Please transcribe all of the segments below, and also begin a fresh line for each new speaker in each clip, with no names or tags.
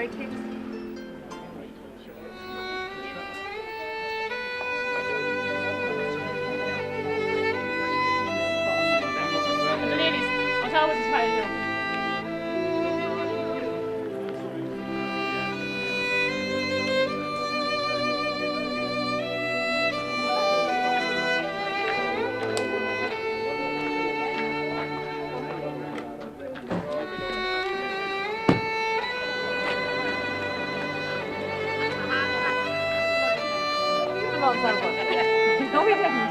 Commemorative. No, we didn't.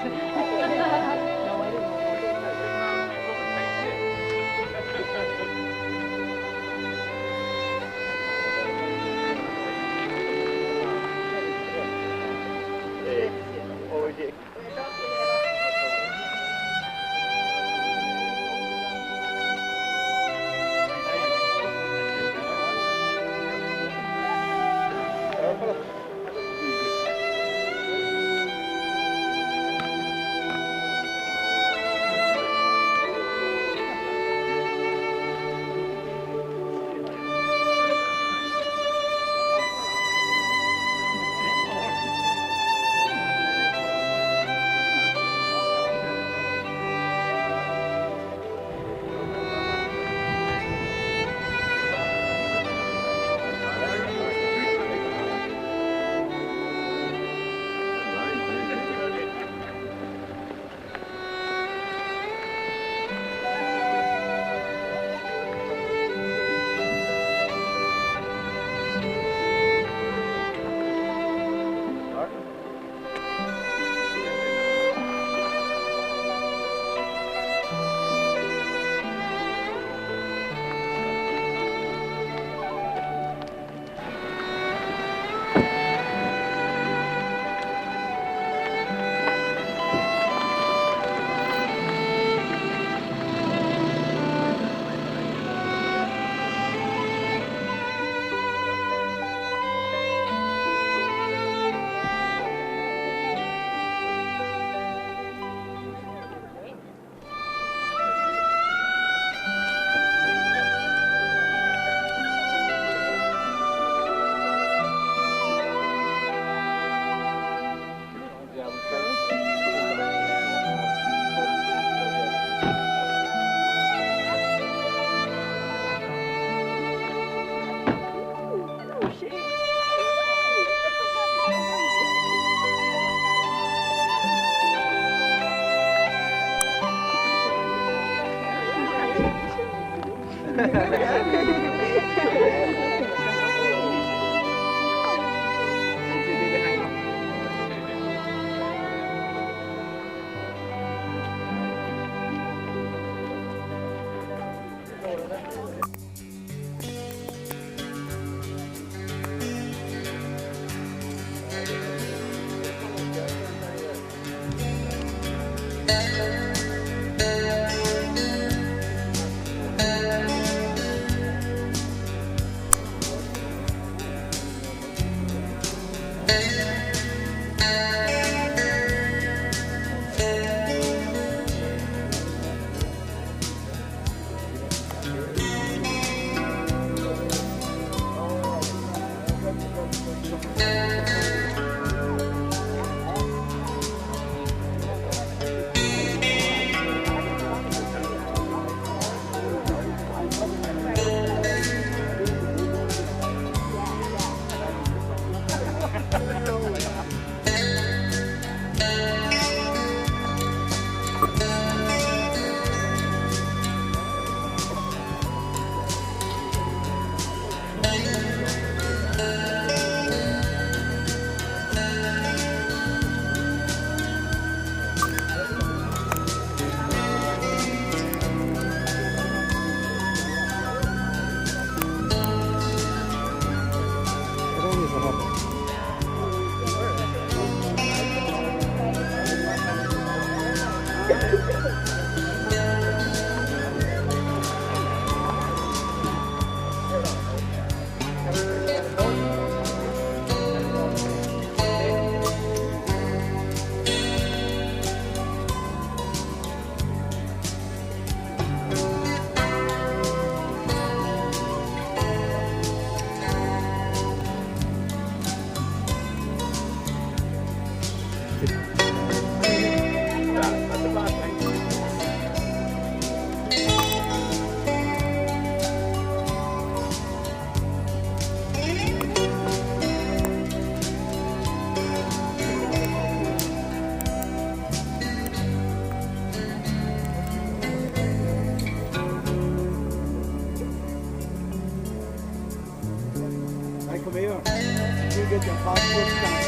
come here. You get your passport stamped.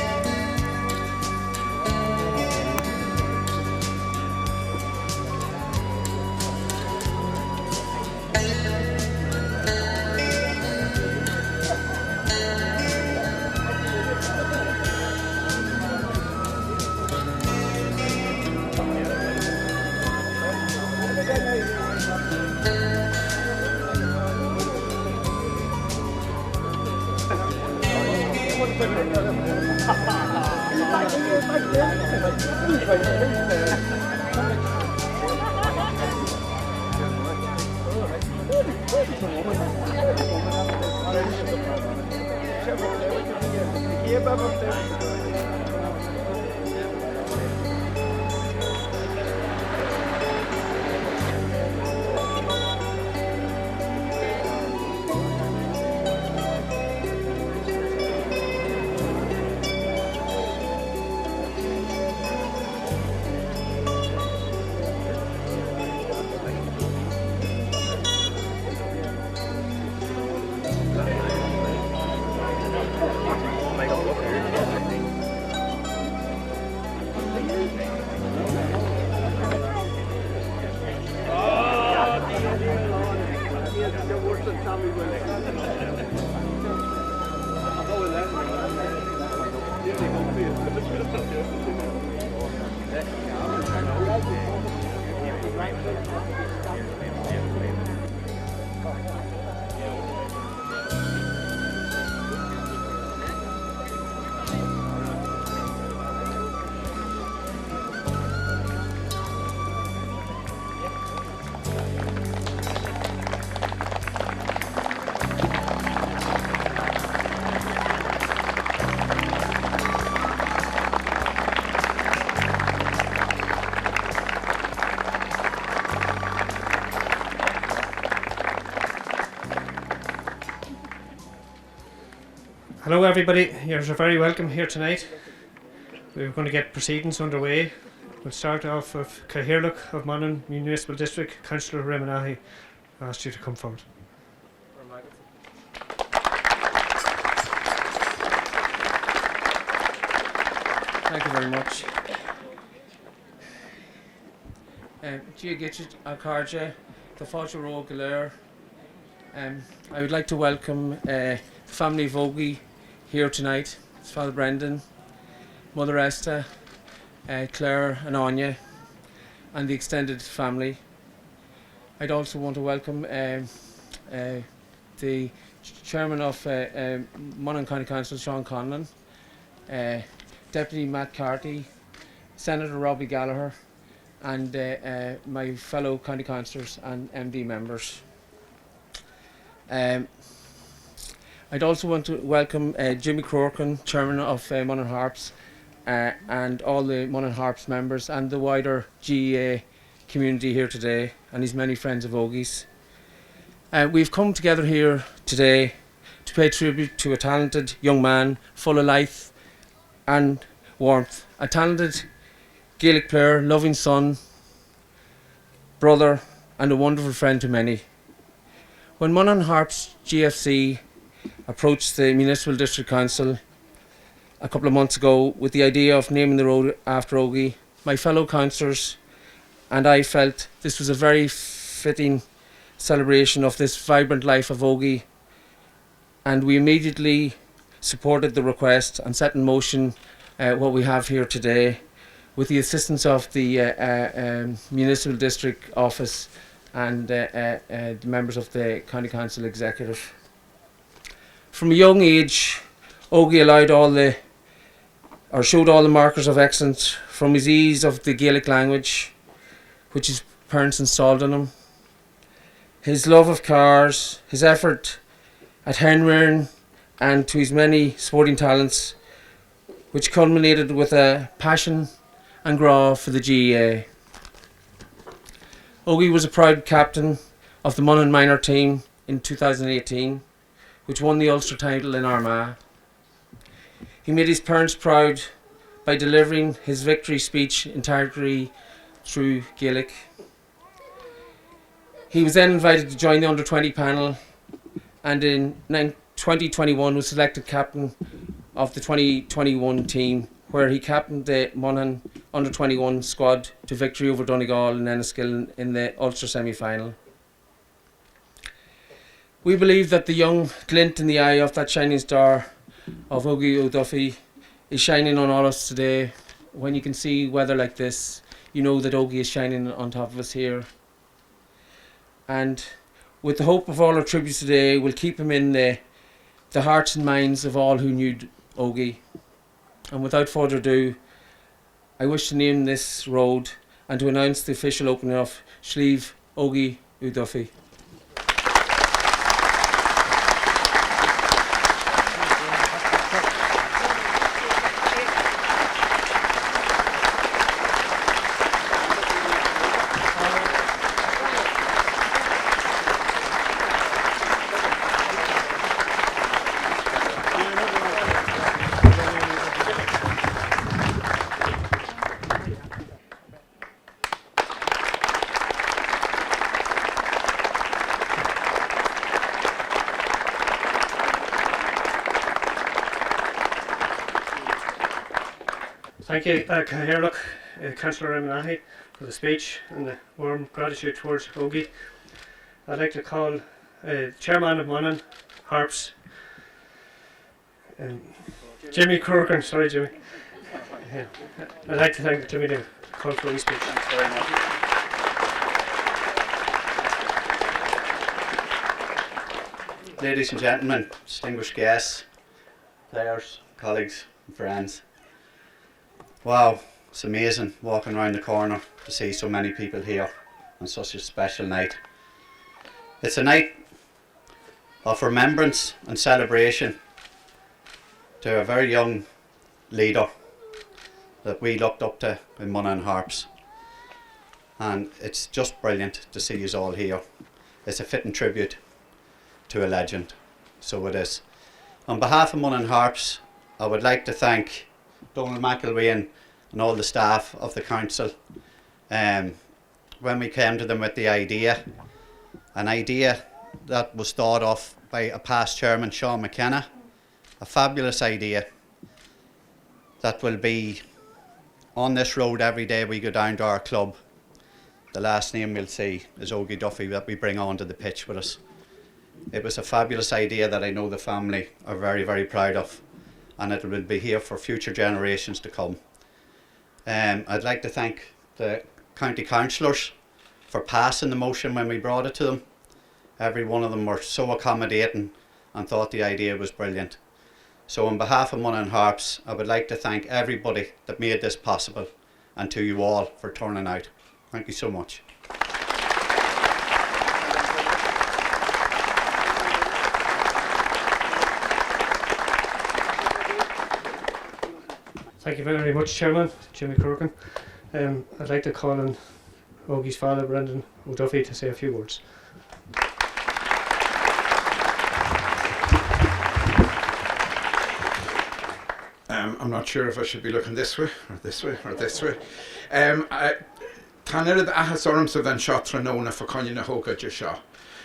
Hello everybody, you're very welcome here tonight. We're going to get proceedings underway. We'll start off with Cathaoirleach of Monaghan Municipal District, Councillor Reminahi. I ask you to come forward.
Thank you very much. Gia Gitchit Alcarja, the Fáilte Ró Galéir. I would like to welcome the family of Ógie here tonight. It's Father Brendan, Mother Esther, Claire and Anya, and the extended family. I'd also want to welcome the Chairman of Monaghan County Council, Sean Conlon, Deputy Matt Carty, Senator Robbie Gallagher, and my fellow county councillors and MD members. I'd also want to welcome Jimmy Corkin, Chairman of Monaghan Harps, and all the Monaghan Harps members and the wider GEA community here today, and his many friends of Ógie's. We've come together here today to pay tribute to a talented young man full of life and warmth, a talented Gaelic player, loving son, brother, and a wonderful friend to many. When Monaghan Harps GFC approached the Municipal District Council a couple of months ago with the idea of naming the road after Ógie, my fellow councillors and I felt this was a very fitting celebration of this vibrant life of Ógie, and we immediately supported the request and set in motion what we have here today with the assistance of the Municipal District Office and the members of the County Council Executive. From a young age, Ógie showed all the markers of excellence, from his ease of the Gaelic language, which his parents installed in him, his love of cars, his effort at hen-rearing, and to his many sporting talents, which culminated with a passion and graw for the GEA. Ógie was a proud captain of the Monaghan minor team in 2018, which won the Ulster title in Armagh. He made his parents proud by delivering his victory speech entirely through Gaelic. He was then invited to join the under-20 panel, and in 2021 was selected captain of the 2021 team, where he captained the Monaghan under-21 squad to victory over Donegal and Enniskillen in the Ulster semi-final. We believe that the young glint in the eye of that shining star of Ógie Ó Dufaigh is shining on all of us today. When you can see weather like this, you know that Ógie is shining on top of us here. And with the hope of all our tributes today, we'll keep him in the hearts and minds of all who knew Ógie. And without further ado, I wish to name this road and to announce the official opening of Slí Ógie Ó Dufaigh.
Thank you, Cathaoirleach, Councillor Reminahi, for the speech and the warm gratitude towards Ógie. I'd like to call Chairman of Monaghan Harps, Jimmy Corcoran. Sorry, Jimmy. Yeah. I'd like to thank Jimmy to call for his speech.
Thanks very much. Ladies and gentlemen, distinguished guests, players, colleagues and friends. Wow, it's amazing walking around the corner to see so many people here on such a special night. It's a night of remembrance and celebration to a very young leader that we looked up to in Monaghan Harps, and it's just brilliant to see you all here. It's a fitting tribute to a legend, so it is. On behalf of Monaghan Harps, I would like to thank Donald McElwain and all the staff of the council. When we came to them with the idea, an idea that was thought of by a past chairman, Sean McKenna, a fabulous idea that will be on this road every day we go down to our club. The last name we'll see is Ógie Dufaigh, that we bring onto the pitch with us. It was a fabulous idea that I know the family are very, very proud of, and it will be here for future generations to come. I'd like to thank the county councillors for passing the motion when we brought it to them. Every one of them were so accommodating and thought the idea was brilliant. So on behalf of Monaghan Harps, I would like to thank everybody that made this possible, and to you all for turning out. Thank you so much.
Thank you very much, Chairman Jimmy Corcoran. I'd like to call on Ógie's father, Brendan Ó Dufaigh, to say a few words.
I'm not sure if I should be looking this way or this way or this way. Tá neiread ahas ormsa bhean seo tróna fa coinne na hógad seo.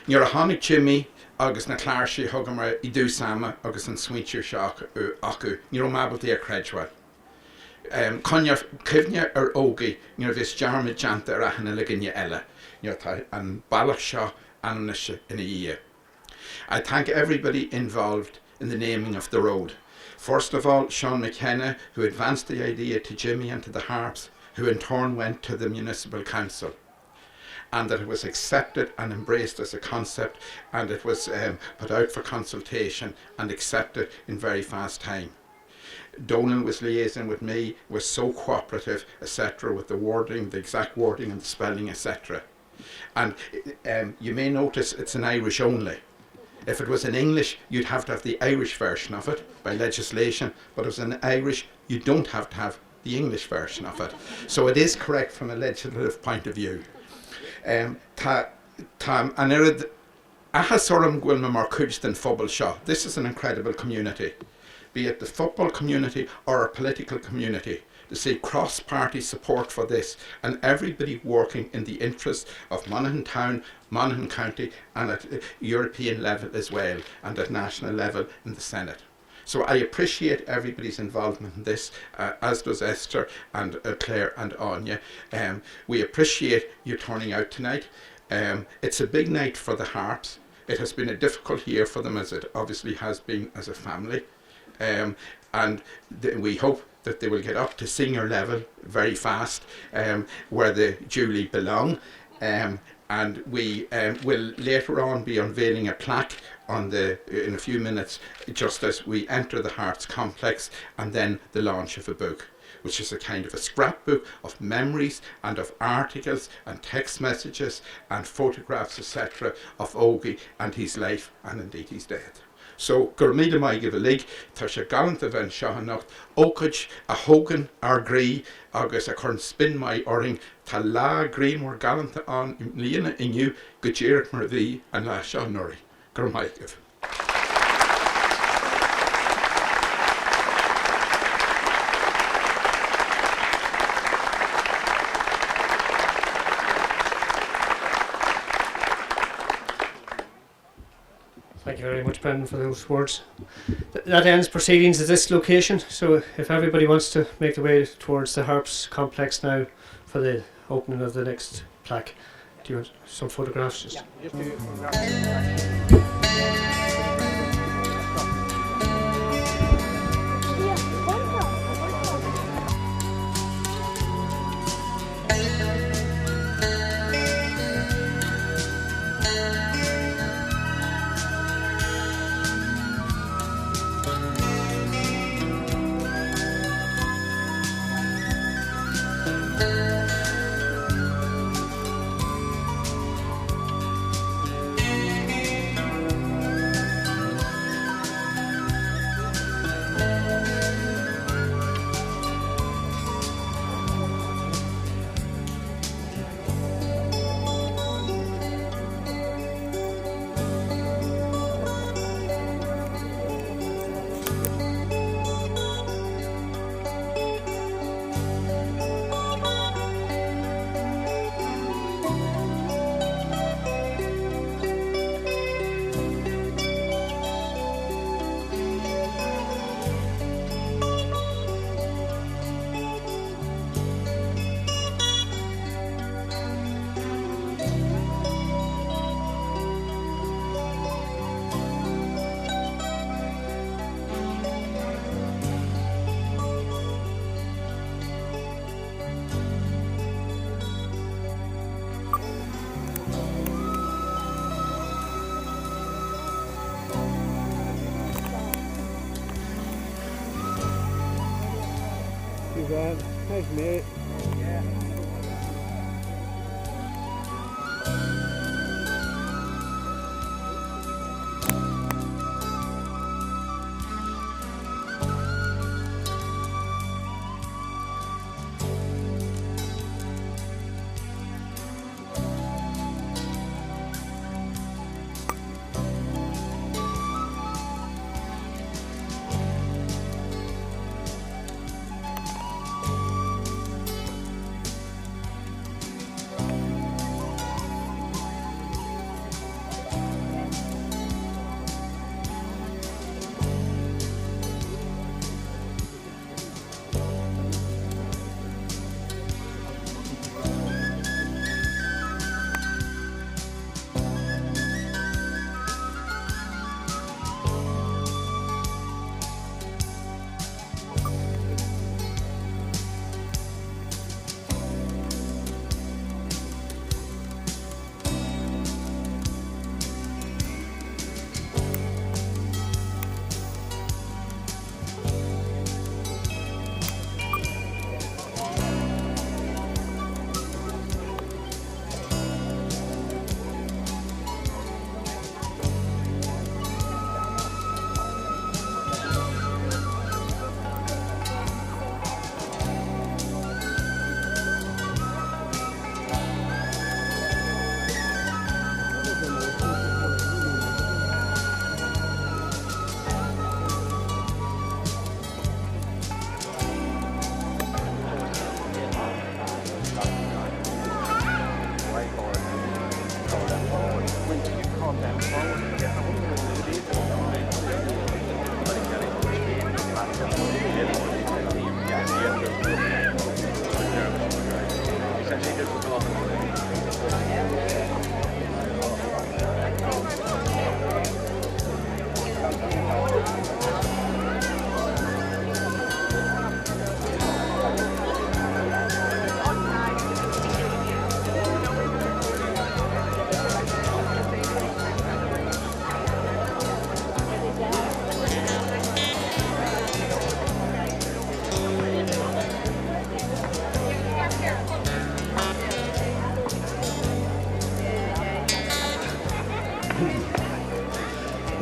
Níor a tháinig Jimmy agus na cláirsaí thugam ra I dú sama agus an smuintir seo acu. Níor mábaltaí a creidhfuil. Coinne cibhne Ógie níor bhís dearmid deanta ar aithne le ginne eile. Níor tá an bailach seo anise ina dhé. I thank everybody involved in the naming of the road. First of all, Sean McKenna, who advanced the idea to Jimmy and to the Harps, who in turn went to the Municipal Council, and that it was accepted and embraced as a concept, and it was put out for consultation and accepted in very fast time. Donal was liaising with me, was so cooperative, etc., with the wording, the exact wording and the spelling, etc. And you may notice it's in Irish only. If it was in English, you'd have to have the Irish version of it by legislation, but if it's in Irish, you don't have to have the English version of it. So it is correct from a legislative point of view. This is an incredible community, be it the football community or a political community. to see cross-party support for this, and everybody working in the interest of Monaghan Town, Monaghan County, and at European level as well, and at national level in the Senate. So I appreciate everybody's involvement in this, as does Esther and Claire and Anya. We appreciate you turning out tonight. It's a big night for the Harps. It has been a difficult year for them, as it obviously has been as a family. And we hope that they will get up to senior level very fast, where they duly belong. And we will later on be unveiling a plaque in a few minutes, just as we enter the Harps Complex, and then the launch of a book, which is a kind of a scrapbook of memories and of articles and text messages and photographs, etc., of Ógie and his life and indeed his death. So, gur míle mai give a lig, tá sé gallant a bheith seohannacht, ócaid a hógan ar grí, agus a chun spin mai oring, tá lá grí mór galanta an líana inniu, go ddéireadh mar bhí an lá seo nuirí. Gur mai give.
Thank you very much, Brendan, for those words. That ends proceedings at this location, so if everybody wants to make the way towards the Harps Complex now for the opening of the next plaque. Do you want some photographs? Just
Nice mate. Yeah.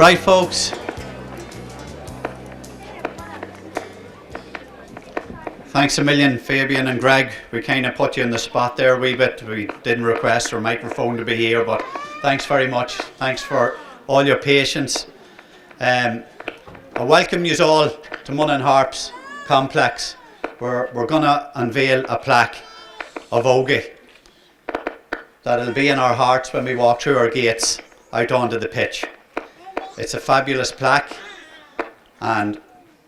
Right, folks. Thanks a million, Fabian and Greg. We kind of put you in the spot there a wee bit. We didn't request our microphone to be here, but thanks very much. Thanks for all your patience. I welcome you all to Monaghan Harps Complex, where we're going to unveil a plaque of Ógie that'll be in our hearts when we walk through our gates out onto the pitch. It's a fabulous plaque, and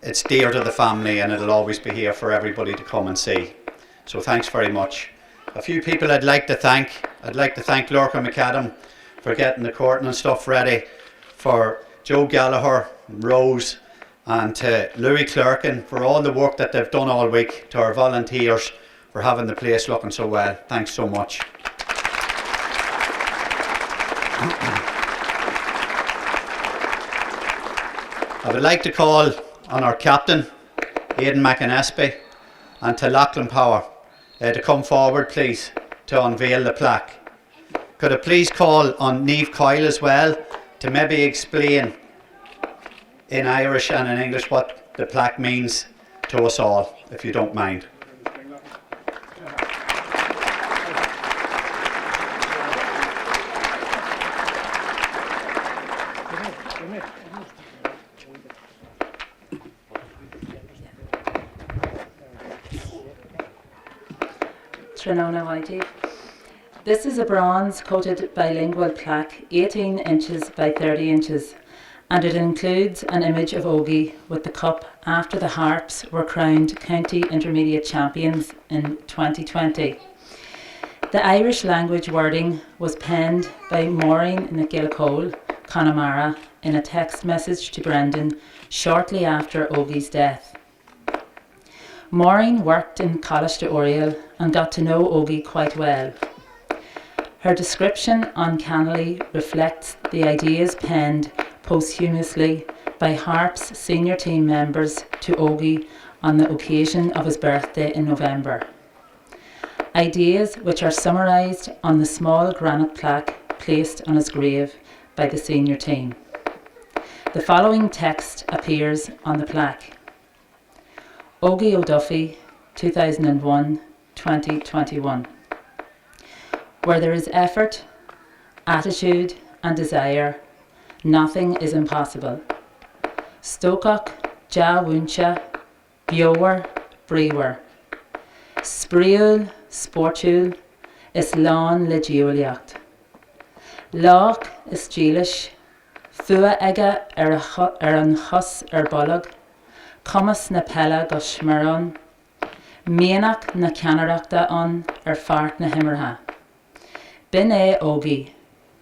it's dear to the family, and it'll always be here for everybody to come and see. So thanks very much. A few people I'd like to thank. I'd like to thank Lorca McAdam for getting the curtain and stuff ready, for Joe Gallagher, Rose, and to Louis Clerkin for all the work that they've done all week, to our volunteers for having the place looking so well. Thanks so much. I would like to call on our captain, Aidan McInespy, and to Lachlan Power to come forward, please, to unveil the plaque. Could I please call on Niamh Coyle as well to maybe explain in Irish and in English what the plaque means to us all, if you don't mind.
This is a bronze coated bilingual plaque, 18 inches by 30 inches, and it includes an image of Ógie with the cup after the Harps were crowned County Intermediate Champions in 2020. The Irish language wording was penned by Maureen McGillicole Connemara in a text message to Brendan shortly after Ógie's death. Maureen worked in College de Oriel and got to know Ógie quite well. Her description uncannily reflects the ideas penned posthumously by Harps senior team members to Ógie on the occasion of his birthday in November. Ideas which are summarised on the small granite plaque placed on his grave by the senior team. The following text appears on the plaque. Ógie Ó Dufaigh, 2001-2021. Where there is effort, attitude and desire, nothing is impossible. Stokach, ja wúncha, biower, brewer. Spriúil, sportúil, is lán le diúlacht. Lách is dílis, fua aige an chus bollag, Commas na pella go smurón, Mianach na ceannareachta an fart na himmerha. Bin Ógie,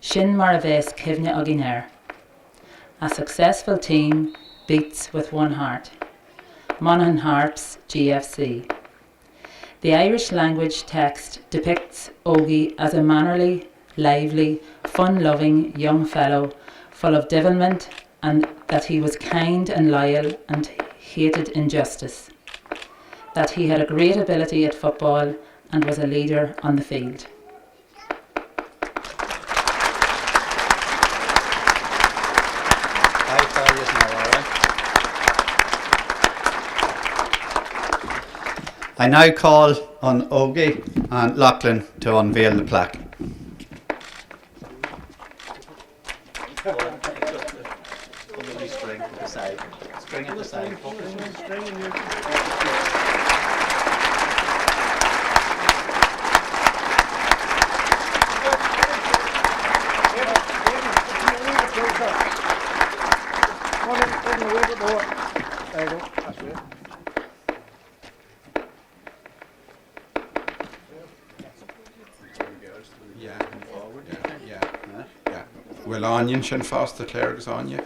sin mar a bheits cibhne agin air. A successful team beats with one heart. Monaghan Harps GFC. The Irish language text depicts Ógie as a mannerly, lively, fun-loving young fellow full of devilment, and that he was kind and loyal and hated injustice. That he had a great ability at football and was a leader on the field.
I now call on Ógie and Lachlan to unveil the plaque. String at the side.
Well, onion sin fast the clerks on you.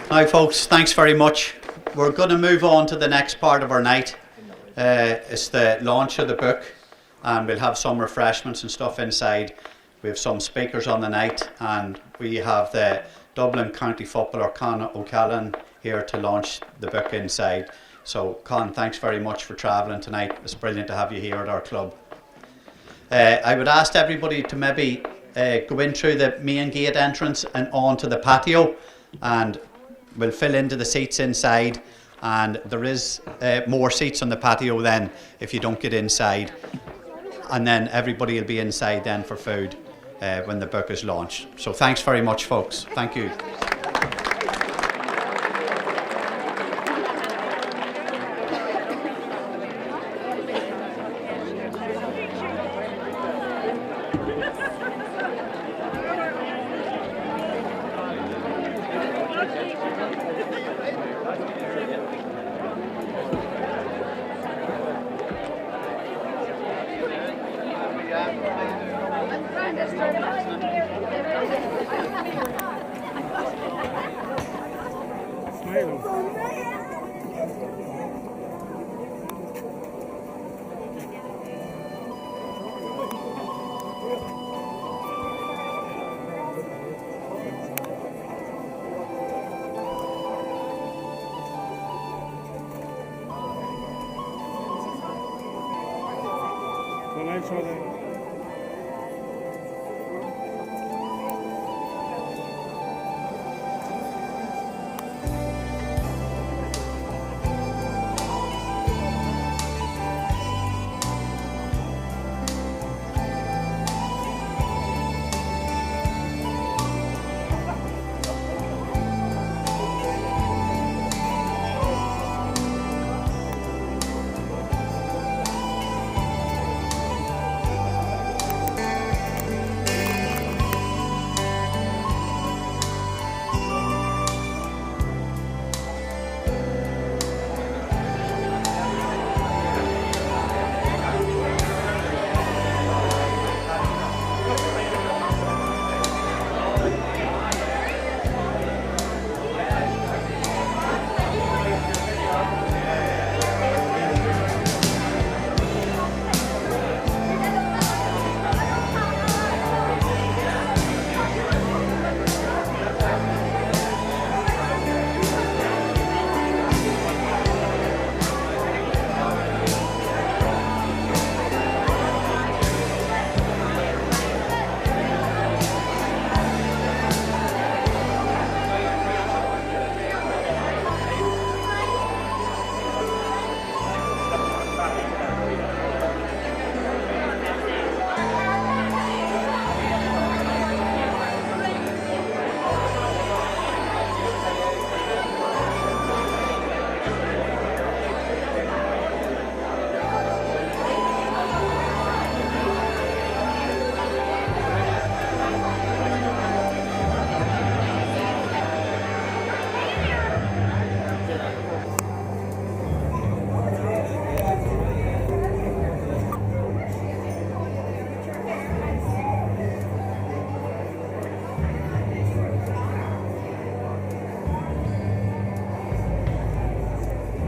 Now folks, thanks very much. We're going to move on to the next part of our night. It's the launch of the book, and we'll have some refreshments and stuff inside. We have some speakers on the night, and we have the Dublin County footballer Con O'Callaghan here to launch the book inside. So Con, thanks very much for travelling tonight. It's brilliant to have you here at our club. I would ask everybody to maybe go in through the main gate entrance and onto the patio, and we'll fill into the seats inside, and there is more seats on the patio then if you don't get inside, and then everybody will be inside then for food when the book is launched. So thanks very much folks, thank you.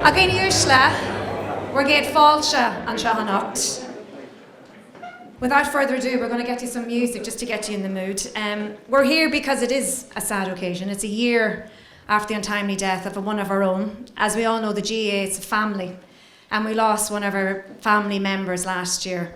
Again, Ushla, we're get Falsha and Shahanacht. Without further ado, we're going to get you some music just to get you in the mood. We're here because it is a sad occasion. It's a year after the untimely death of one of our own. As we all know, the GAA is a family, and we lost one of our family members last year.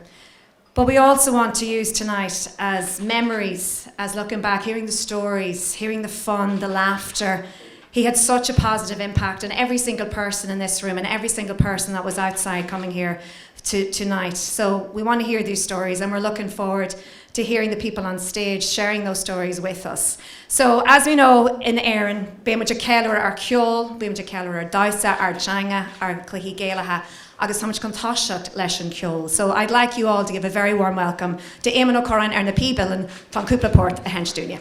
But we also want to use tonight as memories, as looking back, hearing the stories, hearing the fun, the laughter. He had such a positive impact on every single person in this room and every single person that was outside coming here tonight. So we want to hear these stories, and we're looking forward to hearing the people on stage sharing those stories with us. So as we know in Éireann, Bíonn muid ceallaire ar ceol, Bíonn muid ceallaire ar daosa, ar teanga, ar cluichí géalacha, agus tá muid chun táiseacht leis an ceol. So I'd like you all to give a very warm welcome to Éamon O'Corrin ar na P-Billen van Cúplaport a Henstúnia.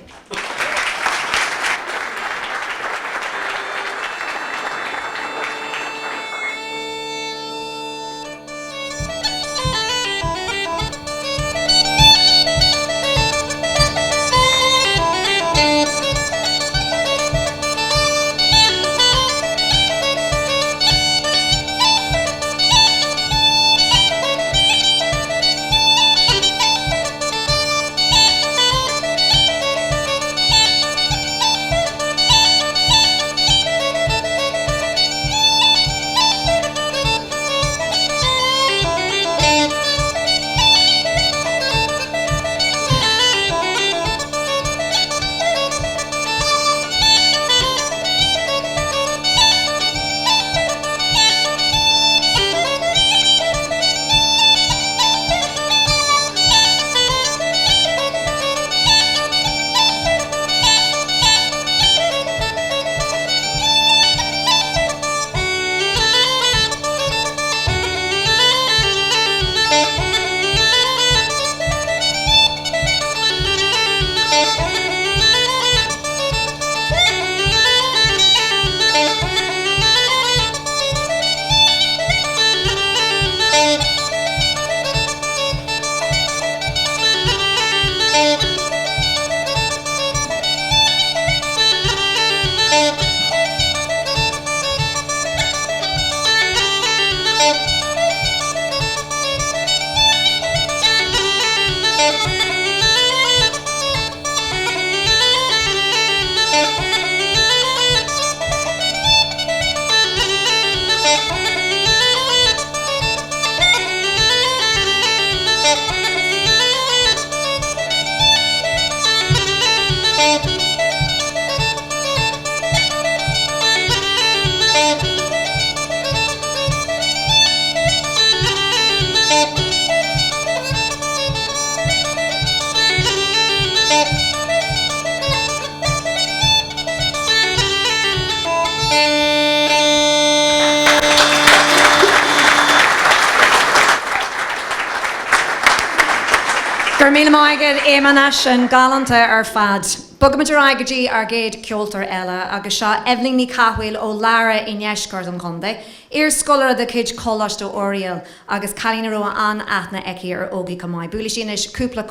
For míle maigad éimeanna sin galanta ar fad. Bugamidir aigadí ar géad ceoltar eile agus seo Evelyn ní Cahfuil ó Lara i neisgard an conda. Ir scolar de cid coláist ó Oriel agus Calína Roa an aithna eici ar Ógie Ó Dufaigh. Búla sin is cúpla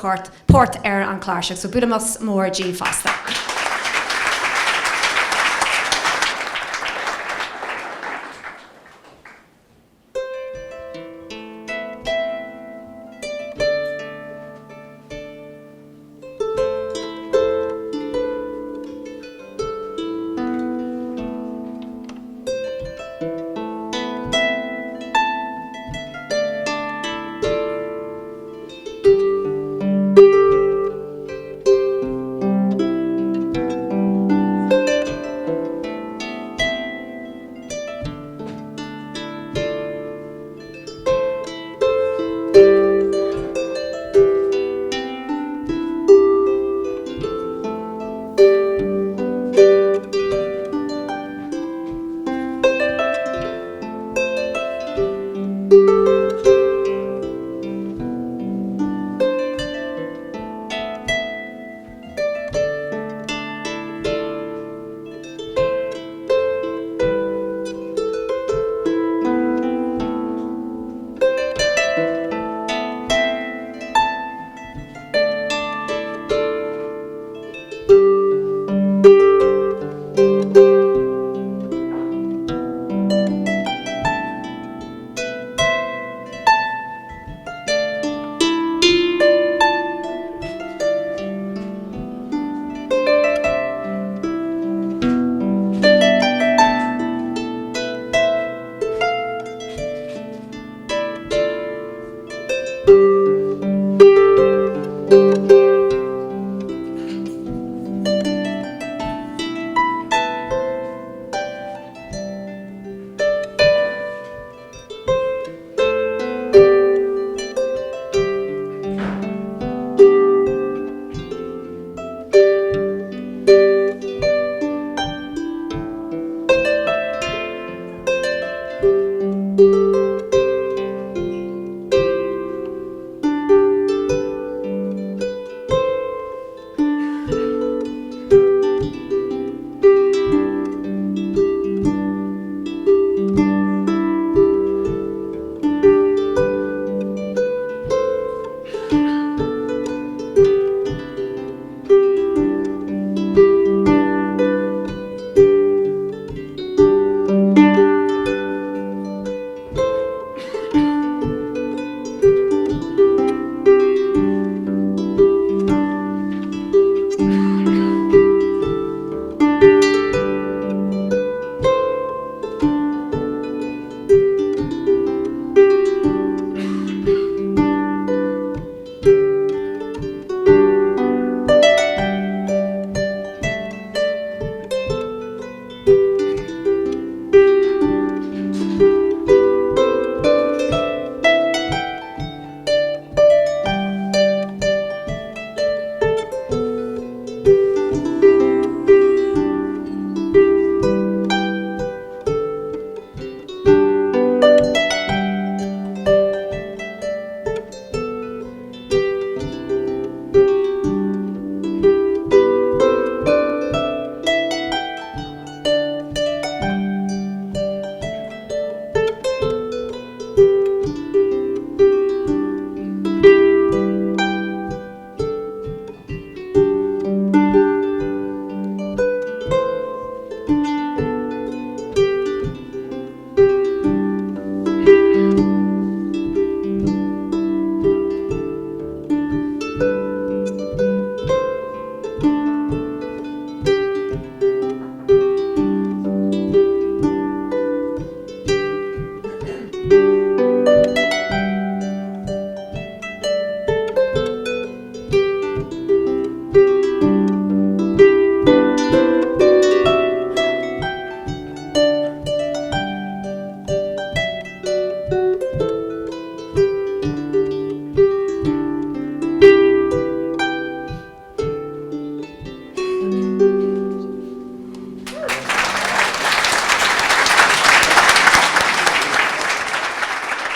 port ar an chláirseach, so budamas mór G fasta.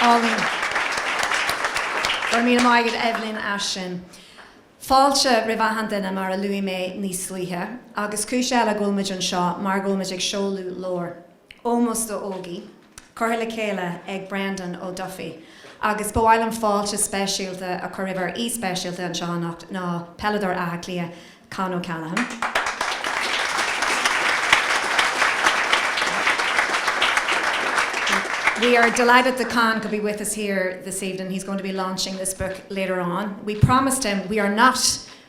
Olin. Or míle maigad Evelyn Ashin. Fáilte rivahan dina mar a luí mé níos slíthe, agus cúise a gulmid an seo mar gulmid ag seolú lór. Ómas do Ógie, chuir le chéile ag Brendan Ó Dufaigh, agus bhhail an fáilte speisialta a chuiribhar speisialta an seánnacht ná peladar athlia Can Ó Callaghan. We are delighted that Con could be with us here this evening. He's going to be launching this book later on. We promised him we are not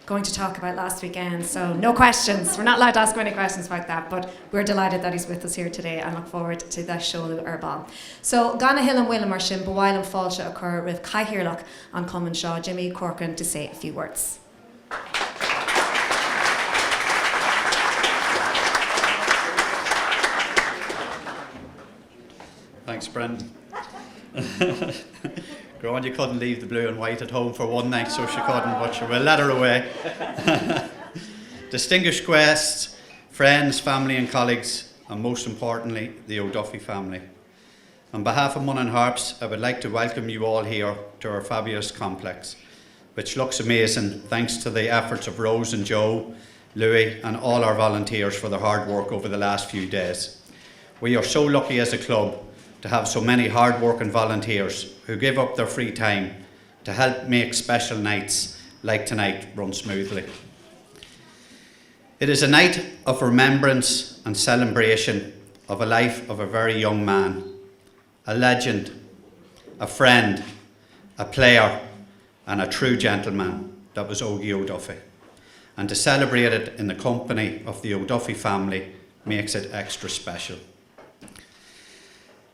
going to talk about last weekend, so no questions. We're not allowed to ask any questions about that, but we're delighted that he's with us here today and look forward to that show Urbal. So, Gana Hill and Will mar sin, bhhail an fáilte occur with Caithirlach on Cumann Shaw, Jimmy Corcoran, to say a few words.
Thanks, Brendan. Groan, you couldn't leave the blue and white at home for one night, so she couldn't, but she will let her away. Distinguished guests, friends, family and colleagues, and most importantly, the Ó Dufaigh family. On behalf of Monaghan Harps, I would like to welcome you all here to our fabulous complex, which looks amazing thanks to the efforts of Rose and Joe, Louis and all our volunteers for their hard work over the last few days. We are so lucky as a club to have so many hard-working volunteers who give up their free time to help make special nights like tonight run smoothly. It is a night of remembrance and celebration of a life of a very young man, a legend, a friend, a player and a true gentleman that was Ógie Ó Dufaigh. And to celebrate it in the company of the Ó Dufaigh family makes it extra special.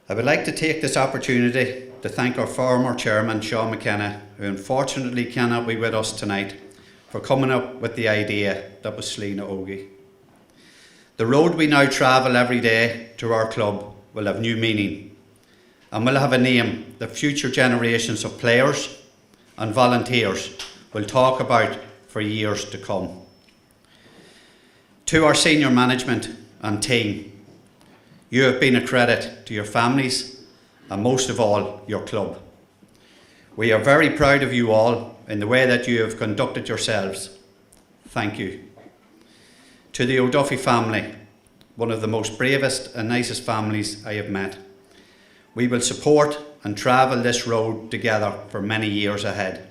I would like to take this opportunity to thank our former chairman, Sean McKenna, who unfortunately cannot be with us tonight, for coming up with the idea that was Slí Ógie. The road we now travel every day to our club will have new meaning and will have a name that future generations of players and volunteers will talk about for years to come. To our senior management and team, you have been a credit to your families and most of all, your club. We are very proud of you all in the way that you have conducted yourselves. Thank you. To the Ó Dufaigh family, one of the most bravest and nicest families I have met. We will support and travel this road together for many years ahead.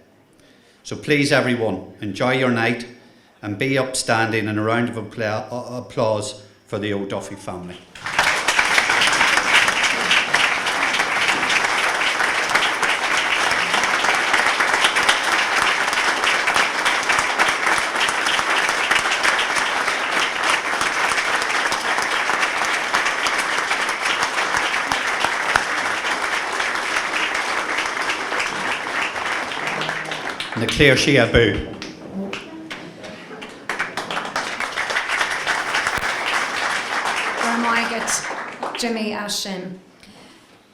So please everyone, enjoy your night and be upstanding and a round of applause for the Ó Dufaigh family. Na cléir sí a bú.
Jimmy Ashin.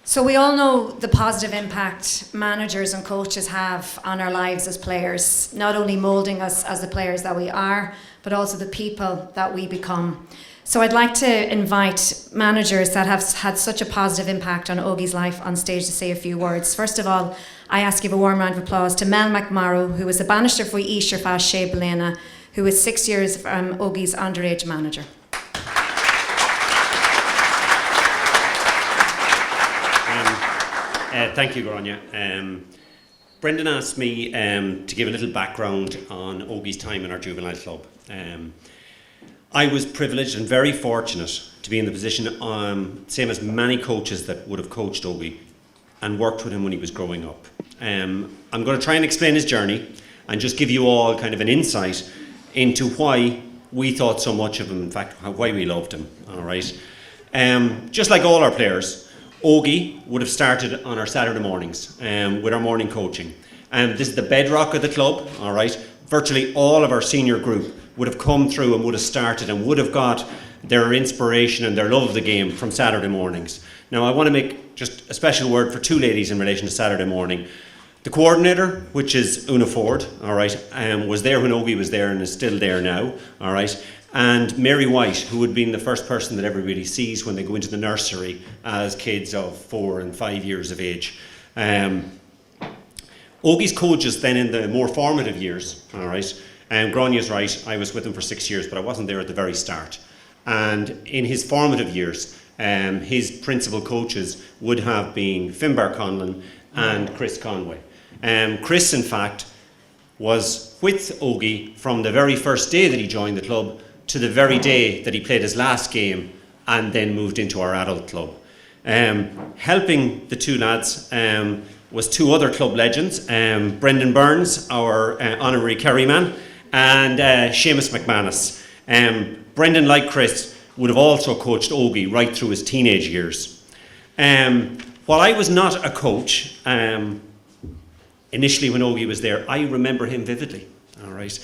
So we all know the positive impact managers and coaches have on our lives as players, not only moulding us as the players that we are, but also the people that we become. So I'd like to invite managers that have had such a positive impact on Ógie's life on stage to say a few words. First of all, I ask you a warm round of applause to Mel McMorrow, who was the banister for Easter Fast Shea Belena, who is 6 years Ógie's underage manager.
Thank you, Grania. Brendan asked me to give a little background on Ógie's time in our juvenile club. I was privileged and very fortunate to be in the position, same as many coaches that would have coached Ógie and worked with him when he was growing up. I'm going to try and explain his journey and just give you all kind of an insight into why we thought so much of him, in fact, why we loved him, all right? Just like all our players, Ógie would have started on our Saturday mornings with our morning coaching. This is the bedrock of the club, all right? Virtually all of our senior group would have come through and would have started and would have got their inspiration and their love of the game from Saturday mornings. Now, I want to make just a special word for two ladies in relation to Saturday morning. The coordinator, which is Una Ford, all right, was there when Ógie was there and is still there now, all right? And Mary White, who would be the first person that everybody sees when they go into the nursery as kids of 4 and 5 years of age. Ógie's coaches then in the more formative years, all right, Gráinne's right, I was with him for 6 years, but I wasn't there at the very start. And in his formative years, his principal coaches would have been Finbar Conlon and Chris Conway. Chris, in fact, was with Ógie from the very first day that he joined the club to the very day that he played his last game and then moved into our adult club. Helping the two lads was two other club legends, Brendan Burns, our honorary Kerryman, and Seamus McManus. Brendan, like Chris, would have also coached Ógie right through his teenage years. While I was not a coach, initially when Ógie was there, I remember him vividly. All right,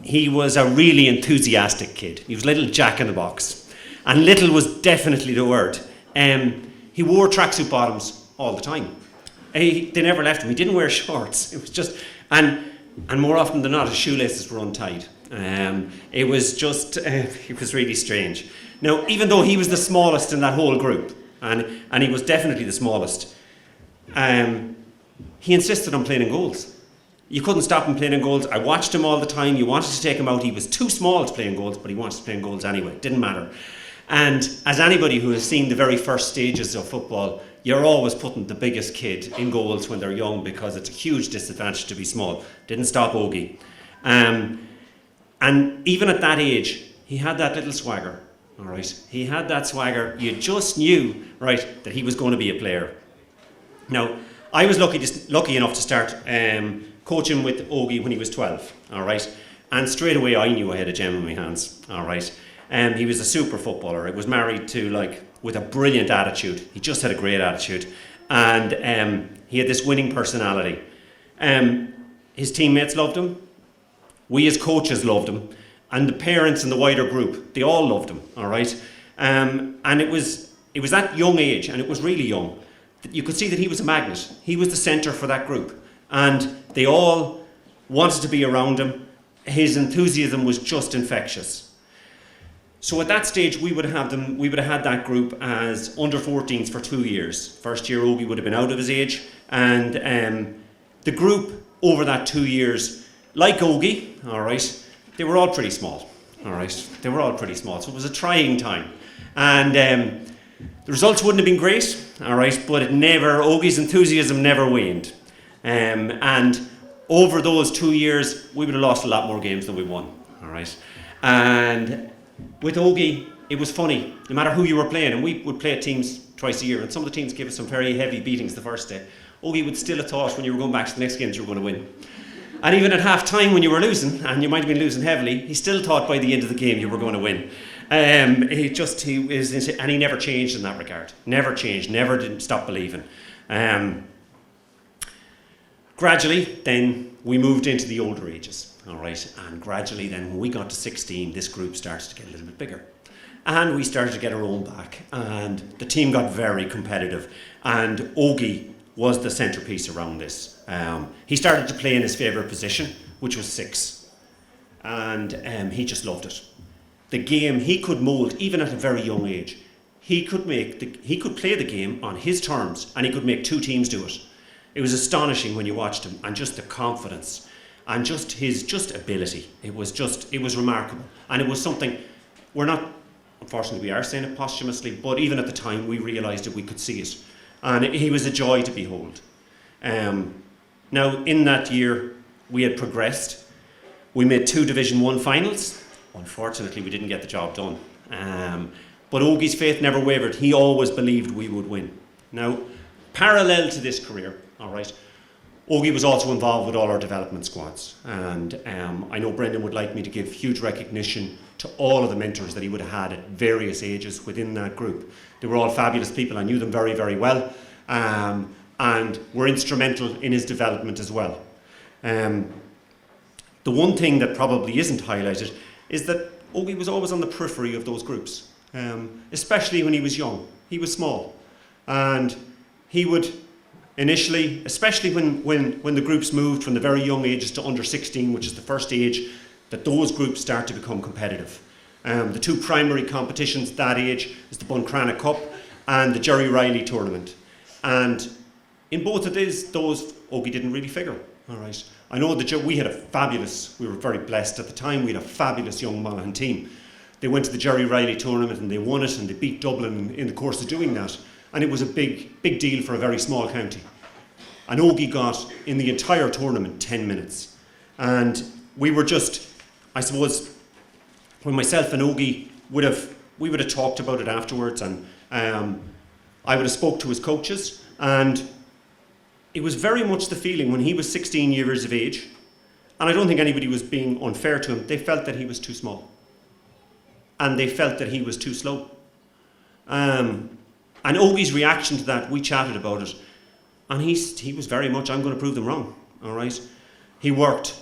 he was a really enthusiastic kid. He was little jack-in-the-box, and little was definitely the word. He wore tracksuit bottoms all the time. They never left him. He didn't wear shorts. It was just, and more often than not, his shoelaces were untied. It was just, it was really strange. Now, even though he was the smallest in that whole group, and he was definitely the smallest, he insisted on playing in goals. You couldn't stop him playing in goals. I watched him all the time. You wanted to take him out. He was too small to play in goals, but he wanted to play in goals anyway. It didn't matter. And as anybody who has seen the very first stages of football, you're always putting the biggest kid in goals when they're young because it's a huge disadvantage to be small. Didn't stop Ógie. And even at that age, he had that little swagger. All right, he had that swagger. You just knew, right, that he was going to be a player. Now, I was lucky enough to start coaching with Ógie when he was 12. All right, and straight away I knew I had a gem in my hands. All right, he was a super footballer. He was married to with a brilliant attitude. He just had a great attitude, and he had this winning personality. His teammates loved him. We as coaches loved him. And the parents in the wider group, they all loved him, all right? And it was that young age, and it was really young, that you could see that he was a magnet. He was the centre for that group. And they all wanted to be around him. His enthusiasm was just infectious. So at that stage, we would have had that group as under 14s for 2 years. First year, Ógie would have been out of his age. And the group over that 2 years, like Ógie, all right, they were all pretty small, all right? They were all pretty small, so it was a trying time. And the results wouldn't have been great, all right, but Ógie's enthusiasm never waned. And over those 2 years, we would have lost a lot more games than we won, all right? And with Ógie, it was funny, no matter who you were playing, and we would play teams twice a year, and some of the teams gave us some very heavy beatings the first day. Ógie would still have thought when you were going back to the next games you were going to win. And even at half time when you were losing, and you might have been losing heavily, he still thought by the end of the game you were going to win. He never changed in that regard. Never changed, never didn't stop believing. Gradually, then, we moved into the older ages, all right? And gradually then, when we got to 16, this group started to get a little bit bigger. And we started to get our own back, and the team got very competitive. And Ógie was the centrepiece around this. He started to play in his favourite position, which was 6. And he just loved it. The game he could mould, even at a very young age. He could play the game on his terms, and he could make 2 teams do it. It was astonishing when you watched him, and just the confidence, and just his ability. It was remarkable. And it was something, unfortunately we are saying it posthumously, but even at the time we realised that we could see it. And he was a joy to behold. Now, in that year, we had progressed. We made 2 Division 1 finals. Unfortunately, we didn't get the job done. But Ógie's faith never wavered. He always believed we would win. Now, parallel to this career, all right, Ógie was also involved with all our development squads. And I know Brendan would like me to give huge recognition to all of the mentors that he would have had at various ages within that group. They were all fabulous people. I knew them very, very well. And were instrumental in his development as well. The one thing that probably isn't highlighted is that Ógie was always on the periphery of those groups, especially when he was young. He was small. And he would initially, especially when the groups moved from the very young ages to under 16, which is the first age that those groups start to become competitive. The 2 primary competitions at that age is the Buncrana Cup and the Jerry Riley tournament. And in both of those Ógie didn't really figure. All right. I know that we were very blessed at the time, we had a fabulous young Monaghan team. They went to the Jerry Riley tournament and they won it and they beat Dublin in the course of doing that. And it was a big deal for a very small county. And Ógie got, in the entire tournament, 10 minutes. And we were just, I suppose, when myself and Ógie we would have talked about it afterwards, and I would have spoke to his coaches, and it was very much the feeling when he was 16 years of age, and I don't think anybody was being unfair to him, they felt that he was too small. And they felt that he was too slow. And Ógie's reaction to that, we chatted about it, and he was very much, I'm going to prove them wrong, all right? He worked,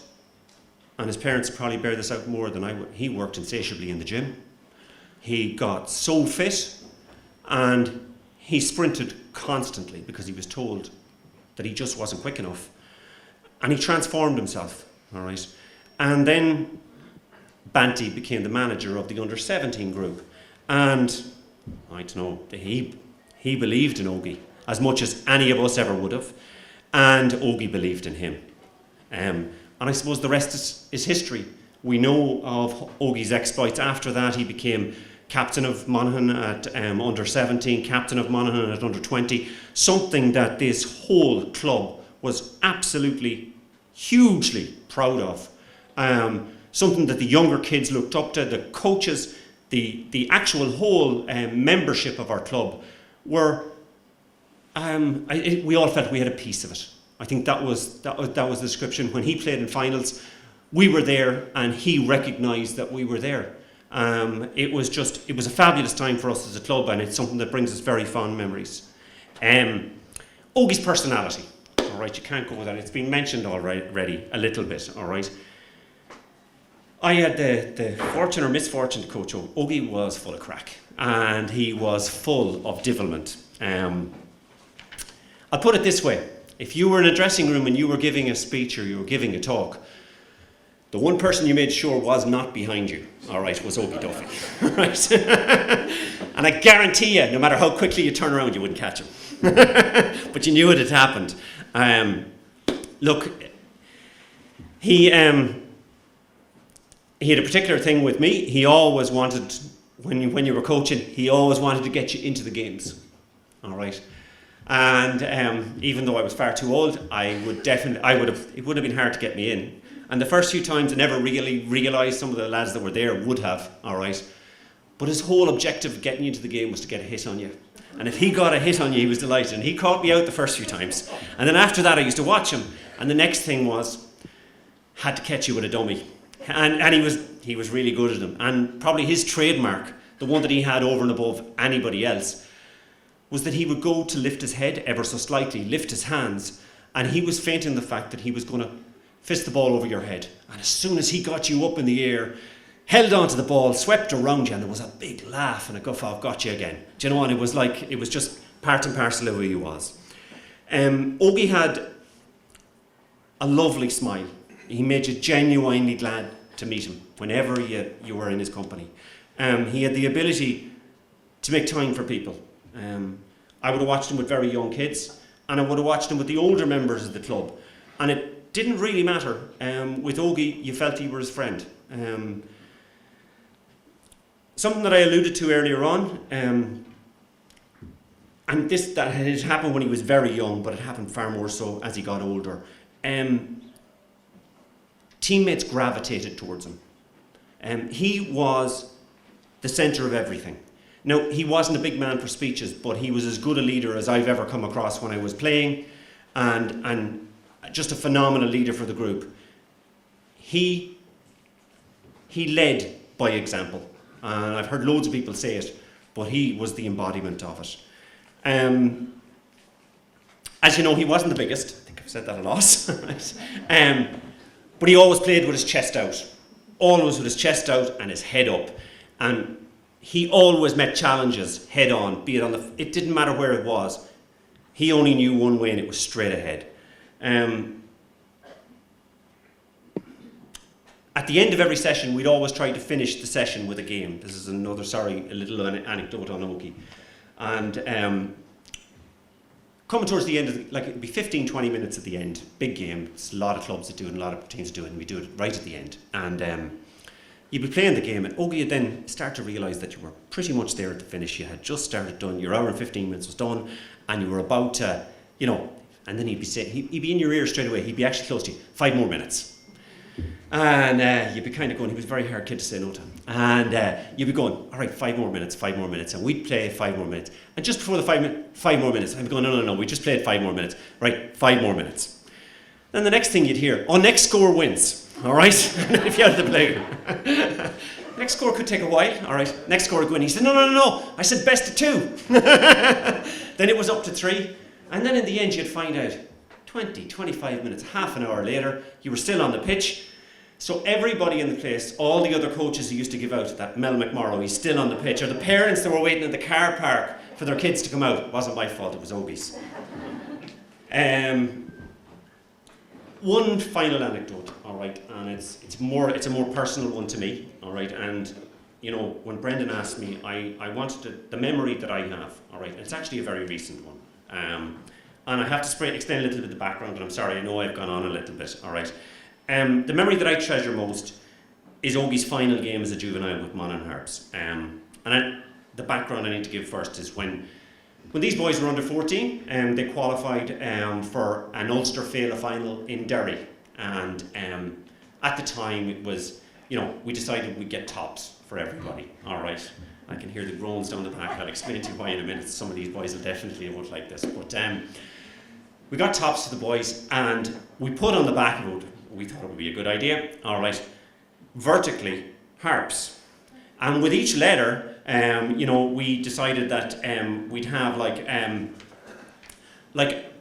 and his parents probably bear this out more than I would, he worked insatiably in the gym. He got so fit, and he sprinted constantly because he was told that he just wasn't quick enough. And he transformed himself, all right? And then Banty became the manager of the under-17 group. And I don't know, he believed in Ógie as much as any of us ever would have. And Ógie believed in him. And I suppose the rest is history. We know of Ógie's exploits. After that, he became captain of Monaghan at under-17, captain of Monaghan at under-20, something that this whole club was absolutely hugely proud of. Something that the younger kids looked up to, the coaches, the actual whole membership of our club were, we all felt we had a piece of it. I think that was the description. When he played in finals, we were there and he recognised that we were there. It was a fabulous time for us as a club, and it's something that brings us very fond memories. Ógie's personality, all right, you can't go with that. It's been mentioned already a little bit, all right. I had the fortune or misfortune to coach Ógie. Ógie was full of crack, and he was full of devilment. I'll put it this way: if you were in a dressing room and you were giving a speech or you were giving a talk, the one person you made sure was not behind you, all right, was Ógie Dufaigh, right? And I guarantee you, no matter how quickly you turn around, you wouldn't catch him. But you knew it had happened. Look, he had a particular thing with me. He always wanted, when you were coaching, he always wanted to get you into the games, all right? And even though I was far too old, it would have been hard to get me in. And the first few times I never really realised, some of the lads that were there would have, all right? But his whole objective of getting you into the game was to get a hit on you. And if he got a hit on you, he was delighted. And he caught me out the first few times. And then after that, I used to watch him. And the next thing was, had to catch you with a dummy. And he was really good at them. And probably his trademark, the one that he had over and above anybody else, was that he would go to lift his head ever so slightly, lift his hands, and he was feinting the fact that he was going to fist the ball over your head. And as soon as he got you up in the air, held onto the ball, swept around you, and there was a big laugh and a guffaw of got you again. Do you know what? It was just part and parcel of who he was. Ógie had a lovely smile. He made you genuinely glad to meet him whenever you were in his company. He had the ability to make time for people. I would have watched him with very young kids, and I would have watched him with the older members of the club. And it didn't really matter. With Ógie, you felt he was his friend. Something that I alluded to earlier on, and that had happened when he was very young, but it happened far more so as he got older. Teammates gravitated towards him. He was the centre of everything. Now, he wasn't a big man for speeches, but he was as good a leader as I've ever come across when I was playing, and just a phenomenal leader for the group. He led by example, and I've heard loads of people say it, but he was the embodiment of it. As you know, he wasn't the biggest. I think I've said that a lot. Right? But he always played with his chest out. Always with his chest out and his head up. And he always met challenges head on, be it it didn't matter where it was. He only knew one way, and it was straight ahead. At the end of every session, we'd always try to finish the session with a game. This is a little anecdote on Ógie. And coming towards the end of it'd be 15, 20 minutes at the end, big game. It's a lot of clubs that do it, and a lot of teams do it, and we do it right at the end. And you'd be playing the game, and Ógie, you'd then start to realise that you were pretty much there at the finish. You had just started done, your hour and 15 minutes was done, and you were about to, and then he'd be saying, he'd be in your ear straight away. He'd be actually close to you. 5 more minutes. And you'd be kind of going, he was a very hard kid to say no to. And you'd be going, all right, 5 more minutes. And we'd play 5 more minutes. And just before the 5 more minutes, I'd be going, no, we just played 5 more minutes. Right, 5 more minutes. Then the next thing you'd hear, next score wins. All right, if you had to play. Next score could take a while. All right, next score would go in. He said, no. I said best of 2. Then it was up to 3. And then in the end, you'd find out 20, 25 minutes, half an hour later, you were still on the pitch. So everybody in the place, all the other coaches who used to give out, that Mel McMorrow, he's still on the pitch, or the parents that were waiting in the car park for their kids to come out. It wasn't my fault, it was Ógie's. One final anecdote, all right, and it's a more personal one to me, all right, and when Brendan asked me, I wanted the memory that I have, all right, it's actually a very recent one. And I have to explain a little bit of the background, and I'm sorry, I know I've gone on a little bit, all right. The memory that I treasure most is Ógie's final game as a juvenile with Monaghan Harps. The background I need to give first is when these boys were under 14, they qualified for an Ulster Féile final in Derry. And at the time it was, we decided we'd get tops for everybody, all right. I can hear the groans down the back. I'll explain to you why in a minute. Some of these boys will definitely won't like this. But we got tops to the boys, and we put on the back of it, we thought it would be a good idea, all right, vertically, harps. And with each letter, we decided that we'd have like a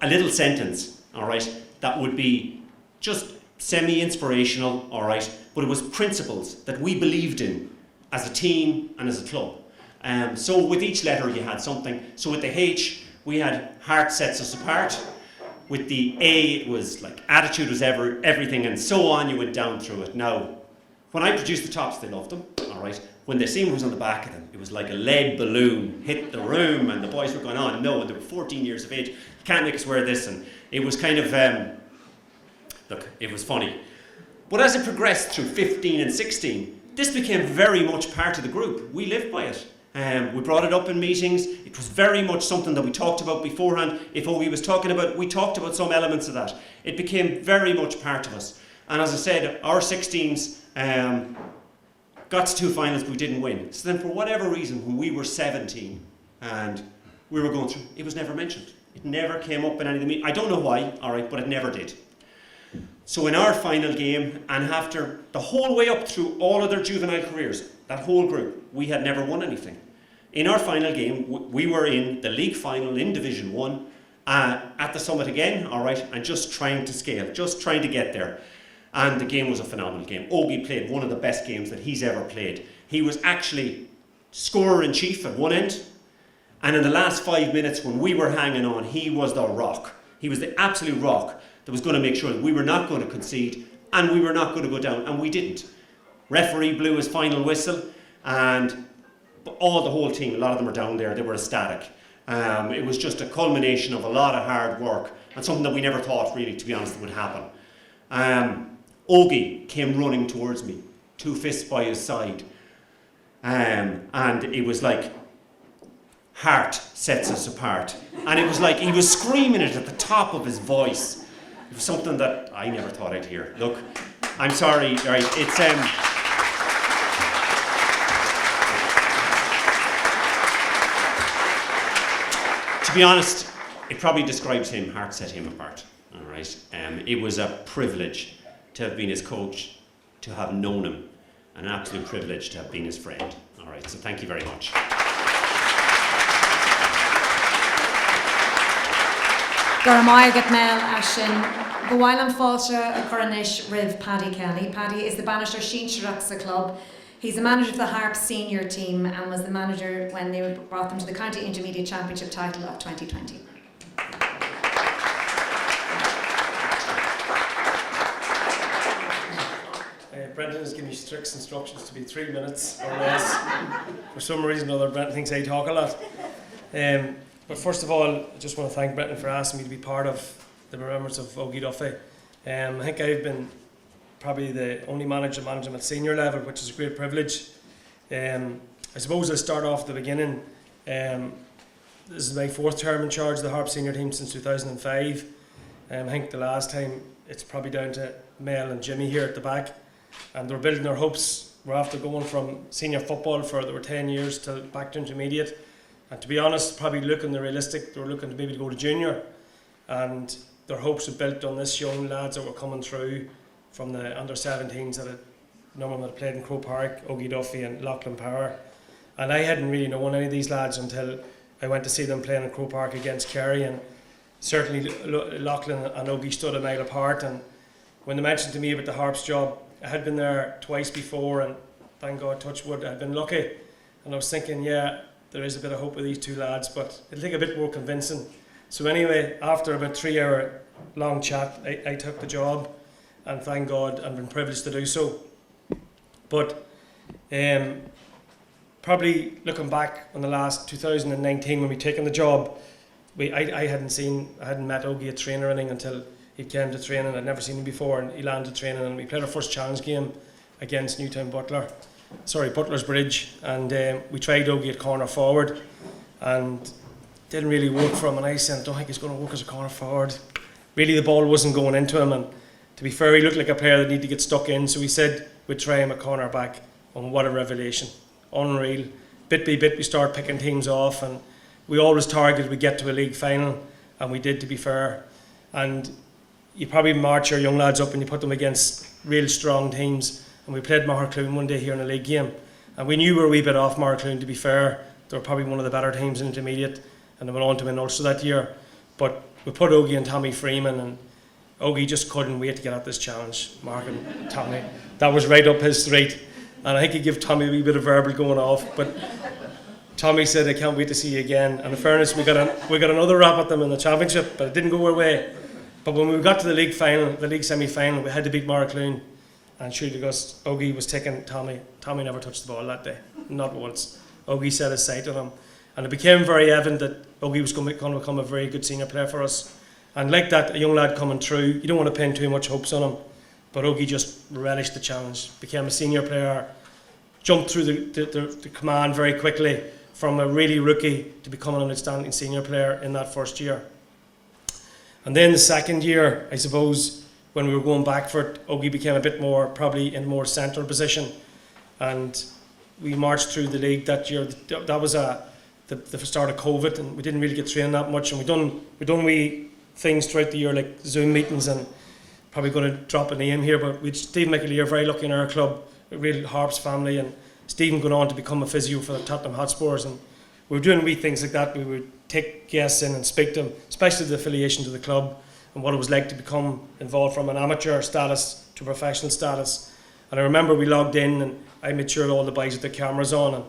little sentence, all right, that would be just semi-inspirational, all right, but it was principles that we believed in as a team and as a club. So with each letter you had something. So with the H, we had heart sets us apart. With the A, it was like attitude was everything, and so on. You went down through it. Now, when I produced the tops, they loved them, all right. When they seen what was on the back of them, it was like a lead balloon hit the room, and the boys were going, oh no, and they were 14 years of age. You can't make us wear this, and it was kind of, it was funny. But as it progressed through 15 and 16, this became very much part of the group. We lived by it. We brought it up in meetings. It was very much something that we talked about beforehand. If Ógie was talking about, we talked about some elements of that. It became very much part of us. And as I said, our 16s got to 2 finals, but we didn't win. So then for whatever reason, when we were 17 and we were going through, it was never mentioned. It never came up in any of the meetings. I don't know why, all right, but it never did. So in our final game, and after the whole way up through all of their juvenile careers, that whole group, we had never won anything. In our final game, we were in the league final in Division 1, at the summit again, all right, and just trying to scale, just trying to get there. And the game was a phenomenal game. Ógie played one of the best games that he's ever played. He was actually scorer-in-chief at one end, and in the last 5 minutes when we were hanging on, he was the rock. He was the absolute rock that was going to make sure that we were not going to concede and we were not going to go down, and we didn't. Referee blew his final whistle, and the whole team, a lot of them were down there, they were ecstatic. It was just a culmination of a lot of hard work and something that we never thought really, to be honest, would happen. Ógie came running towards me, 2 fists by his side, and it was like, heart sets us apart. And it was like he was screaming it at the top of his voice. It was something that I never thought I'd hear. Look, I'm sorry, right, it's to be honest, it probably describes him, heart set him apart, all right. It was a privilege to have been his coach, to have known him, an absolute privilege to have been his friend, all right, so thank you very much.
Goramaigad Mel Ashin, Gawailan Falsha, a Cornish Riv Paddy Kelly. Paddy is the Bannister Sheen Shiraksa club. He's the manager of the Harps senior team and was the manager when they brought them to the County Intermediate Championship title of 2020.
Brendan has given me strict instructions to be 3 minutes or less. For some reason or other, Brendan thinks I talk a lot.
But first of all, I just want to thank Brendan for asking me to be part of the remembrance of Ógie Ó Dufaigh. I think I've been probably the only manager managing at senior level, which is a great privilege. I suppose I'll start off at the beginning. This is my 4th term in charge of the Harps senior team since 2005. I think the last time it's probably down to Mel and Jimmy here at the back, and they're building their hopes. We're after going from senior football for there were 10 years to back to intermediate, and to be honest, probably looking the realistic, they were looking to maybe to go to junior, and their hopes were built on this young lads that were coming through from the under 17s that had none of them had played in Croke Park, Ógie Ó Dufaigh and Lachlan Power, and I hadn't really known any of these lads until I went to see them playing in Croke Park against Kerry, and certainly Lachlan and Ógie stood a mile apart. And when they mentioned to me about the Harps job, I had been there twice before, and thank God, touch wood, I had been lucky, and I was thinking, yeah, there is a bit of hope with these 2 lads, but it'll take a bit more convincing. So anyway, after about 3-hour long chat, I took the job, and thank God I've been privileged to do so. But probably looking back on the last 2019 when we taken the job, I hadn't met Ógie at training or anything until he came to training. I'd never seen him before, and he landed training, and we played our first challenge game against Butler's Bridge, and we tried Ógie at corner forward, and didn't really work for him. And I said, I don't think he's going to work as a corner forward. Really, the ball wasn't going into him, and to be fair, he looked like a player that needed to get stuck in. So we said we'd try him at corner back, and what a revelation! Unreal. Bit by bit, we started picking teams off, and we always targeted we get to a league final, and we did, to be fair. And you probably march your young lads up and you put them against real strong teams. And we played Monaghan one day here in a league game, and we knew we were a wee bit off Monaghan, to be fair. They were probably one of the better teams in intermediate, and they went on to win Ulster that year. But we put Ógie and Tommy Freeman, and Ógie just couldn't wait to get at this challenge. Mark and Tommy, that was right up his street. And I think he gave Tommy a wee bit of verbal going off, but Tommy said, I can't wait to see you again. And in fairness, we got another rap at them in the championship, but it didn't go our way. But when we got to the league semi-final, we had to beat Monaghan, and sure to us, Ógie was taking Tommy. Tommy never touched the ball that day, not once. Ógie set his sight on him, and it became very evident that Ógie was going to become a very good senior player for us. And like that, a young lad coming through, you don't want to pin too much hopes on him, but Ógie just relished the challenge, became a senior player, jumped through the command very quickly from a really rookie to becoming an outstanding senior player in that first year. And then the second year, I suppose, when we were going back for it, Ógie became a bit more, probably in a more central position, and we marched through the league that year. That was the start of COVID, and we didn't really get trained that much, and we done wee things throughout the year like Zoom meetings, and probably going to drop a name here, but we Stephen McAleer, very lucky in our club, a real Harps family, and Stephen going on to become a physio for the Tottenham Hotspurs, and we were doing wee things like that. We would take guests in and speak to them, especially the affiliation to the club and what it was like to become involved from an amateur status to professional status. And I remember we logged in, and I made sure all the boys had their cameras on, and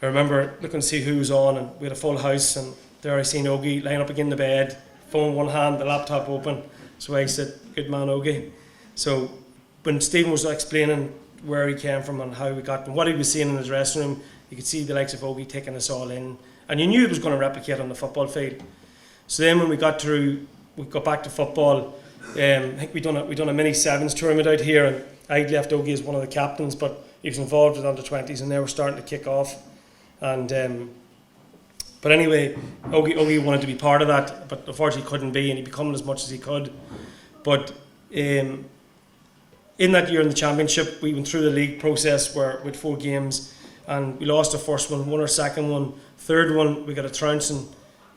I remember looking to see who was on, and we had a full house, and there I seen Ógie lying up again in the bed, phone in one hand, the laptop open. So I said, good man Ógie. So when Stephen was explaining where he came from and how we got and what he was seeing in his dressing room, you could see the likes of Ógie taking us all in, and you knew it was going to replicate on the football field. So then when we got back to football, I think we done a mini sevens tournament out here, and I left Ógie as one of the captains, but he was involved with under 20s, and they were starting to kick off. And but anyway, Ógie wanted to be part of that, but unfortunately couldn't be, and he became as much as he could. But in that year in the championship, we went through the league process with 4 games, and we lost the first one, won our second one, third one we got a trouncing.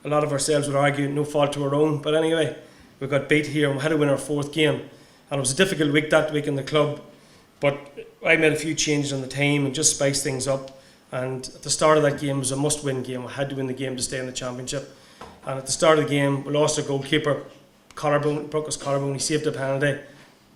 A lot of ourselves would argue no fault to our own, but anyway, we got beat here and we had to win our 4th game, and it was a difficult week that week in the club. But I made a few changes on the team and just spiced things up. And at the start of that game, it was a must-win game. We had to win the game to stay in the championship. And at the start of the game, we lost our goalkeeper, broke his collarbone. He saved a penalty.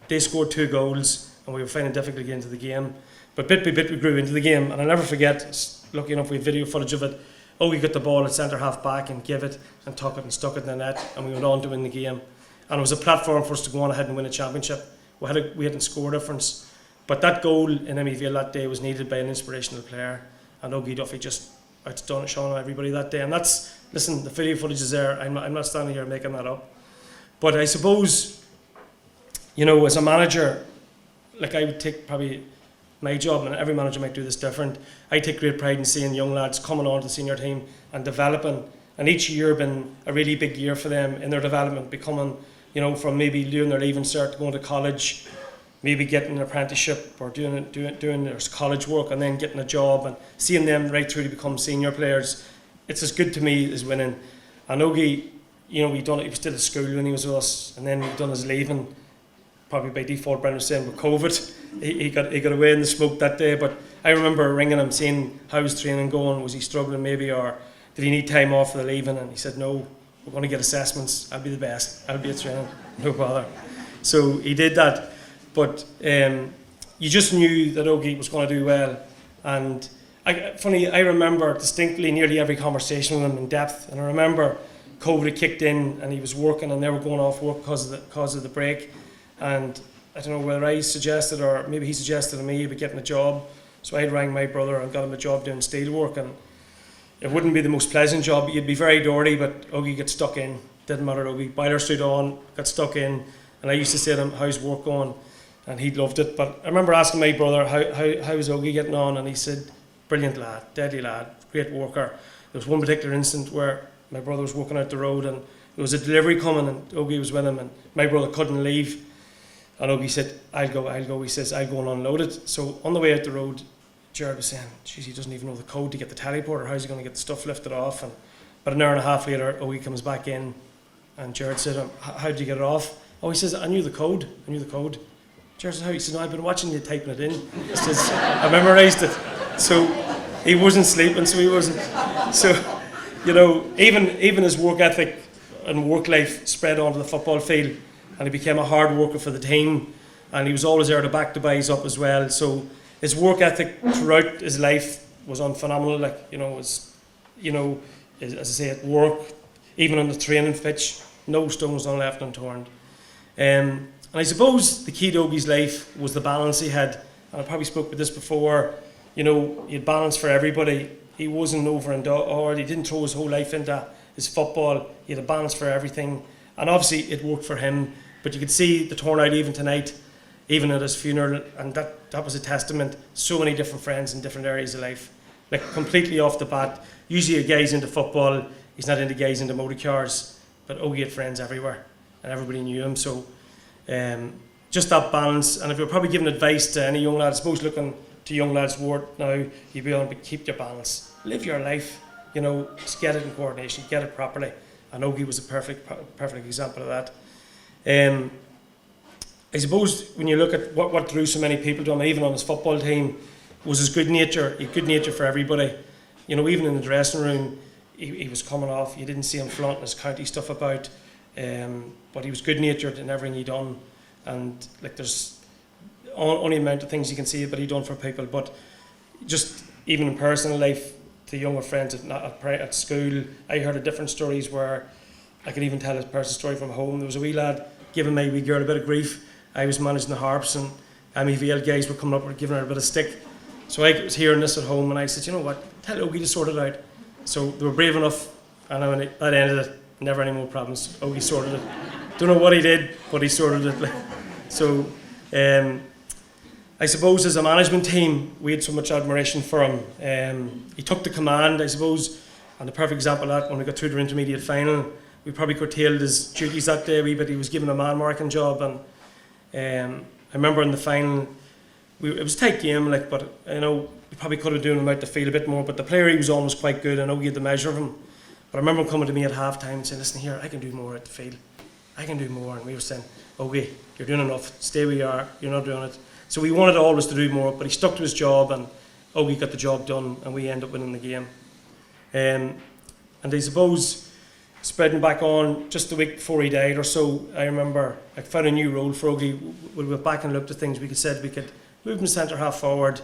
They scored 2 goals, and we were finding it difficult to get into the game. But bit by bit, we grew into the game. And I'll never forget, lucky enough, we have video footage of it. We got the ball at centre half back and gave it and took it and stuck it in the net, and we went on to win the game. And it was a platform for us to go on ahead and win a championship. We had a score difference. But that goal in Emyvale that day was needed by an inspirational player. And Ógie Dufaigh just outdone Sean and everybody that day. And that's, listen, the video footage is there. I'm not standing here making that up. But I suppose, you know, as a manager, like I would take probably my job, and every manager might do this different. I take great pride in seeing young lads coming on to the senior team and developing. And each year been a really big year for them in their development, becoming, you know, from maybe doing their leaving cert, going to college, maybe getting an apprenticeship or doing their college work and then getting a job, and seeing them right through to become senior players. It's as good to me as winning. And Ógie, you know, he was still at school when he was with us, and then he done his leaving, probably by default, Brendan was saying, with COVID. He got away in the smoke that day, but I remember ringing him, seeing how his training going, was he struggling maybe, or did he need time off for the leaving? And he said, no, we're going to get assessments, I'll be the best, I'll be at training, no bother. So he did that, but you just knew that Ógie was going to do well. And I remember distinctly nearly every conversation with him in depth, and I remember COVID had kicked in and he was working and they were going off work because of the break, and I don't know whether I suggested or maybe he suggested to me about getting a job. So I rang my brother and got him a job doing steel work, and it wouldn't be the most pleasant job. You'd be very dirty, but Ógie got stuck in. Didn't matter, Ógie. Boiler suit on, got stuck in, and I used to say to him, how's work going? And he loved it. But I remember asking my brother, how was Ógie getting on? And he said, brilliant lad, deadly lad, great worker. There was one particular incident where my brother was walking out the road and there was a delivery coming and Ógie was with him, and my brother couldn't leave. And Ógie said, I'll go. He says, I'll go and unload it. So on the way out the road, Jared was saying, geez, he doesn't even know the code to get the teleporter. How's he going to get the stuff lifted off? And about an hour and a half later, Ógie comes back in, and Jared said, how did you get it off? Oh, he says, I knew the code. Jared said, how? He said, no, I've been watching you typing it in. He says, I memorised it. So he wasn't sleeping, so he wasn't. So, you know, even his work ethic and work life spread onto the football field, and he became a hard worker for the team, and he was always there to back the boys up as well. So his work ethic throughout his life was phenomenal. Like, you know, as I say, at work, even on the training pitch, no stones left unturned. And I suppose the key to Ógie's life was the balance he had. And I probably spoke about this before. You know, he had balance for everybody. He wasn't over and he didn't throw his whole life into his football. He had a balance for everything. And obviously it worked for him. But you could see the turnout even tonight, even at his funeral, and that was a testament. So many different friends in different areas of life. Like, completely off the bat. Usually a guy's into football, he's not into guys into motor cars, but Ógie had friends everywhere, and everybody knew him. So just that balance. And if you're probably giving advice to any young lad, I suppose looking to young lads' word now, you'd be able to keep your balance. Live your life, you know, just get it in coordination, get it properly. And Ógie was a perfect example of that. I suppose when you look at what drew so many people to him, even on his football team, was his good nature. He had good nature for everybody. You know, even in the dressing room, he was coming off. You didn't see him flaunting his county stuff about, but he was good natured in everything he done. And like, there's only amount of things you can see but he done for people. But just even in personal life, to younger friends at school, I heard of different stories where I could even tell a personal story from home. There was a wee lad giving my wee girl a bit of grief. I was managing the harps, and unveil guys were coming up and giving her a bit of stick. So I was hearing this at home, and I said, you know what, tell Ógie to sort it out. So they were brave enough, and that ended it. Never any more problems. Ógie sorted it. Don't know what he did, but he sorted it. So I suppose as a management team, we had so much admiration for him. He took the command, I suppose, and the perfect example of that, when we got through the intermediate final, we probably curtailed his duties that day a wee bit. He was given a man-marking job, and I remember in the final, it was a tight game, but you know, we probably could have done him out the field a bit more, but the player he was on was quite good, and Ógie had the measure of him. But I remember him coming to me at half time and saying, listen here, I can do more at the field. I can do more. And we were saying, Ógie, you're doing enough, stay where you are, you're not doing it. So we wanted always to do more, but he stuck to his job, and Ógie got the job done, and we ended up winning the game. And I suppose, spreading back on, just the week before he died or so, I remember I found a new role for Ógie. We went back and looked at things. We could move him centre half forward.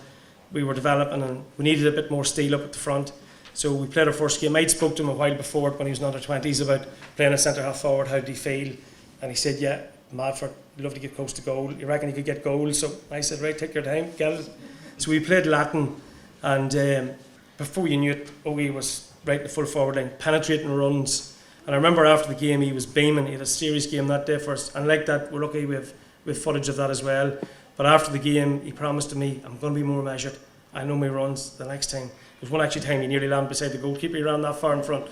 We were developing, and we needed a bit more steel up at the front. So we played our first game. I'd spoke to him a while before when he was in under 20s about playing a centre half forward. How did he feel? And he said, yeah, mad for it. I'd love to get close to goal. You reckon you could get goals? So I said, right, take your time, get it. So we played Latin, and before you knew it, Ógie was right in the full forward line, penetrating runs. And I remember after the game, he was beaming. He had a serious game that day for us. And like that, we're lucky we have footage of that as well. But after the game, he promised to me, I'm going to be more measured. I know my runs the next time. There's one actually time he nearly landed beside the goalkeeper. He ran that far in front.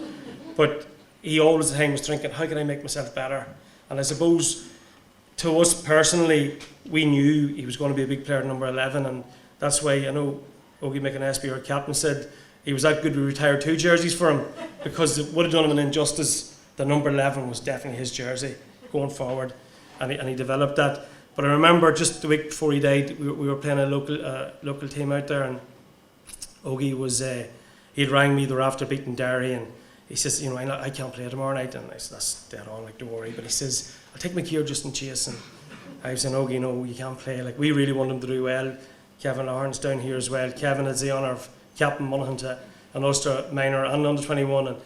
But he always the time was thinking, how can I make myself better? And I suppose to us personally, we knew he was going to be a big player at number 11. And that's why I know Ógie McInnesby, our captain, said he was that good we retired 2 jerseys for him, because it would have done him an injustice. The number 11 was definitely his jersey going forward. And he developed that. But I remember just the week before he died, we were playing a local team out there, and Ógie was, he'd rang me, they were after beating Derry, and he says, I can't play tomorrow night. And I said, that's dead on, like, don't worry. But he says, I'll take my gear just in chase. And I was saying, Ógie, no, you can't play. Like, we really want him to do well. Kevin Lahorn's down here as well. Kevin has the honour of captain Monaghan to an Ulster minor and under 21, and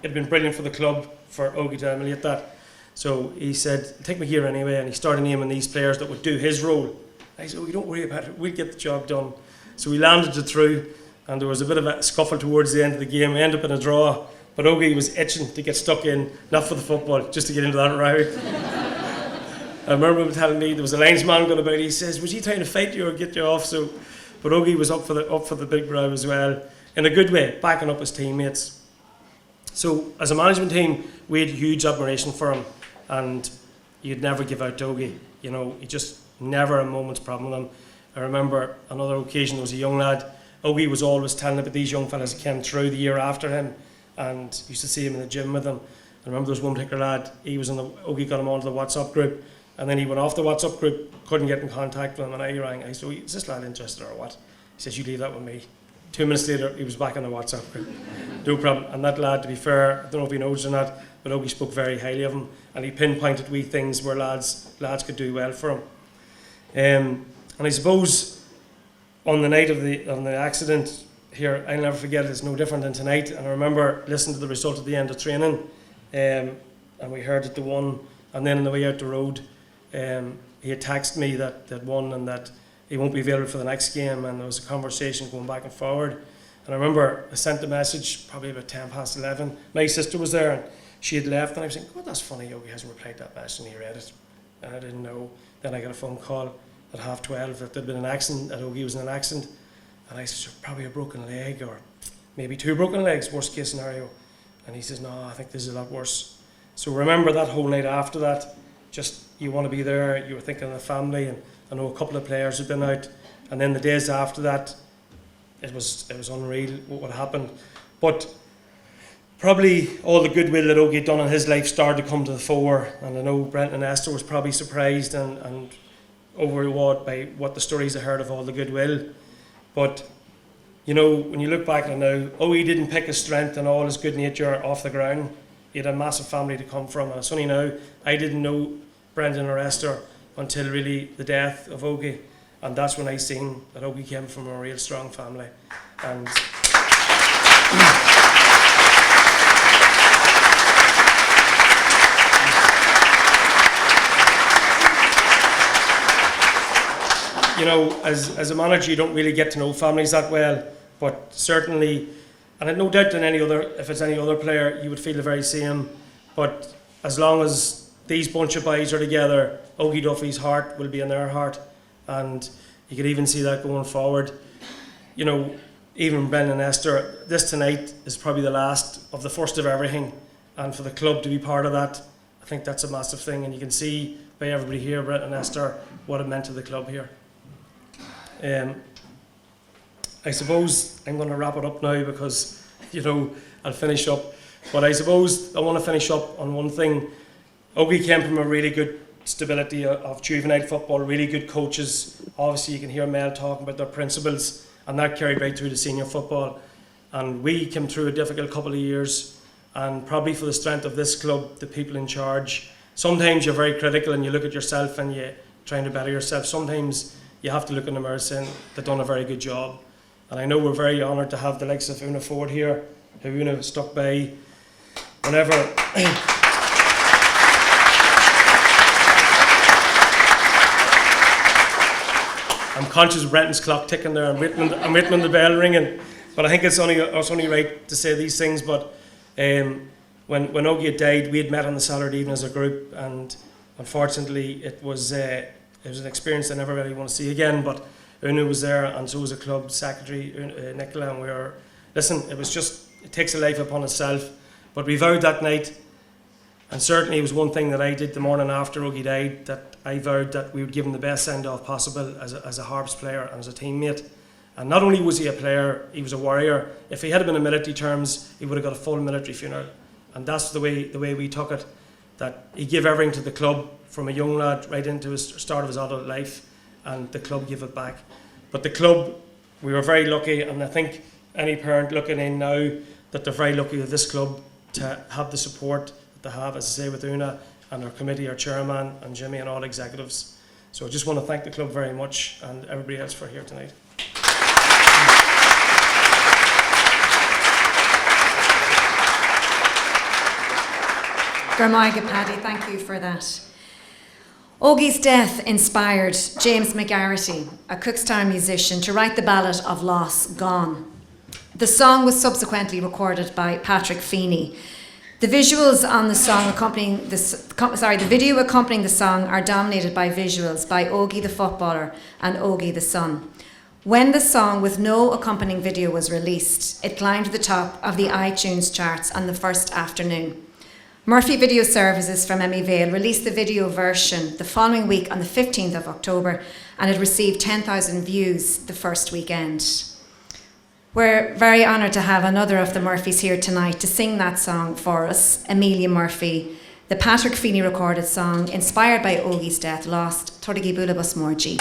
it'd been brilliant for the club for Ógie to emulate that. So he said, take my gear anyway, and he started naming these players that would do his role. I said, don't worry about it, we'll get the job done. So we landed it through, and there was a bit of a scuffle towards the end of the game. We ended up in a draw, but Ógie was itching to get stuck in, not for the football, just to get into that row. I remember him telling me there was a linesman going about. He says, was he trying to fight you or get you off? So, but Ógie was up for the big row as well, in a good way, backing up his teammates. So as a management team, we had huge admiration for him, and you'd never give out to Ógie. He just never a moment's problem with him. I remember another occasion, there was a young lad. Ógie was always telling about these young fellas that came through the year after him, and used to see him in the gym with him. I remember there was one particular lad. Ógie got him onto the WhatsApp group, and then he went off the WhatsApp group, couldn't get in contact with him, and I rang. I said, is this lad interested or what? He says, you leave that with me. 2 minutes later, he was back on the WhatsApp group. No problem. And that lad, to be fair, I don't know if he knows or not, but Ógie spoke very highly of him, and he pinpointed wee things where lads could do well for him. And I suppose on the night of the accident here, I'll never forget it. It's no different than tonight. And I remember listening to the result at the end of training, and we heard it, the one, and then on the way out the road, he had texted me that won and that he won't be available for the next game, and there was a conversation going back and forward. And I remember I sent the message probably about 11:10. My sister was there, and she had left, and I was saying, that's funny, Ógie hasn't replied that message, and he read it, and I didn't know. Then I got a phone call at 12:30 that there'd been an accident, that Ógie was in an accident, and I said, probably a broken leg, or maybe 2 broken legs, worst case scenario. And he says, no, I think this is a lot worse. So remember that whole night after that, just you want to be there, you were thinking of the family, and I know a couple of players had been out, and then the days after that, it was unreal what happened. But probably all the goodwill that Ógie had done in his life started to come to the fore, and I know Brenton and Esther was probably surprised and overawed by what the stories I heard of all the goodwill. But when you look back on it now, Ógie didn't pick his strength and all his good nature off the ground. He had a massive family to come from, and it's only now I didn't know Brendan or Esther until really the death of Ógie, and that's when I seen that Ógie came from a real strong family. And as a manager, you don't really get to know families that well, but certainly, and I have no doubt that if it's any other player, you would feel the very same. But as long as these bunch of boys are together, Ógie Duffy's heart will be in their heart, and you could even see that going forward. Even Brendan and Esther, this tonight is probably the last of the first of everything, and for the club to be part of that, I think that's a massive thing, and you can see by everybody here, Brendan and Esther, what it meant to the club here. I suppose I'm going to wrap it up now because, I'll finish up. But I suppose I want to finish up on one thing. Ógie came from a really good stability of juvenile football, really good coaches. Obviously, you can hear Mel talking about their principles, and that carried right through to senior football. And we came through a difficult couple of years, and probably for the strength of this club, the people in charge. Sometimes you're very critical and you look at yourself and you're trying to better yourself. Sometimes you have to look in the mirror saying they've done a very good job. And I know we're very honoured to have the likes of Una Ford here, who Una stuck by whenever. I'm conscious of Brenton's clock ticking there. I'm waiting on the bell ringing. But I think it's only right to say these things. But when Ógie had died, we had met on the Saturday evening as a group, and unfortunately it was an experience I never really want to see again. But Una was there, and so was the club secretary, Nicola, and we were, listen, it takes a life upon itself. But we vowed that night, and certainly it was one thing that I did the morning after Ógie died, that I vowed that we would give him the best send-off possible as a Harps player and as a teammate. And not only was he a player, he was a warrior. If he had been in military terms, he would have got a full military funeral. And that's the way we took it, that he gave everything to the club from a young lad right into his start of his adult life, and the club gave it back. But the club, we were very lucky, and I think any parent looking in now, that they're very lucky with this club to have the support that they have, as I say, with Una and our committee, our chairman and Jimmy and all executives. So I just want to thank the club very much, and everybody else for here tonight.
Garmaiga Paddy, thank you for that. Ógie's death inspired James McGarrity, a Cookstown musician, to write the ballad of Loss Gone. The song was subsequently recorded by Patrick Feeney. The visuals on the song accompanying the video accompanying the song are dominated by visuals by Ógie the footballer and Ógie the son. When the song with no accompanying video was released, it climbed to the top of the iTunes charts on the first afternoon. Murphy Video Services from Unveil released the video version the following week on the 15th of October, and it received 10,000 views the first weekend. We're very honoured to have another of the Murphys here tonight to sing that song for us, Amelia Murphy, the Patrick Feeney recorded song inspired by Ógie's death, Lost, Torigi Bulabus Morgi.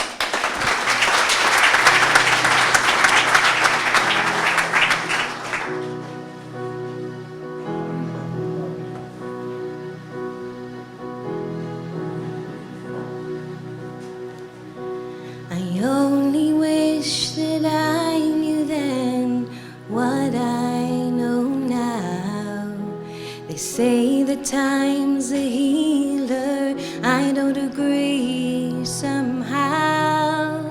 I only wish that I knew then what I know now. They say that time's a healer, I don't agree somehow.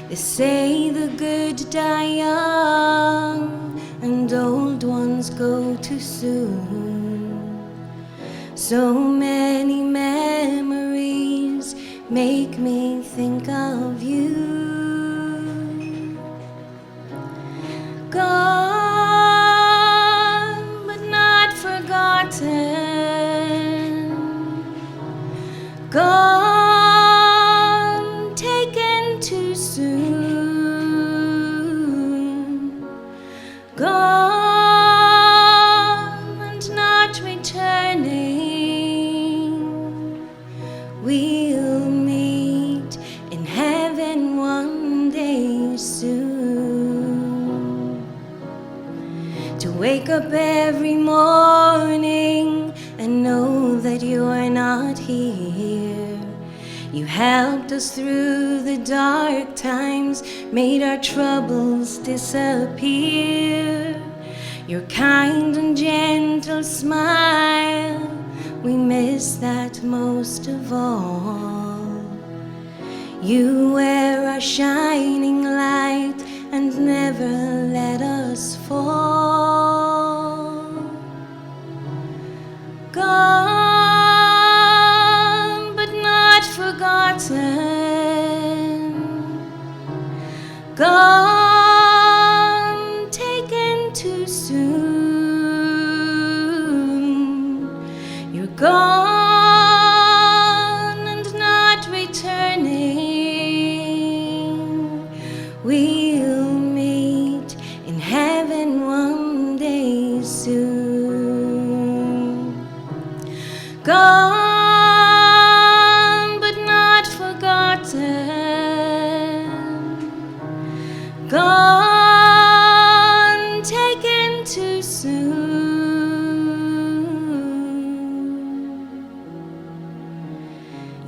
They say the good die young and old ones go too soon. So many memories make me think of you. Gone, but not forgotten. Gone, taken too soon. Gone, and not returning. We'll meet in heaven one day soon. To wake up every morning and know that you're not here. You helped us through the dark times, made our troubles disappear. Your kind and gentle smile, we miss that most of all. You were our shining light and never let us fall. Gone, but not forgotten. Gone, taken too soon. You're gone and not returning. We'll meet in heaven one day soon. Gone, but not forgotten. Gone, taken too soon.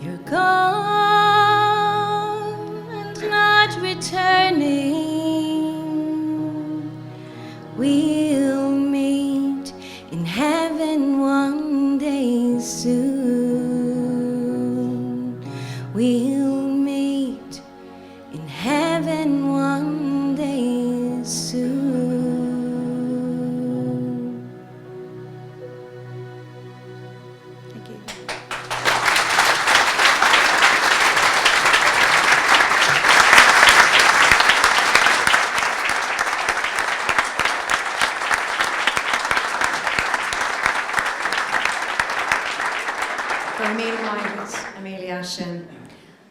You're gone and not returning. We'll meet in heaven one day soon. We'll meet in heaven one day soon.
For Amelia Ashin.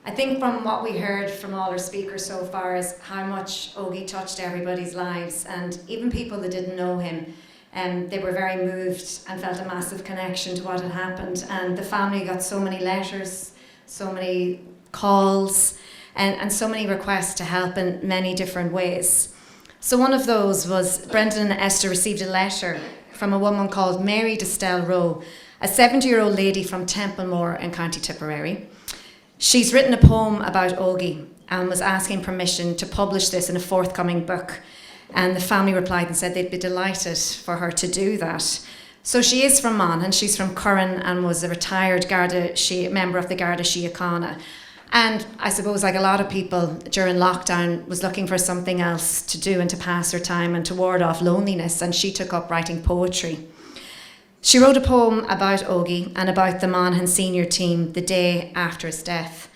I think from what we heard from all our speakers so far is how much Ógie touched everybody's lives, and even people that didn't know him. They were very moved and felt a massive connection to what had happened, and the family got so many letters, so many calls, and so many requests to help in many different ways. So one of those was Brendan and Esther received a letter from a woman called Mary Distell Rowe, a 70-year-old lady from Templemore in County Tipperary. She's written a poem about Ógie and was asking permission to publish this in a forthcoming book. And the family replied and said they'd be delighted for her to do that. So she is from Monaghan, she's from Curran and was a retired member of the Garda Síochána. And I suppose, like a lot of people during lockdown, was looking for something else to do and to pass her time and to ward off loneliness, and she took up writing poetry. She wrote a poem about Ógie and about the Monaghan senior team the day after his death,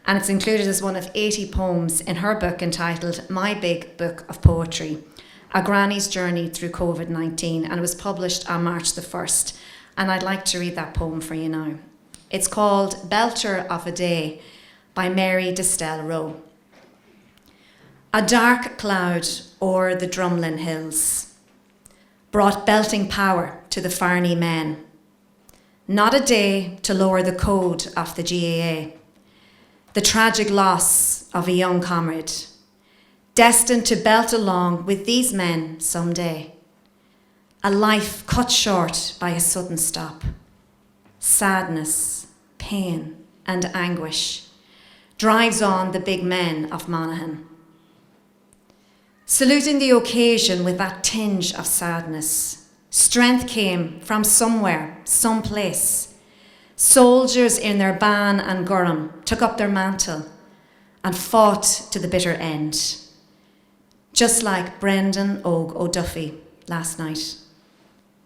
and it's included as one of 80 poems in her book entitled My Big Book of Poetry, A Granny's Journey Through COVID-19, and it was published on March the 1st, and I'd like to read that poem for you now. It's called Belter of a Day by Mary Distell Rowe. A dark cloud o'er the Drumlin hills brought belting power to the Farney men. Not a day to lower the code of the GAA. The tragic loss of a young comrade, destined to belt along with these men someday. A life cut short by a sudden stop. Sadness, pain, and anguish drives on the big men of Monaghan. Saluting the occasion with that tinge of sadness, strength came from somewhere, someplace. Soldiers in their ban and Gurram took up their mantle and fought to the bitter end. Just like Brendan Ógie Ó Dufaigh last night.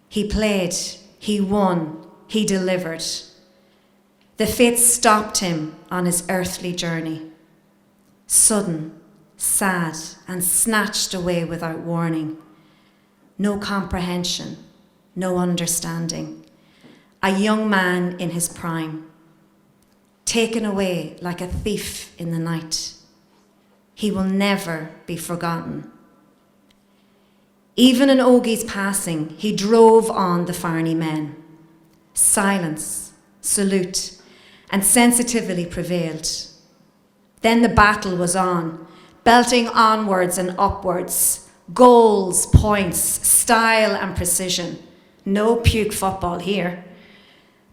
He played, he won, he delivered. The fate stopped him on his earthly journey. Sudden, sad, and snatched away without warning. No comprehension, no understanding. A young man in his prime, taken away like a thief in the night. He will never be forgotten. Even in Ógie's passing, he drove on the Farney men. Silence, salute, and sensitivity prevailed. Then the battle was on, belting onwards and upwards, goals, points, style and precision. No puke football here.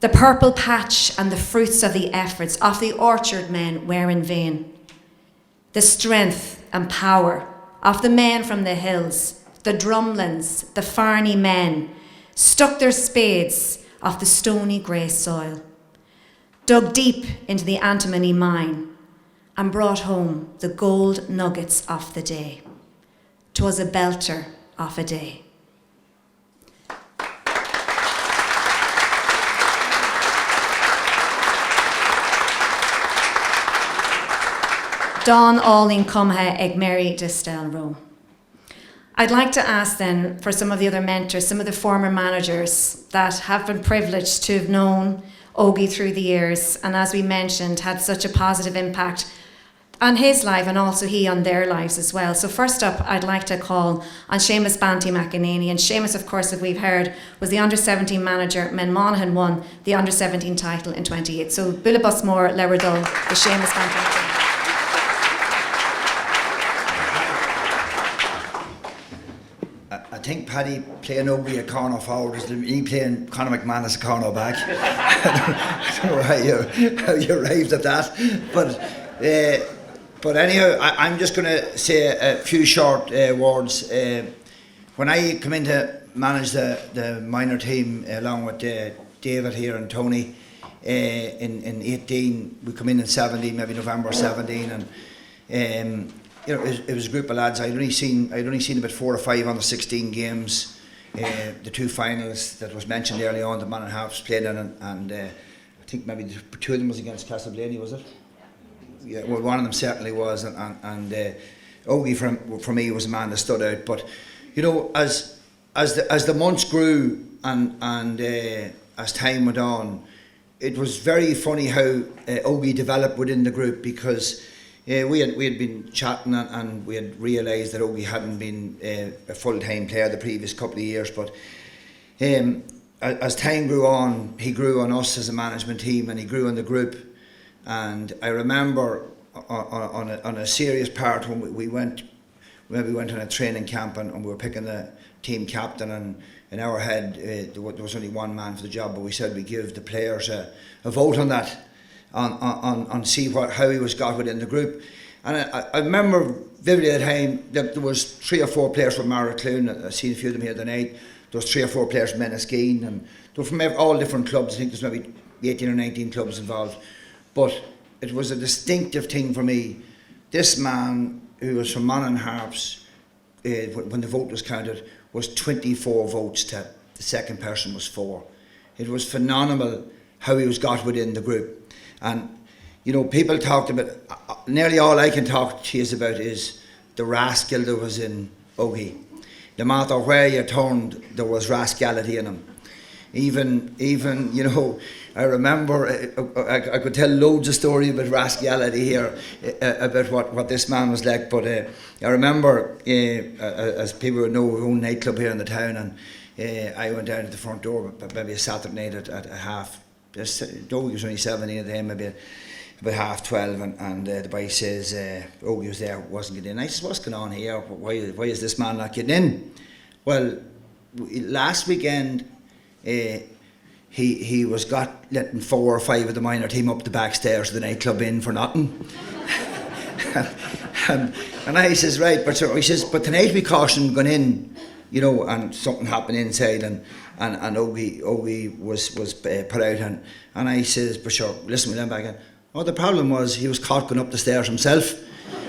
The purple patch and the fruits of the efforts of the orchard men were in vain. The strength and power of the men from the hills, the Drumlins, the Farney men, stuck their spades off the stony grey soil, dug deep into the antimony mine, and brought home the gold nuggets of the day. 'Twas a belter of a day. Don Alling Cumha ag Mary Distell Rowe. I'd like to ask then for some of the other mentors, some of the former managers that have been privileged to have known Ógie through the years, and as we mentioned, had such a positive impact on his life and also he on their lives as well. So first up, I'd like to call on Seamus Banty McEnany. And Seamus, of course, as we've heard, was the under-17 manager when Monaghan won the under-17 title in 28. So Bullabus Mór Lewerdul, the Seamus Banty McEnany.
I think Paddy playing Ógie a corner forward is me playing Conor McManus a corner back. I don't know how you arrived at that, but anyhow, I'm just going to say a few short words. When I come in to manage the minor team along with David here and Tony in 18, we come in 17, maybe November 17, and you know, it was a group of lads. I'd only seen about 4 or 5 on the 16 games. The 2 finals that was mentioned early on, the Monaghan Harps played in, and I think maybe 2 of them was against Castleblaney, was it? Yeah, well, one of them certainly was, and Ógie for me was a man that stood out. But you know, as the months grew and as time went on, it was very funny how Ógie developed within the group, because we had been chatting and we had realised that Ógie hadn't been a full-time player the previous couple of years, but as time grew on, he grew on us as a management team, and he grew on the group. And I remember on a serious part when we went on a training camp and we were picking the team captain, and in our head there was only one man for the job, but we said we give the players a vote on that, on see how he was got within the group. And I remember vividly at the time that there was 3 or 4 players from Maracloon. I've seen a few of them here tonight. There was 3 or 4 players from Enniskeane, and they were from all different clubs. I think there's maybe 18 or 19 clubs involved. But it was a distinctive thing for me. This man, who was from Monaghan Harps, when the vote was counted, was 24 votes to the second person was 4. It was phenomenal how he was got within the group. And you know, people talked about, nearly all I can talk to you about is the rascal that was in Ógie. No matter where you turned, there was rascality in him. Even you know, I remember, I could tell loads of stories about rascality here, about what this man was like, but I remember, as people would know, we own a nightclub here in the town, and I went down to the front door, maybe a Saturday night at half, Ógie was only 17 at the time, maybe about 12:30, and the boy says, Ógie was there, wasn't getting in. I says, what's going on here? Why is this man not getting in? Well, last weekend, he was got letting 4 or 5 of the minor team up the back stairs of the nightclub in for nothing. and I says, right, but he says, but tonight we cautioned him going in, you know, and something happened inside, and Ógie was put out, and I says, but sure, listen, we went back in. Oh, the problem was he was caught going up the stairs himself.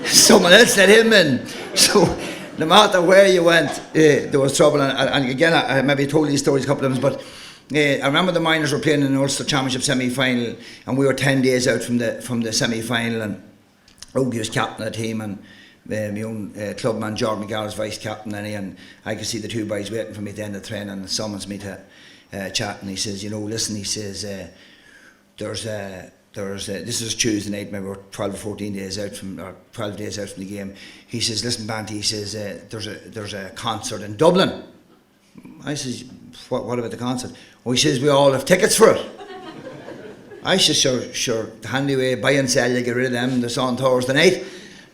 Someone else let him in. So no matter where you went, there was trouble. And again, I maybe told these stories a couple of times, but I remember the miners were playing in an Ulster Championship semi-final, and we were 10 days out from the semi-final, and Ógie was captain of the team, and my own clubman Jordan McGarr was vice captain, and I could see the 2 boys waiting for me at the end of the training, and summons me to chat, and he says, you know, listen, he says, this is Tuesday night, maybe we're 12 or 14 days out from, or 12 days out from the game. He says, listen, Banty, he says, there's a concert in Dublin. I says, what about the concert? Oh, he says, we all have tickets for it. I says, sure, the handy way, buy and sell, you get rid of them, they're on Thursday night.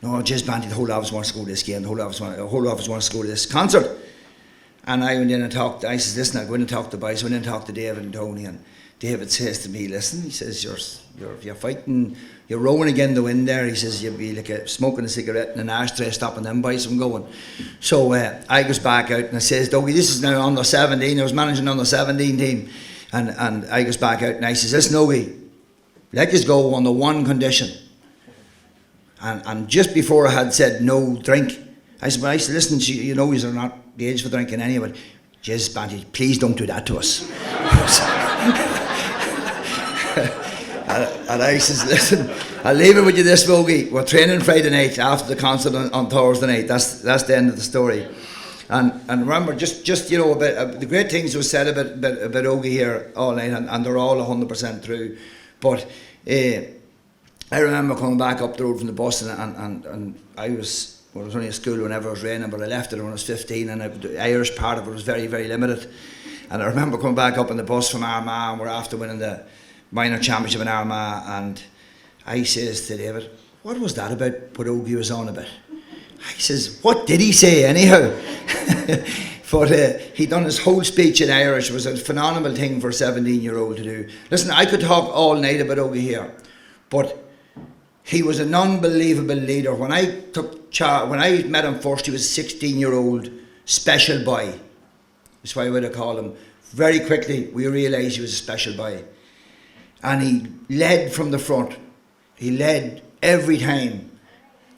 No, just Banty, the whole office wants to go to this game, the whole office wants to go to this concert. And I went in and talked, I says, listen, I'll go in and talk to the boys, I went in and talked to David and Tony, and David says to me, listen, he says, you're fighting, you're rowing again the wind there. He says, you'd be like smoking a cigarette in an ashtray, stopping them boys from going. So I goes back out and I says, Dougie, this is now under 17. I was managing under 17 team. And I goes back out and I says, listen, Ógie, let us go on the one condition. And just before I had said no drink, I said, listen, you know, you're not the age for drinking anyway. Jeez, Banty, please don't do that to us. And I says, listen, I'll leave it with you this, Ógie. We're training Friday night after the concert on Thursday night. That's the end of the story. And remember, just you know, about the great things was said about Ógie here all night, and they're all 100% true. But I remember coming back up the road from the bus, and I was only at school whenever it was raining, but I left it when I was 15, and the Irish part of it was very, very limited. And I remember coming back up on the bus from Armagh, and we're after winning the minor championship in Armagh, and I says to David, what was that about, what Ógie was on about? I says, what did he say anyhow? But he done his whole speech in Irish. It was a phenomenal thing for a 17-year-old to do. Listen, I could talk all night about Ógie here, but he was an unbelievable leader. When I met him first, he was a 16-year-old special boy. That's why I would have called him. Very quickly, we realised he was a special boy. And he led from the front. He led every time.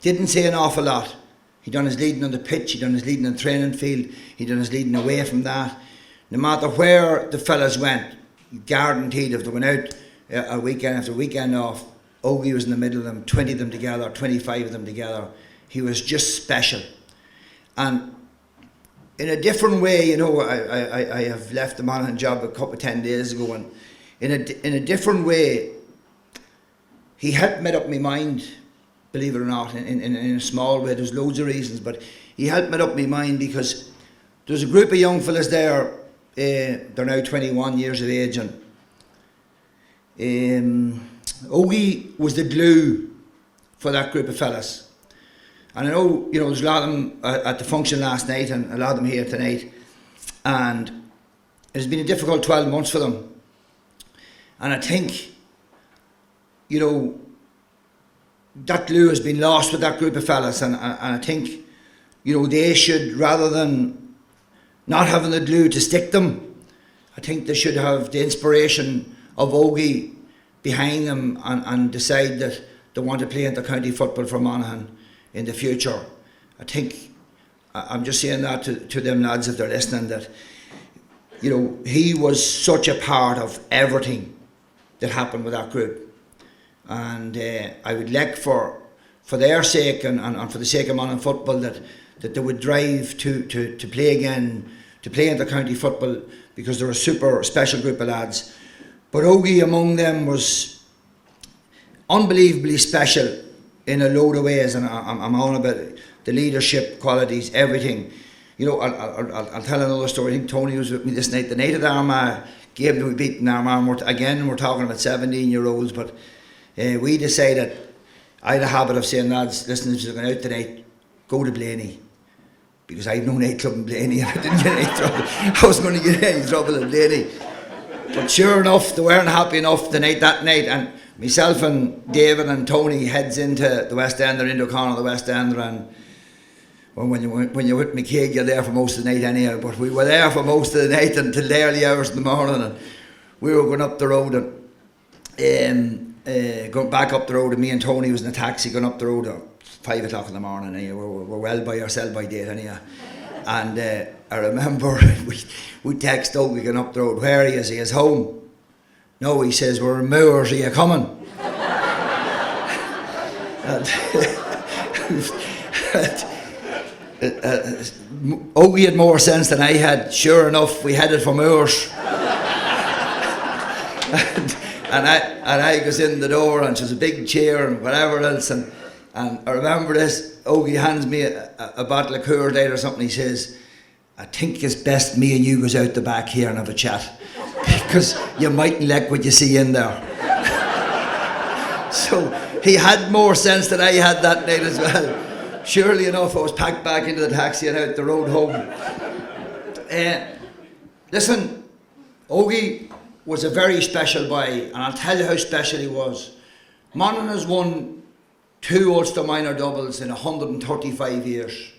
Didn't say an awful lot. He done his leading on the pitch, he done his leading on the training field, he done his leading away from that. No matter where the fellas went, guaranteed if they went out a weekend after weekend off, Ógie was in the middle of them, 20 of them together, 25 of them together. He was just special. And in a different way, you know, I have left the Monaghan job a couple of 10 days ago, and in a different way, he helped make up my mind, believe it or not, in a small way. There's loads of reasons, but he helped make up my mind because there's a group of young fellas there, they're now 21 years of age, and Ógie was the glue for that group of fellas. And I know, there's a lot of them at the function last night and a lot of them here tonight, and it's been a difficult 12 months for them. And I think, that glue has been lost with that group of fellas, and I think, they should, rather than not having the glue to stick them, I think they should have the inspiration of Ógie behind them and decide that they want to play inter-county football for Monaghan in the future. I think, I'm just saying that to them lads if they're listening, that he was such a part of everything that happened with that group. And I would like for their sake and for the sake of Monaghan football that they would drive to play again, to play inter-county football, because they're a super special group of lads. But Ógie among them was unbelievably special in a load of ways, and I'm on about the leadership qualities, everything. I'll tell another story. I think Tony was with me this night. The night of the Armagh game that we beat in Armagh, we're talking about 17-year-olds, but we decided, I had a habit of saying, lads, listen, if you're going out tonight, go to Blaney. Because I had no nightclub in Blaney and I didn't get any trouble. I wasn't going to get any trouble in Blaney. But sure enough, they weren't happy enough that night, and myself and David and Tony heads into the West End, or into O'Connell, the West End, and when you're with McCaig, you're there for most of the night anyhow, but we were there for most of the night until the early hours in the morning, and we were going up the road, and going back up the road, and me and Tony was in a taxi going up the road at 5 o'clock in the morning, and we're well by our sell-by date anyhow. And I remember we text Ógie going up the road, where he is? He is home. No, he says, we're in Moors, are you coming? Ógie had more sense than I had. Sure enough, we headed for Moors. and I goes in the door, and there's a big chair and whatever else, and I remember this. Ógie hands me a bottle of Coors Light or something. He says, I think it's best me and you goes out the back here and have a chat, because you mightn't like what you see in there. So he had more sense than I had that night as well. Surely enough, I was packed back into the taxi and out the road home. Listen, Ógie was a very special boy, and I'll tell you how special he was. Monaghan has won 2 Ulster minor doubles in 135 years,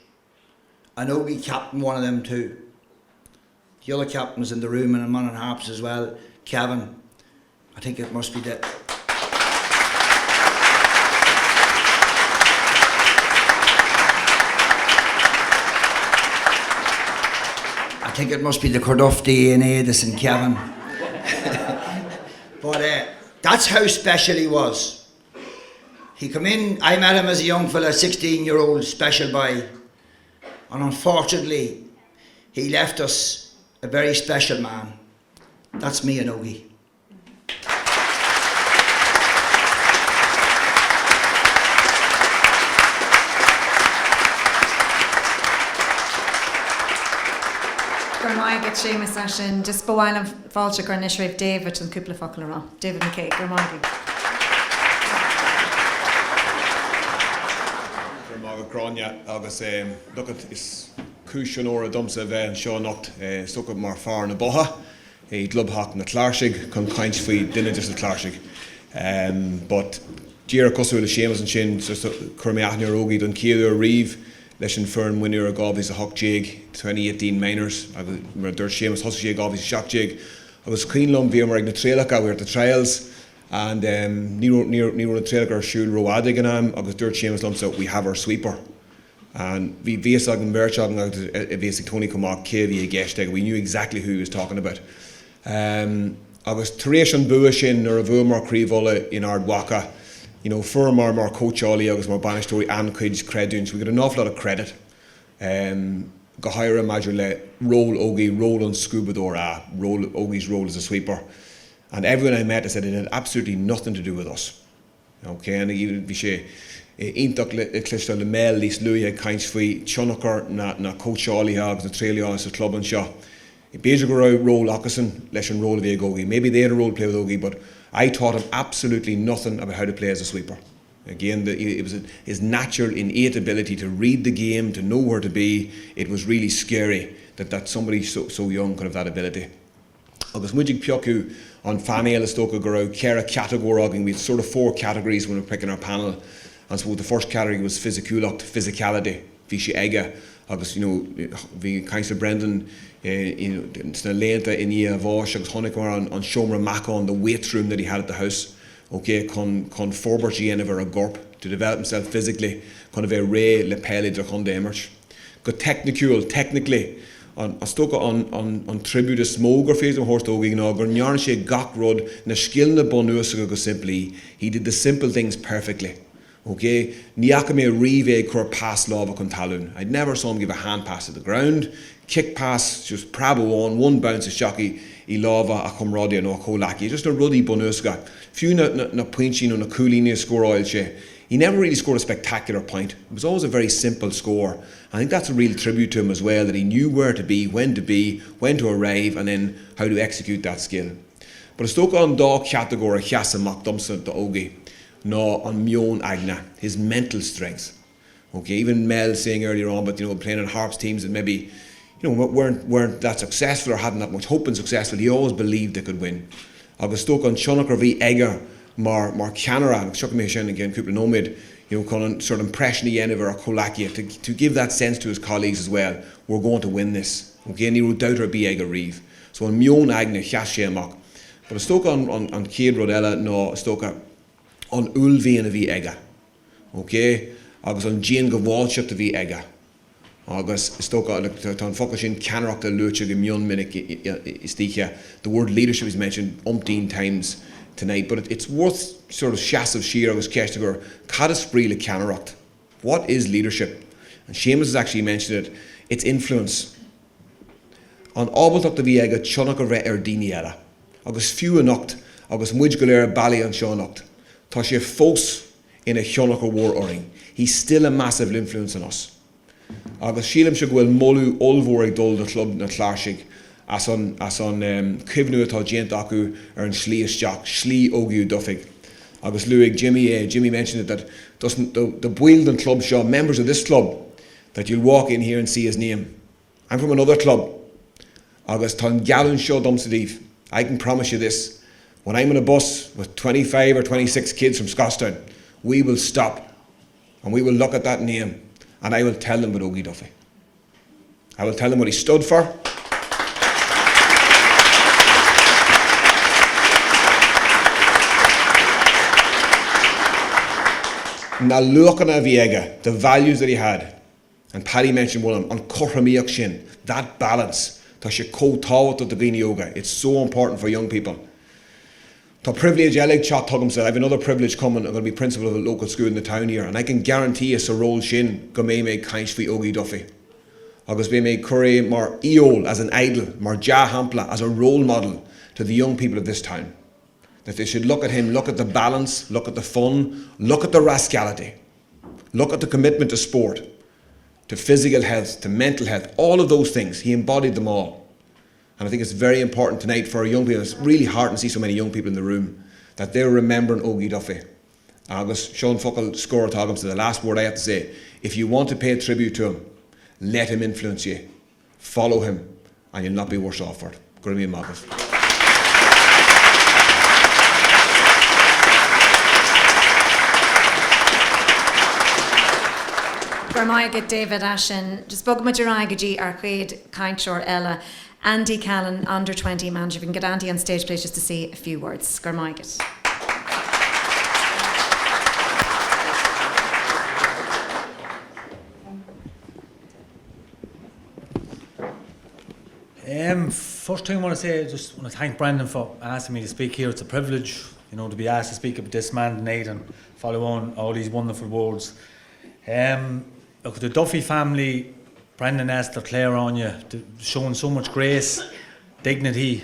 and Ógie captained one of them too. The other captain was in the room, and in Monaghan Harps as well, Kevin. I think it must be that. I think it must be the Corduff DNA that's in Kevin. But that's how special he was. He come in, I met him as a young fella, 16-year-old special boy, and unfortunately he left us a very special man. That's me and Ógie.
Gormaig at Seamus Ashin, just bhhail an fáilte gur nish raibh David an cúpla focail ará. David McKay, Gormaig.
Grania agus look at is cúisiún óra domsa bheith an seo nocht sucad mar fear na botha glub hat na Cláirsigh chun caint faoi duine just na Cláirsigh. But díar cosú le Seamus an sin chur mé aithne Ógie don céadú riomh leis an fearn winú a gábhís a hoc jig 2018 minors agus mar dúirt Seamus hosa sé gábhís a seach jig agus cíonlumm bhí mar ag na tréalacha bhir the trials. And ní na tréalacha ar siúil roiáide gan am agus dúirt Seamus lom, so we have our sweeper. And bhí bhíos ag an bheirt ag agus bhíos ag Tony Comach céadhí a gceiste, we knew exactly who he was talking about. Agus tar éis an bua sin ar a bhua mar críomhóla in ard wacha, fur mar coachálaí agus mar banistóirí an chuid creadún, so we got an awful lot of credit. Go higher maidir le roll Ógie, roll an scubador roll Ógie's role as a sweeper. And everyone I met, I said it had absolutely nothing to do with us. Okay, and even vi sé intach le clistal le mel lís luia kains fui chonachar na coach Ollie agus na Australia as a club and shot. Beja go role Ockerson, lesson role of Ógie. Maybe they had a role to play with Ógie, but I taught him absolutely nothing about how to play as a sweeper. Again, it was his natural, innate ability to read the game, to know where to be. It was really scary that somebody so young could have that ability. Agus mudig pioku on Fanny Stoka Guru, Kera category, we had sort of 4 categories when we were picking our panel. And so the first category was physicality, Visha Ega, agus, the Councillor Brendan, Lenta in Ia Vosh, agus Honecker on Shomra Maka on the weight room that he had at the house. Okay, con forbert Gienniver a gorp to develop himself physically, con of a ray lepelid or con demers. Got technically, on stoka on tribute a smoker phase of horse Ógie no gornarn she gak rod na skill na bonusa go simply. He did the simple things perfectly. Okay, niakame rive cur pass lava con talun. I'd never saw him give a hand pass to the ground, kick pass, just prabo on, one bounce of shocky, I lava a comradia no colaki, just a ruddy bonuska. Few na poinchi no na coolini score oil she. He never really scored a spectacular point. It was always a very simple score. I think that's a real tribute to him as well, that he knew where to be, when to arrive, and then how to execute that skill. But a stoke on da category chasa mak dumsa to Ógie, no on mion agna, his mental strength. Okay, even Mel saying earlier on, but playing on Harps teams that maybe weren't that successful or hadn't that much hope and successful, he always believed they could win. Agus stoke on Chonachar v Egger, mar Canara, Chuckme Shen again, Kupla Nomid, con sort of impression the end of our Kolakia to give that sense to his colleagues as well. We're going to win this. Okay, and he wrote out our Biega Reeve. So on Mion Agna, Chashemak. But a stoke on Kid Rodella, no, a stoke on Ulvi and a V Ega. Okay, Agus on Jean Gawalchuk to V Ega. Agus a stoke on Fokashin Canrock the Lucha Mion Minik Isticha. The word leadership is mentioned umpteen times tonight, but it's worth sort of shas of sheer agus Keshtiger Cadispree Canaracht. What is leadership? And Seamus has actually mentioned it. It's influence. On Abeltok the Viega Chonaka Re Erdiniela. Agus few anocht, agus Mujgalera Bali and Shonocht. Tasha Fos in a Chonaka war oring. He's still a massive influence on us. Agus Sheelam Shagwell Molu Olvorig Dol the club na Clarshig. As on Kivnu atá Gent acu an Slí Ógie Ó Dufaigh. Agus Luig Jimmy mentioned it that the Builden club show members of this club that you'll walk in here and see his name. I'm from another club. Agus tan Gallon show Dumsadif. I can promise you this. When I'm on a bus with 25 or 26 kids from Scotstown, we will stop and we will look at that name and I will tell them about Ógie Dufaigh. I will tell them what he stood for. Na Luchana Viega, the values that he had, and Paddy mentioned one on Korhamiak Shin, that balance, Tasha Ko Tawat of the Green Yoga, it's so important for young people. The privilege Elig Chat Tugum said, I have another privilege coming, I'm going to be principal of a local school in the town here, and I can guarantee us a role Shin, Gomeme Kainch fi Ógie Dufaigh. August Beme Curry Mar Eol as an idol, Mar Ja Hampla as a role model to the young people of this town. That they should look at him, look at the balance, look at the fun, look at the rascality, look at the commitment to sport, to physical health, to mental health, all of those things. He embodied them all. And I think it's very important tonight for our young people. It's really hard to see so many young people in the room that they're remembering Ógie Dufaigh. August Sean Fuckle score Togum to the last word I have to say. If you want to pay a tribute to him, let him influence you. Follow him, and you'll not be worse off for it. Grimmy and Marcus.
Gormaiga David Ashen, just bug Majaraga Arcade, Kainshore Ella, Andy Callan, under 20 manager. We can get Andy on stage, please, just to say a few words. Gormaiga.
First thing I want to say, I just want to thank Brendan for asking me to speak here. It's a privilege, to be asked to speak about this man, Nate, and follow on all these wonderful words. Look, the Duffy family, Brendan, Esther, Claire, Anya, showing so much grace, dignity,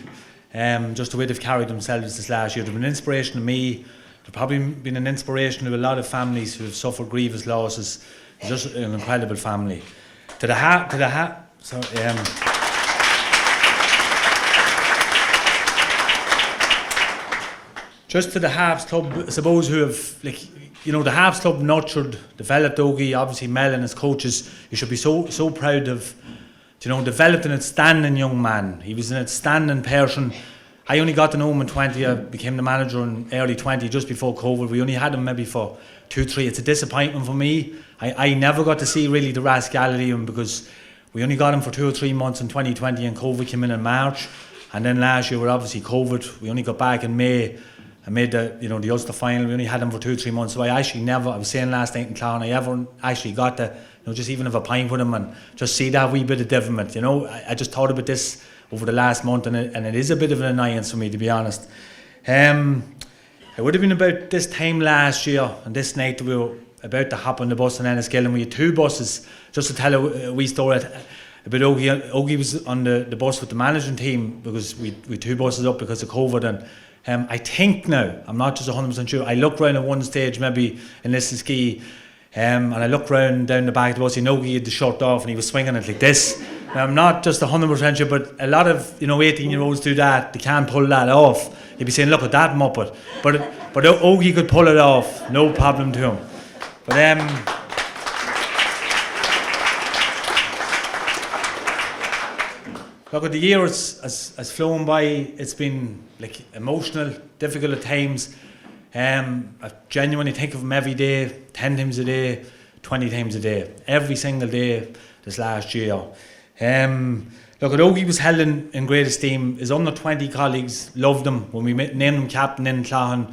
just the way they've carried themselves this last year. They've been an inspiration to me. They've probably been an inspiration to a lot of families who have suffered grievous losses. It's just an incredible family. Just to the Harps Club, I suppose, who have, like, you know, the Harps Club nurtured, developed Ógie, obviously Mel and his coaches. You should be so proud of, you know, developed an outstanding young man. He was an outstanding person. I only got to know him in 20. I became the manager in early 20, just before COVID. We only had him maybe for 2-3. It's a disappointment for me. I never got to see really the rascality of him, because we only got him for 2 or 3 months in 2020, and COVID came in March. And then last year, with obviously COVID, we only got back in May. I made the Ulster final. We only had him for 2 or 3 months. So I was saying last night in Clown, I ever actually got to, just even have a pint with him and just see that wee bit of development. I just thought about this over the last month, and it is a bit of an annoyance for me, to be honest. It would have been about this time last year, and this night we were about to hop on the bus in Enniskillen, and we had 2 buses. Just to tell a wee story about Ógie. Ógie was on the bus with the managing team, because we had 2 buses up because of COVID, and I think now, I'm not just 100% sure, I looked round at one stage maybe in Listonski, and I looked round down the back of the bus, and Ógie had the shirt off and he was swinging it like this. Now, I'm not just 100% sure, but a lot of 18-year-olds do that. They can't pull that off. You'd be saying, look at that muppet. But Ógie could pull it off, no problem to him. But look, at the year has flown by. It's been like emotional, difficult at times. I genuinely think of him every day, 10 times a day, 20 times a day, every single day this last year. Look, Ógie was held in great esteem. His under 20 colleagues loved him. When we named him captain in Cloughan,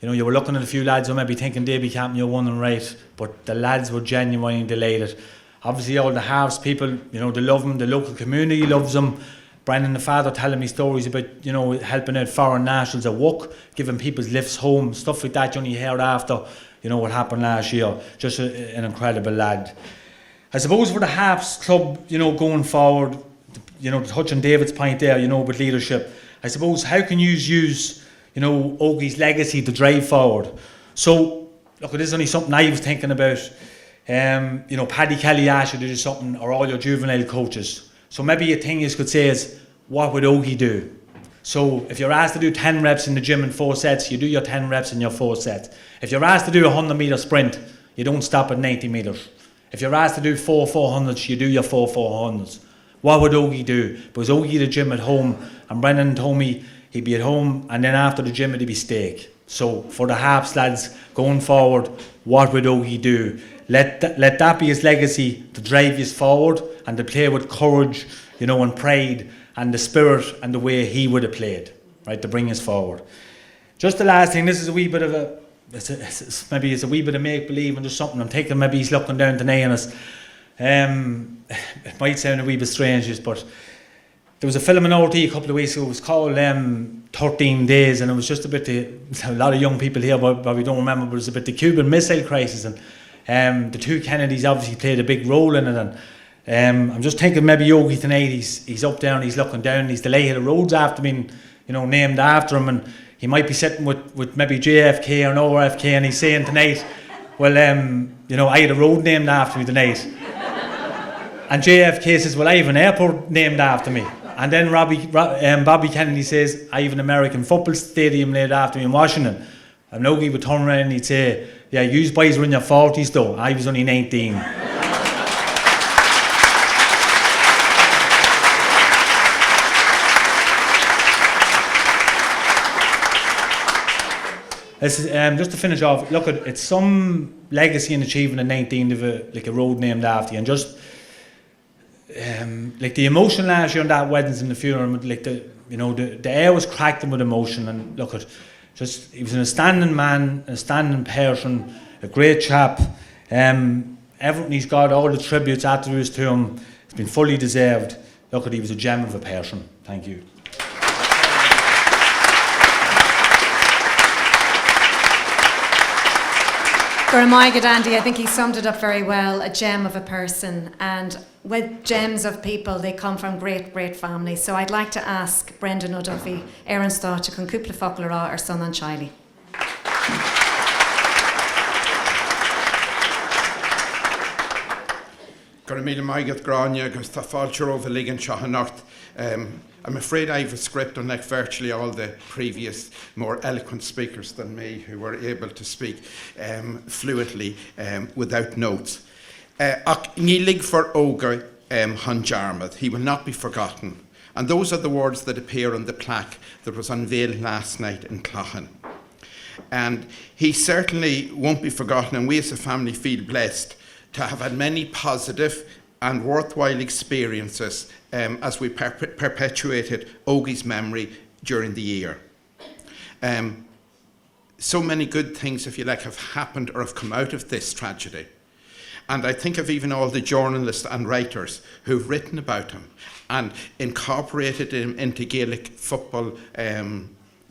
you were looking at a few lads who maybe thinking they'd be captain, you're wondering, right, but the lads were genuinely delighted. Obviously all the Harps people, they love him, the local community loves him. Brendan, the father, telling me stories about, helping out foreign nationals at work, giving people's lifts home, stuff like that you only heard after, what happened last year. Just an incredible lad. I suppose for the Harps Club, going forward, touching David's point there, with leadership, I suppose how can you use, Ógie's legacy to drive forward? So, look, it is only something I was thinking about. Paddy Kelly asked you to do something, or all your juvenile coaches. So maybe a thing you could say is, what would Ógie do? So if you're asked to do 10 reps in the gym in 4 sets, you do your 10 reps in your 4 sets. If you're asked to do a 100-metre sprint, you don't stop at 90 metres. If you're asked to do 4 400s, you do your 4 400s. What would Ógie do? Because Ógie at the gym at home, and Brendan told me he'd be at home, and then after the gym it'd be steak. So for the Harps lads going forward, what would Ógie do? Let that be his legacy, to drive us forward and to play with courage, and pride and the spirit and the way he would have played, right, to bring us forward. Just the last thing, this is a wee bit of maybe it's a wee bit of make-believe and just something I'm thinking maybe he's looking down tonight on us. It might sound a wee bit strange, but there was a film in RT a couple of weeks ago. It was called 13 Days, and it was just a lot of young people here probably don't remember, but it was about the Cuban Missile Crisis, and the 2 Kennedys obviously played a big role in it. And I'm just thinking maybe Ógie tonight, he's up there and he's looking down, and he's the Lay of the Roads after being, named after him, and he might be sitting with maybe JFK or RFK, and he's saying tonight, well, I had a road named after me tonight. And JFK says, well, I have an airport named after me. And then Bobby Kennedy says, I have an American football stadium named after me in Washington. And Ógie would turn around and he'd say, yeah, you boys were in your 40s though, I was only 19. Just to finish off, look, it's some legacy in achieving a 19 of a road named after you, and just like the emotion last year on that weddings and the funeral, like the air was cracked with emotion, and look, he was an outstanding man, an outstanding person, a great chap. Everything he's got, all the tributes attributes to him, it's been fully deserved. Look, he was a gem of a person. Thank you.
For my good Andy, I think he summed it up very well, a gem of a person. And with gems of people. They come from great, great families. So I'd like to ask Brendan O'Duffy, Aaron Stott, to concúpla focail rá ar son an Chiley.
Gur míle maigad gráine agus tá fáilte over ligan Shahanacht. I'm afraid I have a script unlike virtually all the previous more eloquent speakers than me who were able to speak fluently without notes. Ach nílig for Ógie Hanjarmad, he will not be forgotten. And those are the words that appear on the plaque that was unveiled last night in Clachan. And he certainly won't be forgotten, and we as a family feel blessed to have had many positive and worthwhile experiences as we perpetuated Ógie's memory during the year. So many good things, if you like, have happened or have come out of this tragedy. And I think of even all the journalists and writers who've written about him and incorporated him into Gaelic football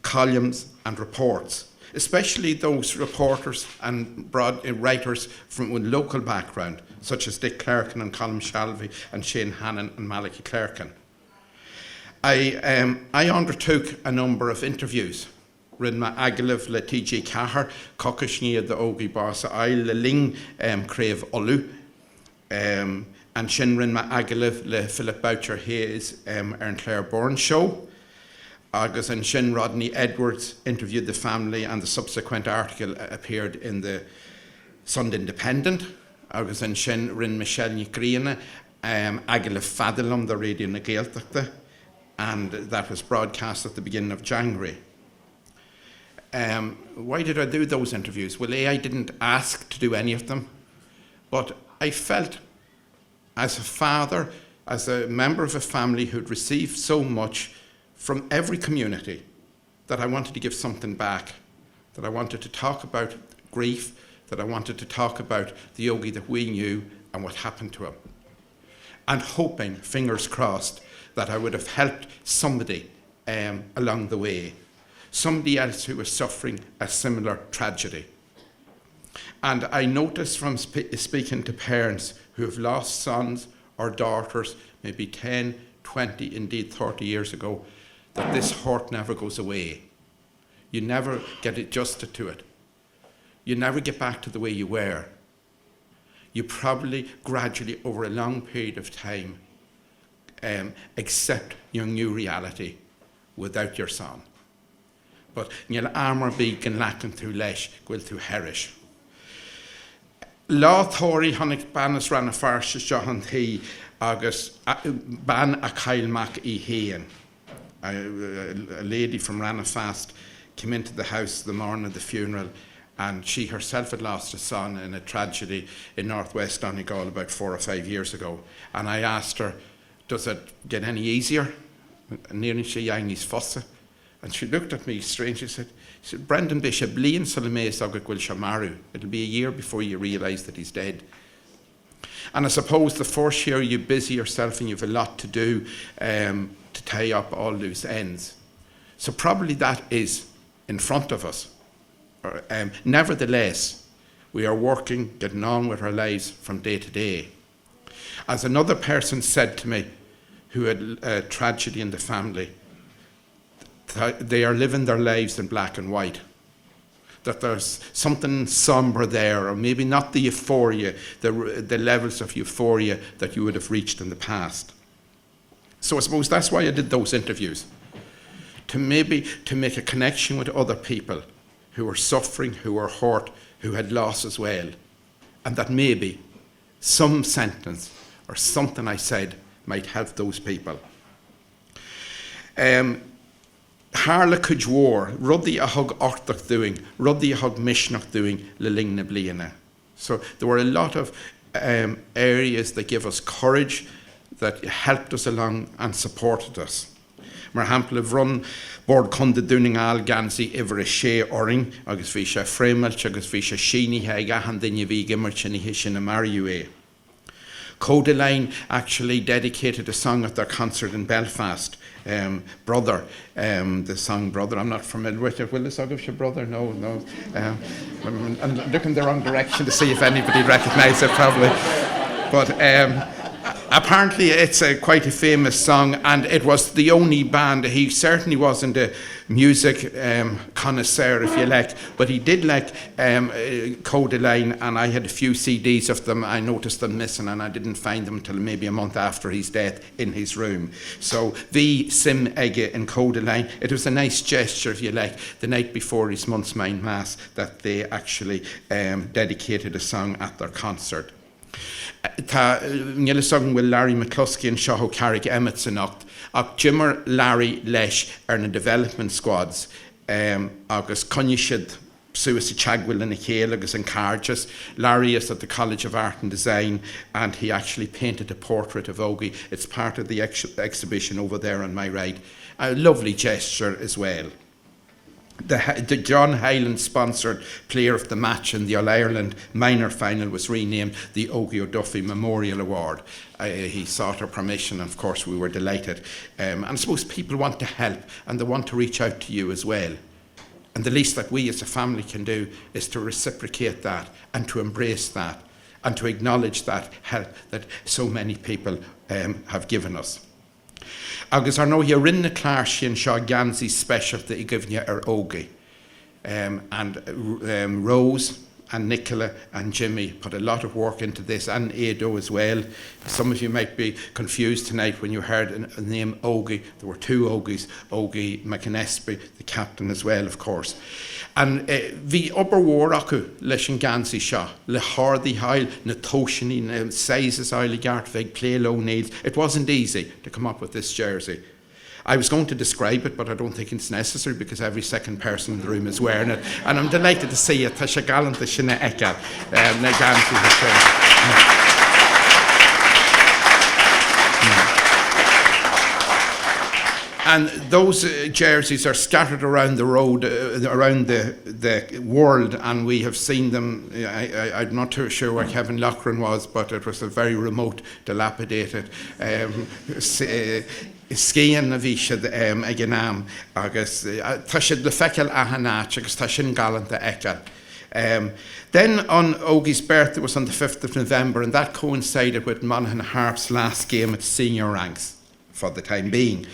columns and reports, especially those reporters and writers from a local background, such as Dick Clerkin and Colm Shalvey and Shane Hannon and Malachy Clerkin. I undertook a number of interviews. Rinma Agalev le TG Cahar, Cockishnia the Ógie Boss, I le Ling Crave Olu, and Shin Rinma Agalev le Philip Boucher Hayes Ern Claire Bourne Show. Agus and Shin Rodney Edwards interviewed the family, and the subsequent article appeared in the Sunday Independent. Agus and Shin Rin Michelle Nicriana, Agalev Fadilum, the radio na Gaeltachta, and that was broadcast at the beginning of January. Why did I do those interviews? Well, I didn't ask to do any of them, but I felt as a father, as a member of a family who'd received so much from every community, that I wanted to give something back, that I wanted to talk about grief, that I wanted to talk about the Ógie that we knew and what happened to him. And hoping, fingers crossed, that I would have helped somebody along the way, somebody else who was suffering a similar tragedy. And I noticed from speaking to parents who have lost sons or daughters, maybe 10, 20, indeed 30 years ago, that this hurt never goes away. You never get adjusted to it. You never get back to the way you were. You probably gradually, over a long period of time, accept your new reality without your son. But níl armor bí gan lachan tú leis, gwil tú herish. Lá thórí honnig banas ran a farsa Johan T agus ban a cailmach I héan. A lady from Ranafast came into the house the morning of the funeral, and she herself had lost a son in a tragedy in northwest Donegal about 4 or 5 years ago. And I asked her, does it get any easier? Nearly she yangi's fossa. And she looked at me strangely and said, Brendan Bishop, Lian Salames Agagwil Shamaru. It'll be a year before you realise that he's dead. And I suppose the first year you busy yourself and you've a lot to do to tie up all loose ends. So probably that is in front of us. Nevertheless, we are working, getting on with our lives from day to day. As another person said to me, who had a tragedy in the family, they are living their lives in black and white. That there's something somber there, or maybe not the euphoria, the levels of euphoria that you would have reached in the past. So I suppose that's why I did those interviews. To make a connection with other people who were suffering, who were hurt, who had loss as well. And that maybe some sentence or something I said might help those people. Harla Kujwar, Ruddy a hug Ortach doing, Ruddy a hug Mishnach doing, Liling na Bliana. So there were a lot of areas that give us courage, that helped us along and supported us. Mar hampel of run board conda dúning al gansi iver a sé oring, agus vi sé frémelt, agus vi sé sheeni hega han dinja vi gimmert ni hishin a mariue. Codaline actually dedicated a song at their concert in Belfast. Brother, the song Brother, I'm not familiar with it. Will this song of your brother? No. I'm looking the wrong direction to see if anybody recognises it, probably. But apparently it's quite a famous song, and it was the only band. He certainly wasn't a music connoisseur, if you like, but he did like Codaline, and I had a few CDs of them. I noticed them missing, and I didn't find them until maybe a month after his death in his room. So the Sim Ógie and Codaline, it was a nice gesture, if you like, the night before his month's mind mass, that they actually dedicated a song at their concert. Tá níl song with Larry McCluskey and Shaho Carrick Emmett Sanocht, ach Jimmer Larry leis na development squads, agus Conishid Suicide Chagwell in a Chéal agus in Carges. Larry is at the College of Art and Design, and he actually painted a portrait of Ógie. It's part of the exhibition over there on my right. A lovely gesture as well. The John Hyland sponsored player of the match in the All-Ireland minor final was renamed the Ógie Ó Dufaigh Memorial Award. He sought our permission, and of course we were delighted. And I suppose people want to help, and they want to reach out to you as well. And the least that we as a family can do is to reciprocate that, and to embrace that, and to acknowledge that help that so many people have given us. Agus ar nó hi rinne clár sin seo Ganzi special that I given you Ógie. And Rose and Nicola and Jimmy put a lot of work into this, and Ado as well. Some of you might be confused tonight when you heard the name Ógie. There were two Ógies, Ógie McInnesby, the captain as well, of course. And the upper war acu leis an Ganzi seo, le hardy hail, na toshini, na sizes hail gart veg play low nails. It wasn't easy to come up with this jersey. I was going to describe it, but I don't think it's necessary because every second person in the room is wearing it. And I'm delighted to see it. Tasha gallant the shina eka, na Ganzi. And those jerseys are scattered around the road, around the world, and we have seen them. I'm not too sure where Kevin Loughran was, but it was a very remote, dilapidated skiing na bhí siad ag an am, agus tá siad le feiceal ahanach, agus tá sin galanta eiceal. Then on Ógie's birthday was on the 5th of November, and that coincided with Monaghan Harps' last game at senior ranks for the time being.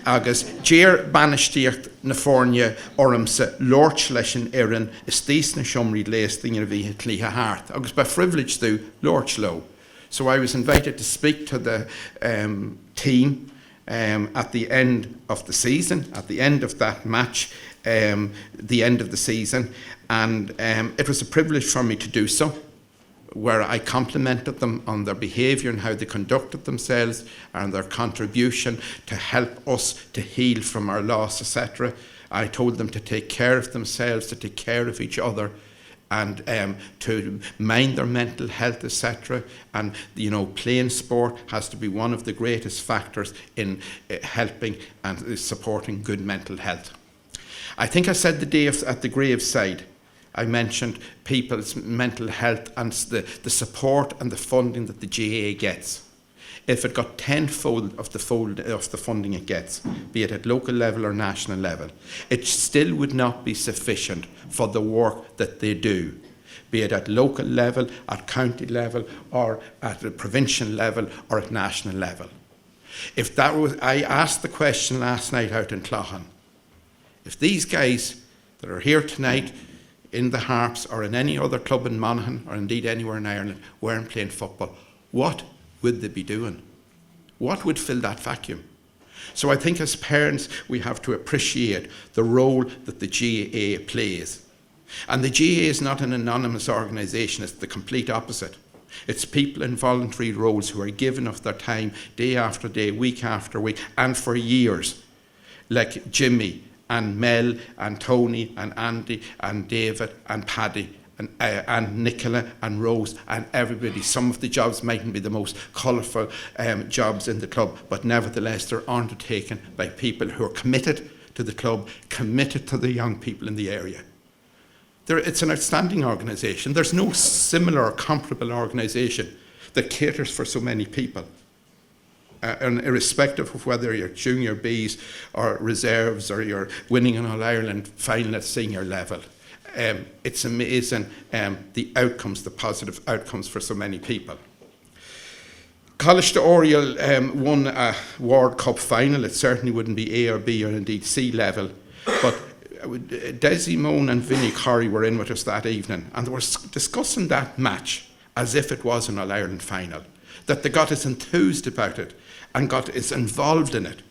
Agus Jeir Banistíocht na Fórne ormsa Lorch leis an Éireann is tís na siomrí léasting ar bhí tlíthe hart. Agus by privilege thú Lorch low. So I was invited to speak to the team at the end of the season, at the end of that match, the end of the season, and it was a privilege for me to do so, where I complimented them on their behaviour and how they conducted themselves and their contribution to help us to heal from our loss, etc. I told them to take care of themselves, to take care of each other, and to mind their mental health, etc. And, you know, playing sport has to be one of the greatest factors in helping and supporting good mental health. I think I said the day at the graveside, I mentioned people's mental health and the support and the funding that the GAA gets. If it got tenfold of the funding it gets, be it at local level or national level, it still would not be sufficient for the work that they do, be it at local level, at county level, or at a provincial level, or at national level. If that was, I asked the question last night out in Cloughan, if these guys that are here tonight in the Harps or in any other club in Monaghan or indeed anywhere in Ireland weren't playing football, what would they be doing? What would fill that vacuum? So I think as parents we have to appreciate the role that the GAA plays. And the GAA is not an anonymous organisation, it's the complete opposite. It's people in voluntary roles who are given of their time day after day, week after week, and for years, like Jimmy and Mel and Tony and Andy and David and Paddy and Nicola and Rose and everybody. Some of the jobs mightn't be the most colourful jobs in the club, but nevertheless they're undertaken by people who are committed to the club, committed to the young people in the area. It's an outstanding organisation. There's no similar or comparable organisation that caters for so many people. And irrespective of whether you're junior Bs or reserves or you're winning an All-Ireland final at senior level, it's amazing the outcomes, the positive outcomes for so many people. College de Oriel won a World Cup final. It certainly wouldn't be A or B or indeed C level, but Desi Moan and Vinnie Corrie were in with us that evening, and they were discussing that match as if it was an All-Ireland final, that they got as enthused about it and got as involved in it,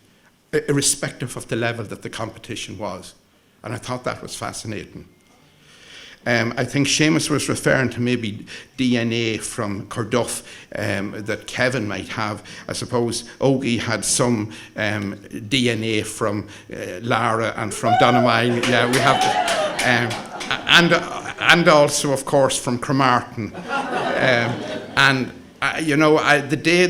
irrespective of the level that the competition was. And I thought that was fascinating. I think Seamus was referring to maybe DNA from Corduff that Kevin might have. I suppose Ógie had some DNA from Lara and from Donaghmyle. Yeah, we have, and also, of course, from Cromartin. The day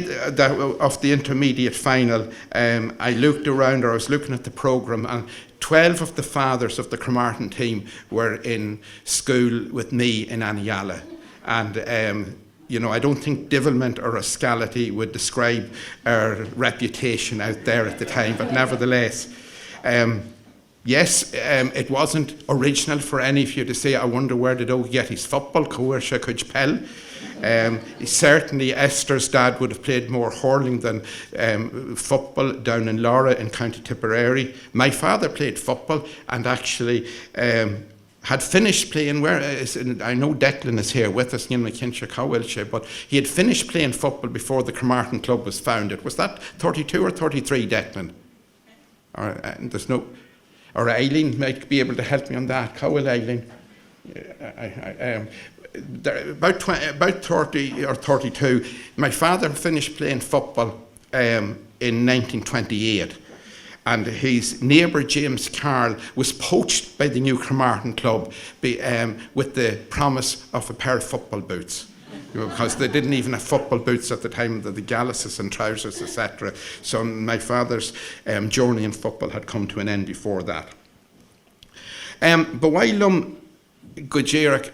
of the intermediate final, I looked around, or I was looking at the programme, and 12 of the fathers of the Cromartin team were in school with me in Aniala. And, I don't think devilment or rascality would describe our reputation out there at the time, but nevertheless, yes, it wasn't original for any of you to say, I wonder where did Ógie get his football, Coercia Cujpel. Certainly Esther's dad would have played more hurling than football down in Lara in County Tipperary. My father played football and actually had finished playing, I know Declan is here with us, but he had finished playing football before the Cromartin Club was founded. Was that 32 or 33, Declan? Or Eileen might be able to help me on that. Cowell Eileen. About 30 or 32, my father finished playing football in 1928, and his neighbour James Carl was poached by the new Cromartin Club with the promise of a pair of football boots. Because they didn't even have football boots at the time, the galluses and trousers, etc. So my father's journey in football had come to an end before that. But while Gujeric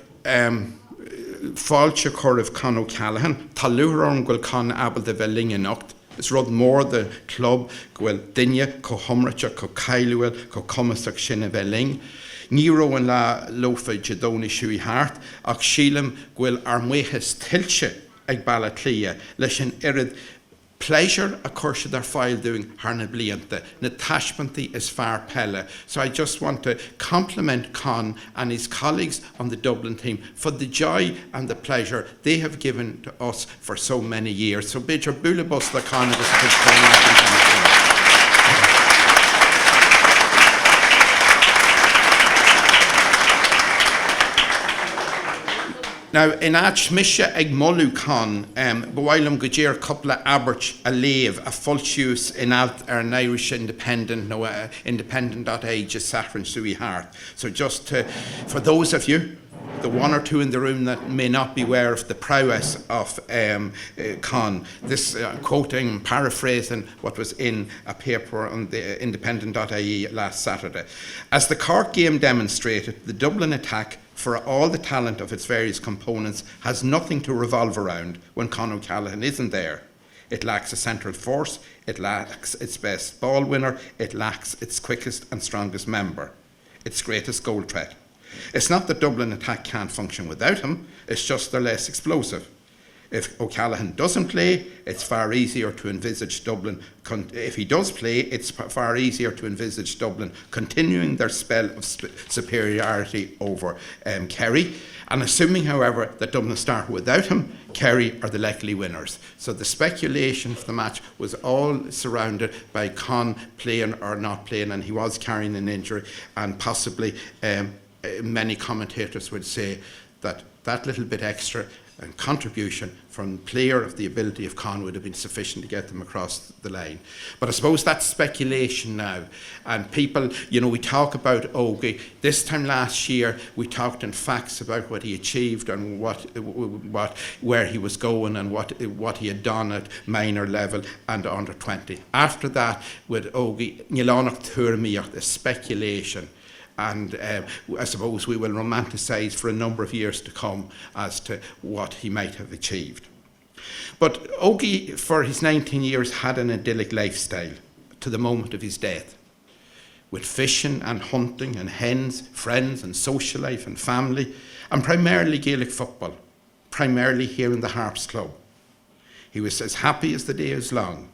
fáilte chuirh Con O'Callaghan, tá luair ghfuil Con abal de bheith linganacht. Is rud mór the club ghfuil duine co humrate co cailuil co cumasach sin a bheith ling. Ní raibh lá lofa jadóna siúi hart, ach sílam ghfuil ar muochas tilse ag balla clia leis an irid pleasure a chuirse ar fáil doing harna blianta. Na tashpanti is far pella. So I just want to compliment Con and his colleagues on the Dublin team for the joy and the pleasure they have given to us for so many years. So bid your bulabus the Con of this. Now, in Achmisha ag Molu Con, Bwailam Gajir Kupla Abert a Lave, a Fulcius in Alt an Irish Independent, no independent.age is Saffron Sui Hart. So just for those of you, the one or two in the room that may not be aware of the prowess of Con, this quoting, paraphrasing what was in a paper on the independent.ie last Saturday. As the Cork game demonstrated, the Dublin attack, for all the talent of its various components, has nothing to revolve around when Con O'Callaghan isn't there. It lacks a central force, it lacks its best ball winner, it lacks its quickest and strongest member, its greatest goal threat. It's not that Dublin attack can't function without him, it's just they're less explosive. If O'Callaghan doesn't play, it's far easier to envisage Dublin. If he does play, it's far easier to envisage Dublin continuing their spell of superiority over Kerry. And assuming, however, that Dublin start without him, Kerry are the likely winners. So the speculation for the match was all surrounded by Con playing or not playing, and he was carrying an injury, and possibly many commentators would say that that little bit extra and contribution from player of the ability of Con would have been sufficient to get them across the line. But I suppose that's speculation now. And people, we talk about Ógie. This time last year, we talked in facts about what he achieved and where he was going and what he had done at minor level and under 20. After that, with Ógie, the speculation. And I suppose we will romanticise for a number of years to come as to what he might have achieved. But Ógie, for his 19 years, had an idyllic lifestyle to the moment of his death, with fishing and hunting and hens, friends and social life and family, and primarily Gaelic football, primarily here in the Harps Club. He was as happy as the day is long.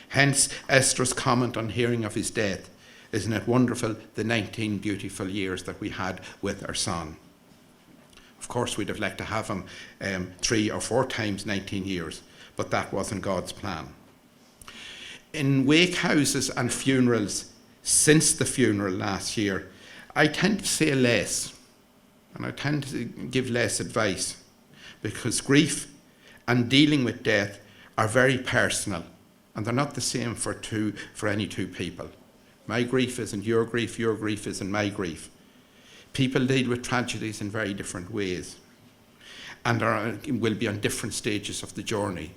Hence Esther's comment on hearing of his death. Isn't it wonderful, the 19 beautiful years that we had with our son? Of course, we'd have liked to have him 3 or 4 times 19 years, but that wasn't God's plan. In wake houses and funerals, since the funeral last year, I tend to say less, and I tend to give less advice, because grief and dealing with death are very personal, and they're not the same for any two people. My grief isn't your grief isn't my grief. People deal with tragedies in very different ways, and will be on different stages of the journey.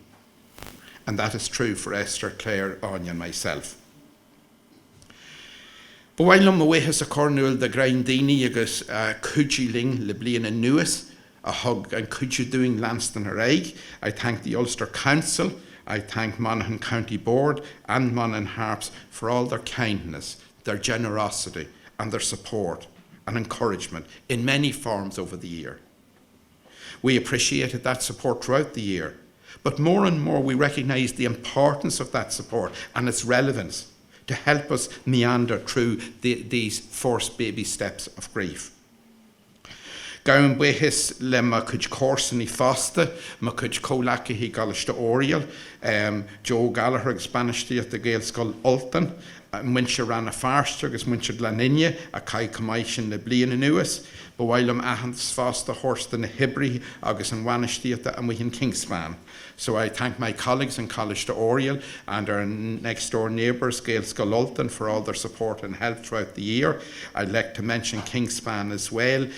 And that is true for Esther, Claire, Anya and myself. But while I'm away as a cornwall the grindini agus cúdíling le bliana nuas, a hug and cúdí doing Lanston Araig, I thank the Ulster Council, I thank Monaghan County Board and Monaghan Harps for all their kindness, their generosity and their support and encouragement in many forms over the year. We appreciated that support throughout the year, but more and more we recognise the importance of that support and its relevance to help us meander through these first baby steps of grief. Gaun buhis le ma cuid córsani fasta, ma cuid cólacha hi galiste Órie, Joe Gallagher ag Spanishti at the Gaelscoil Ultan, Muncher ran a farster agus Muncher Glaninne, a kai commission le blian nuas, but while ahans fasta horsta na Hibri agus an Wanishti and we in Kingspan. So I thank my colleagues in College to Oriel and our next door neighbours, Gaelscoil Ultan, for all their support and help throughout the year. I'd like to mention Kingspan as well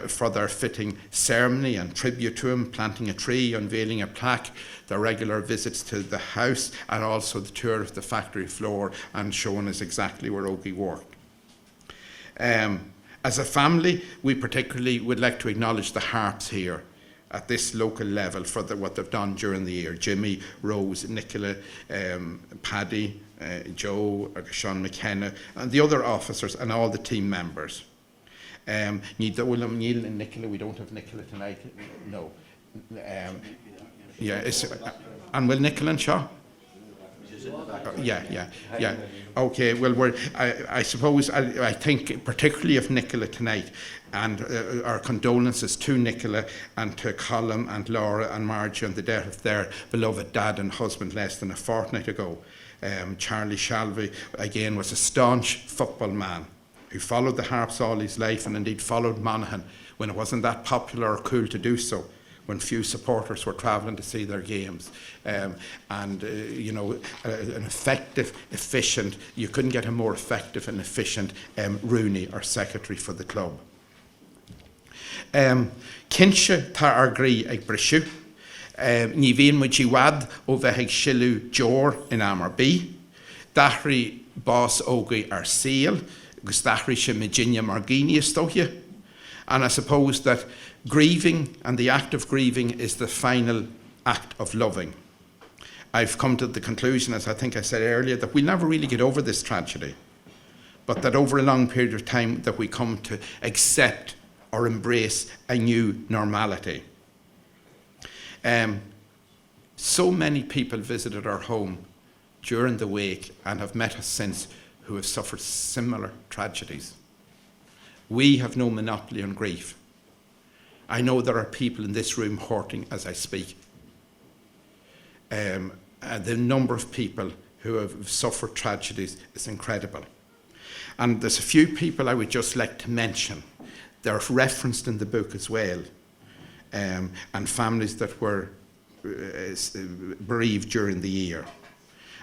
for their fitting ceremony and tribute to him, planting a tree, unveiling a plaque, their regular visits to the house, and also the tour of the factory floor and showing us exactly where Ógie worked. As a family, we particularly would like to acknowledge the Harps here at this local level for what they've done during the year. Jimmy, Rose, Nicola, Paddy, Joe, Sean McKenna, and the other officers and all the team members. Neil and Nicola, we don't have Nicola tonight. No. And will Nicola and Shaw? Yeah. Okay, well, I suppose, I think particularly of Nicola tonight, and our condolences to Nicola and to Colm and Laura and Margie on the death of their beloved dad and husband less than a fortnight ago. Charlie Shalvey, again, was a staunch football man who followed the Harps all his life and indeed followed Monaghan when it wasn't that popular or cool to do so, when few supporters were travelling to see their games. An effective, efficient, you couldn't get a more effective and efficient Rooney or secretary for the club. Kinse tá argrí ag brisú, ní bhíon muid I wad ó bheith ag siúlú jór in Amerbee, dachrí bás Ógie ar síl, agus dachrí se Virginia Margini istóthe. And I suppose that grieving and the act of grieving is the final act of loving. I've come to the conclusion, as I think I said earlier, that we'll never really get over this tragedy, but that over a long period of time that we come to accept or embrace a new normality. So many people visited our home during the wake and have met us since who have suffered similar tragedies. We have no monopoly on grief. I know there are people in this room hurting as I speak. The number of people who have suffered tragedies is incredible. And there's a few people I would just like to mention. They're referenced in the book as well. And families that were bereaved during the year.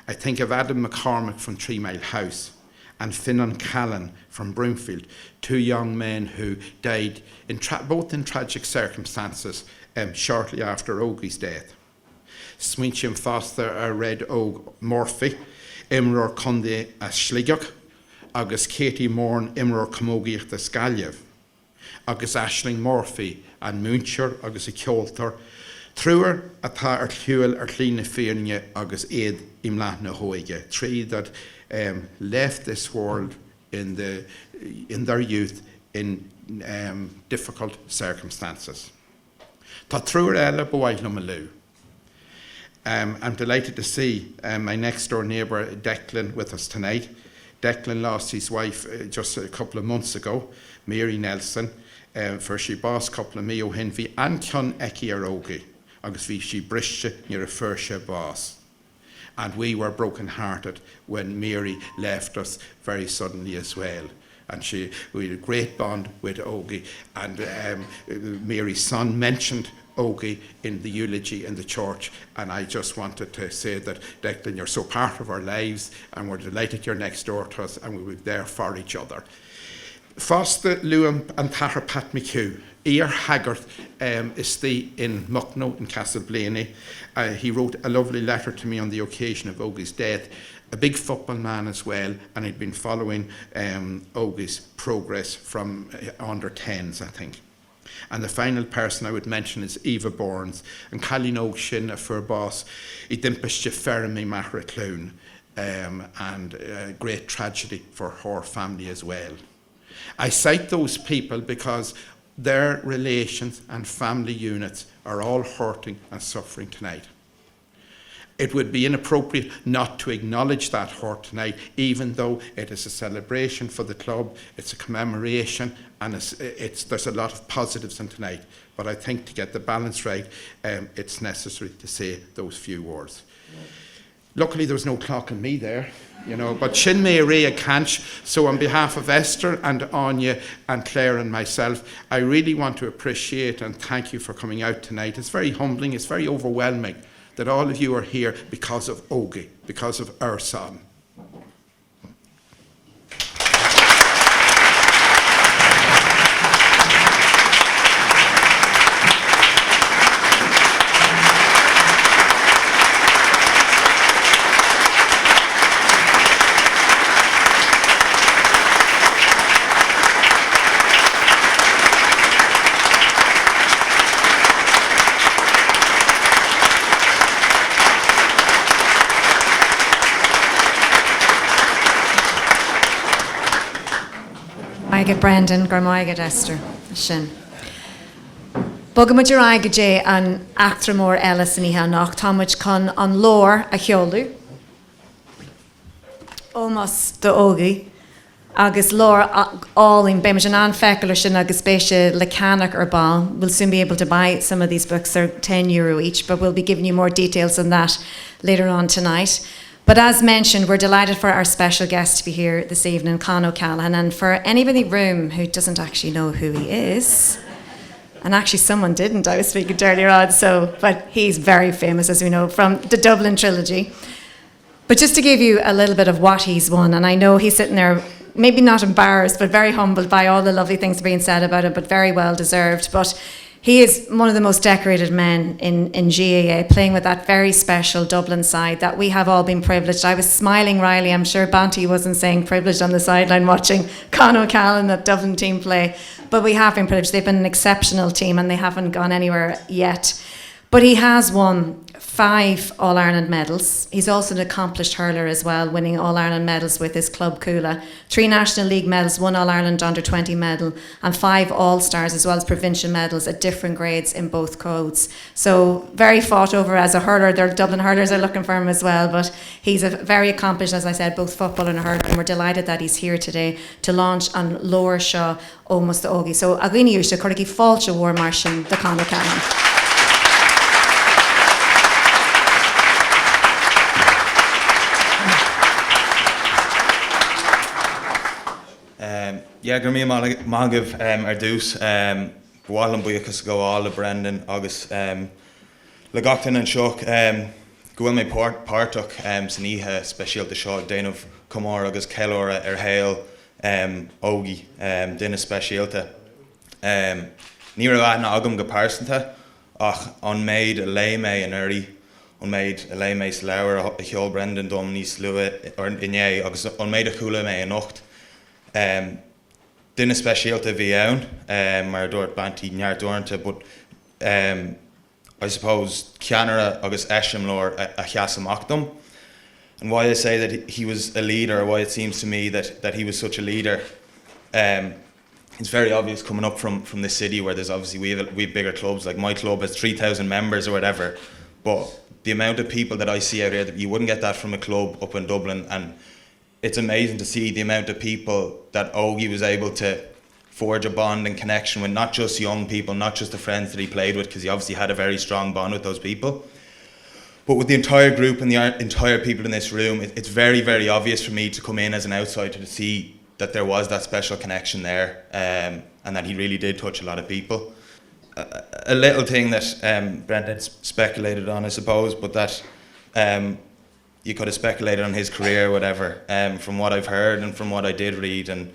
I think of Adam McCormick from 3 Mile House and Finan Callan from Broomfield, 2 young men who died both in tragic circumstances shortly after Ógie's death. Swinchim Foster a Red Og Murphy, Imror Conde a Sligach, agus Katie Morn Imror Camogiach the Scaliev, agus Aisling Murphy and Muncher agus a Kjoltar, Truer atá ar Thuil ar Tlína Fíorne agus Éad Imlath na Óige, 3 that left this world in their youth in difficult circumstances. Tá Truer eile bhaid na malú. I'm delighted to see my next door neighbour Declan with us tonight. Declan lost his wife just a couple of months ago, Mary Nelson, for she boss couple of me O'Henvy and Clon Eki ar Ógie, agus bhí she brisce near a first boss. And we were broken-hearted when Mary left us very suddenly as well. And we had a great bond with Ógie, and Mary's son mentioned Ógie in the eulogy in the church, and I just wanted to say that, Declan, you're so part of our lives, and we're delighted you're next door to us, and we'll be there for each other. Fosta Luam and Tahar Pat McHugh, Ear Haggart is the in Mucknow in Castleblaney. He wrote a lovely letter to me on the occasion of Ógie's death. A big football man as well, and he'd been following Ógie's progress from under 10s, I think. And the final person I would mention is Eva Burns, and Callin Og Shin, a fur boss, he dimpist Fermi Mahra Clown, and a great tragedy for her family as well. I cite those people because their relations and family units are all hurting and suffering tonight. It would be inappropriate not to acknowledge that hurt tonight, even though it is a celebration for the club, it's a commemoration, and there's a lot of positives in tonight. But I think to get the balance right, it's necessary to say those few words. Luckily, there was no clock on me there, but Shin Mé Rea Canch. So on behalf of Esther and Anya and Claire and myself, I really want to appreciate and thank you for coming out tonight. It's very humbling, it's very overwhelming that all of you are here because of Ógie, because of our son.
Aige Brendan, Garmaige Esther, Shin. Bogam your aige J an Actramore Ellis and Ihan nach Tomwich con on lore a Hiolu. Almost the Ógie. Agus lore all in Bemish and Anfeckler Shin agus Besha Lecanic or Ball. We'll soon be able to buy some of these books, they're €10 each, but we'll be giving you more details on that later on tonight. But as mentioned, we're delighted for our special guest to be here this evening, Con O'Callaghan. And for anybody in the room who doesn't actually know who he is, and actually someone didn't, I was speaking to earlier on, but he's very famous, as we know, from the Dublin trilogy. But just to give you a little bit of what he's won, and I know he's sitting there, maybe not embarrassed, but very humbled by all the lovely things being said about him, but very well deserved. But he is one of the most decorated men in GAA, playing with that very special Dublin side that we have all been privileged. I was smiling, Riley. I'm sure Banty wasn't saying privileged on the sideline watching Con O'Callaghan, that Dublin team play. But we have been privileged. They've been an exceptional team and they haven't gone anywhere yet. But he has won 5 All-Ireland medals. He's also an accomplished hurler as well, winning All-Ireland medals with his club Coola. 3 National League medals, 1 All-Ireland Under-20 medal, and 5 All-Stars as well as provincial medals at different grades in both codes. So very fought over as a hurler. Their Dublin hurlers are looking for him as well, but he's a very accomplished, as I said, both football and hurler, and we're delighted that he's here today to launch on Lower Shaw Almost the Ógie. So Agini Usha, Corky Falcha War Martian, the Con O'Callaghan.
Yeah, gur mí mágah ar dús bháil buíochas go ála Brendan agus le gachtain an seoch go bhfuil mé páirteach san ihe speisialta seo déanamh comár agus ceilóra ar héal Ógie duine speisialta. Ní raibh aithne agam go pásanta ach an méid a lé mé an airí an méid a lé mé sa leabhar a cheol Brendan dom níos luath ar inné agus an méid a chuala mé an nocht. Duine speisialta bhí ann, mar dúirt Banty neart dúirnta, but I suppose ceanara agus eisiom lór a cheas amachtam. And why I say that he was a leader, why it seems to me that he was such a leader, it's very obvious coming up from the city where there's obviously we have bigger clubs, like my club has 3,000 members or whatever, but the amount of people that I see out here, that you wouldn't get that from a club up in Dublin, and it's amazing to see the amount of people that Ógie was able to forge a bond and connection with, not just young people, not just the friends that he played with, because he obviously had a very strong bond with those people, but with the entire group and the entire people in this room. It's very, very obvious for me to come in as an outsider to see that there was that special connection there, and that he really did touch a lot of people. A little thing that Brendan speculated on, I suppose, but that you could have speculated on his career or whatever, from what I've heard and from what I did read, and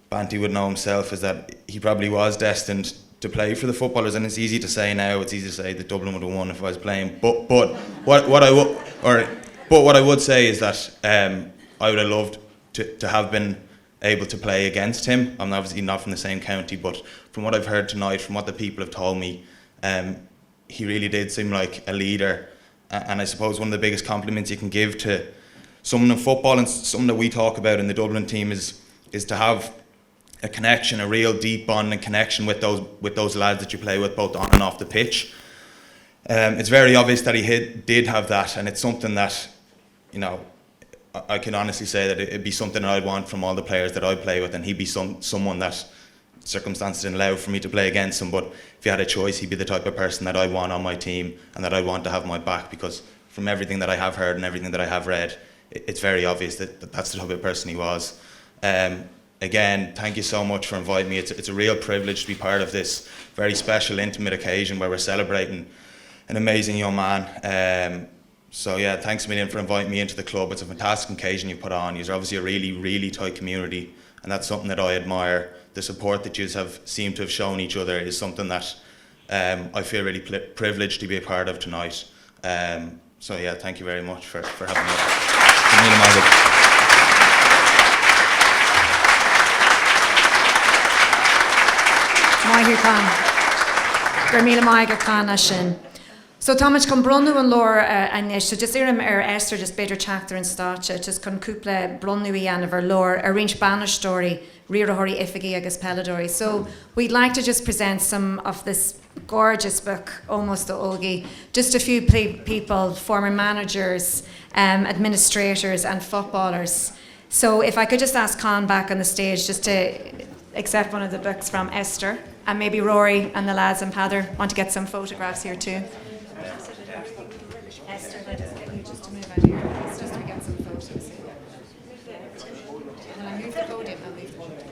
Banty would know himself, is that he probably was destined to play for the footballers. And it's easy to say now, it's easy to say that Dublin would have won if I was playing, but what I would say is that I would have loved to have been able to play against him. I'm obviously not from the same county, but from what I've heard tonight, from what the people have told me, he really did seem like a leader. And I suppose one of the biggest compliments you can give to someone in football, and something that we talk about in the Dublin team, is to have a connection, a real deep bond and connection with those lads that you play with, both on and off the pitch. It's very obvious that he did have that, and it's something that, you know, I can honestly say that it'd be something that I'd want from all the players that I play with, and he'd be someone that circumstances didn't allow for me to play against him, but if you had a choice, he'd be the type of person that I want on my team and that I want to have my back, because from everything that I have heard and everything that I have read, it's very obvious that that's the type of person he was. Again, thank you so much for inviting me. It's a real privilege to be part of this very special, intimate occasion where we're celebrating an amazing young man. So yeah, thanks a million for inviting me into the club. It's a fantastic occasion you put on. You're obviously a really, really tight community, and that's something that I admire. The support that you have seemed to have shown each other is something that I feel really privileged to be a part of tonight. So yeah, thank you very much for having me.
Maithí Khan. Gur míle maith Khan sin. So Thomas chun bronnú an lór anis, so just irim Esther just beidir chapter in státe, just chun cúpla bronnú í anamh ar lór, a rinch banistóirí, riarthaí ifigí agus peladóirí. So we'd like to just present some of this gorgeous book, Almost to Ógie. Just a few people, former managers, administrators and footballers. So if I could just ask Con back on the stage just to accept one of the books from Esther, and maybe Rory and the lads and Pather want to get some photographs here too. Esther, let us get you just to move out here, please, just to get some photos. And when I move the podium, I'll move the podium.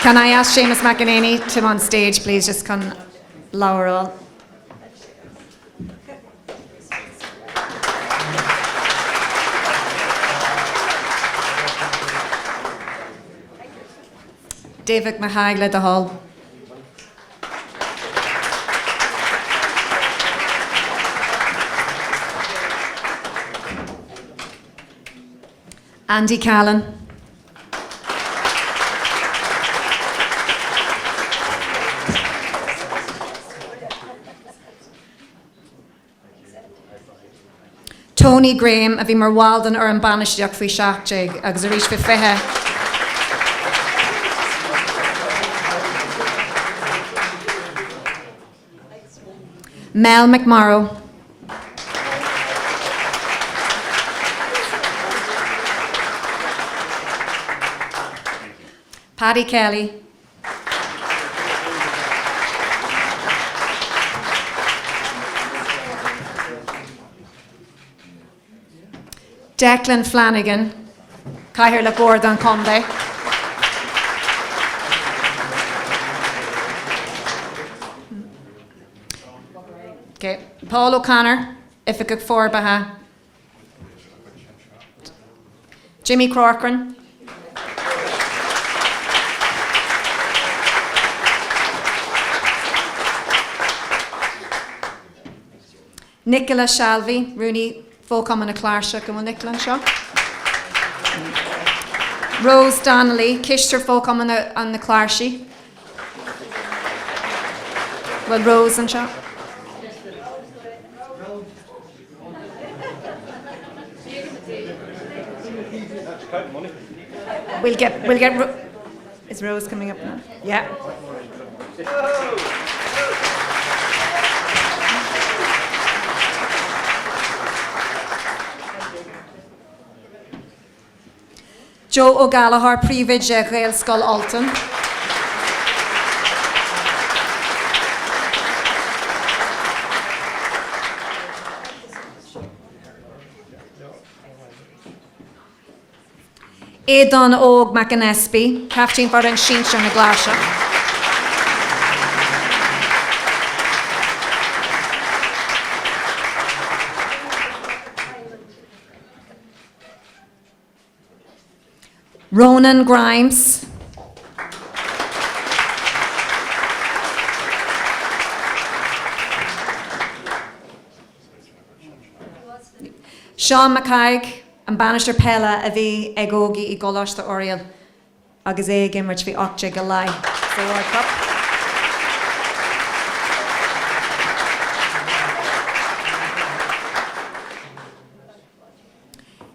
Can I ask Seamus McEnany to come on stage, please? Just come lower all. David Mahagla the Hall. Andy Callan. Tony Graham, a bhí mar Walden ar an banisteach faoi seachtaigh agus a rís fi fithe. Mel McMorrow. Paddy Kelly. Declan Flanagan, Caithfear le Gordon Conde. Okay, Paul O'Connor, Ifiguk Forbaha. Jimmy Corcoran. Nicola Shalvey, Rooney. Fócam an a Cláirse go bhfuil Nicola seo. Rose Donnelly, Kister fócam an na Cláirse. Well, Rose an seo. we'll get. Is Rose coming up now? Yeah. Joe O'Gallagher, príomhaid Gael Scoil Alton. Édan Óg McAnespy, Captain for an Shinshire na Glasha. Ronan Grimes. Sean McCaig. An banister pella a bhí ag Ógie I Goláiste Oriel agus é gimmert bhí 8 go lai sa World Cup.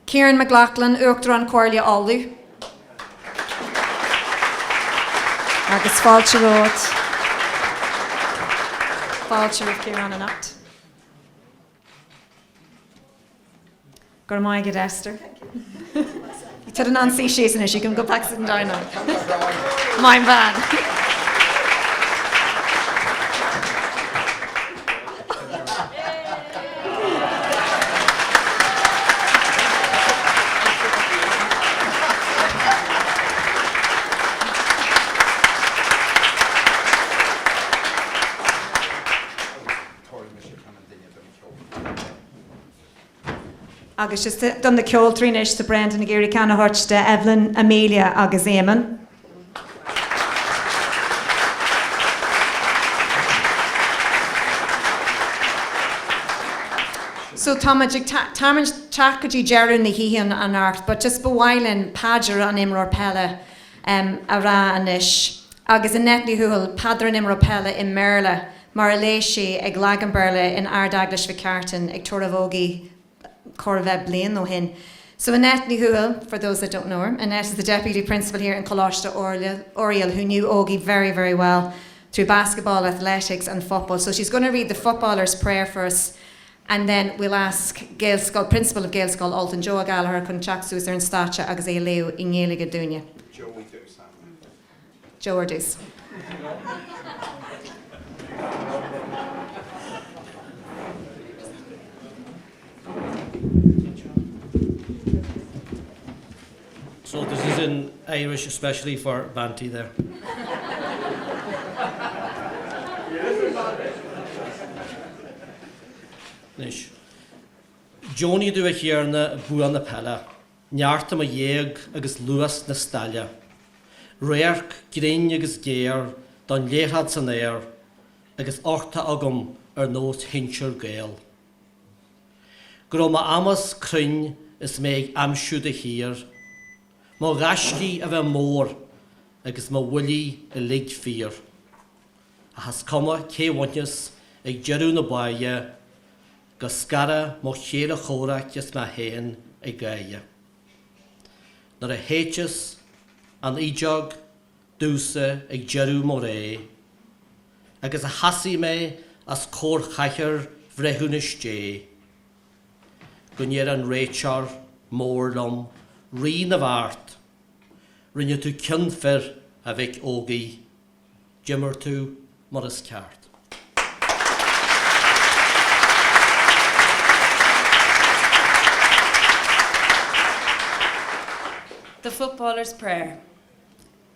Kieran McLaughlin uachtar an Corlia Aldu agus fáilte rót fáilte rih Kieran an acht. Gur mai good Esther. You took an unsee she's in it, you can go back sitting down now. Mine van. Agus just done the ceol trínis to Brendan Gary Canahort de Evelyn Amelia agus Eamon. So Tamaj Chakaji Jerun the Hihan an art, but just Bawailen Padger an Imror Pella Ara anish agus a netly hul Padron Imror Pella in Merla, Maraleshi ag Lagenberle in Ardaglish Vicarton, ag Toravogi Corvette Blaine no hin. So Annette Nihuel, for those that don't know her, Annette is the deputy principal here in Coláiste Oriel, who knew Ógie very, very well through basketball, athletics and football. So she's going to read the footballer's prayer for us, and then we'll ask principal of Gael Scoil Alton, Joe Gallagher, Kunchak Suzer and Stacha agus é Leo Inélige Dunya. Joe or Deuce.
So this is in Irish, especially for Banty there. Nish. Johnny do a here na bu an na pella. Njarta ma yeg agus Lewis na Stalia. Reark Green agus Gear, don Lehad san air, agus orta agum nos hincher Gael. Groma amas cryn is meeg amshu de here. Má gaisci a bheith mór agus má bhuilí I lig fír. A has cuma céhaintas ag jeirú na baile go scara má chéile chóraachtas má héin ag gaile. Nar a héitis an ideog dúsa ag jeirú má ré agus a hasí mé as cór chaichar bhreithúnis dé. Gunnéir an réitear mór lom rí na bhart rinne tú cynfer a bheith Ógie, Jimmer tú mar is ceart.
The footballer's prayer.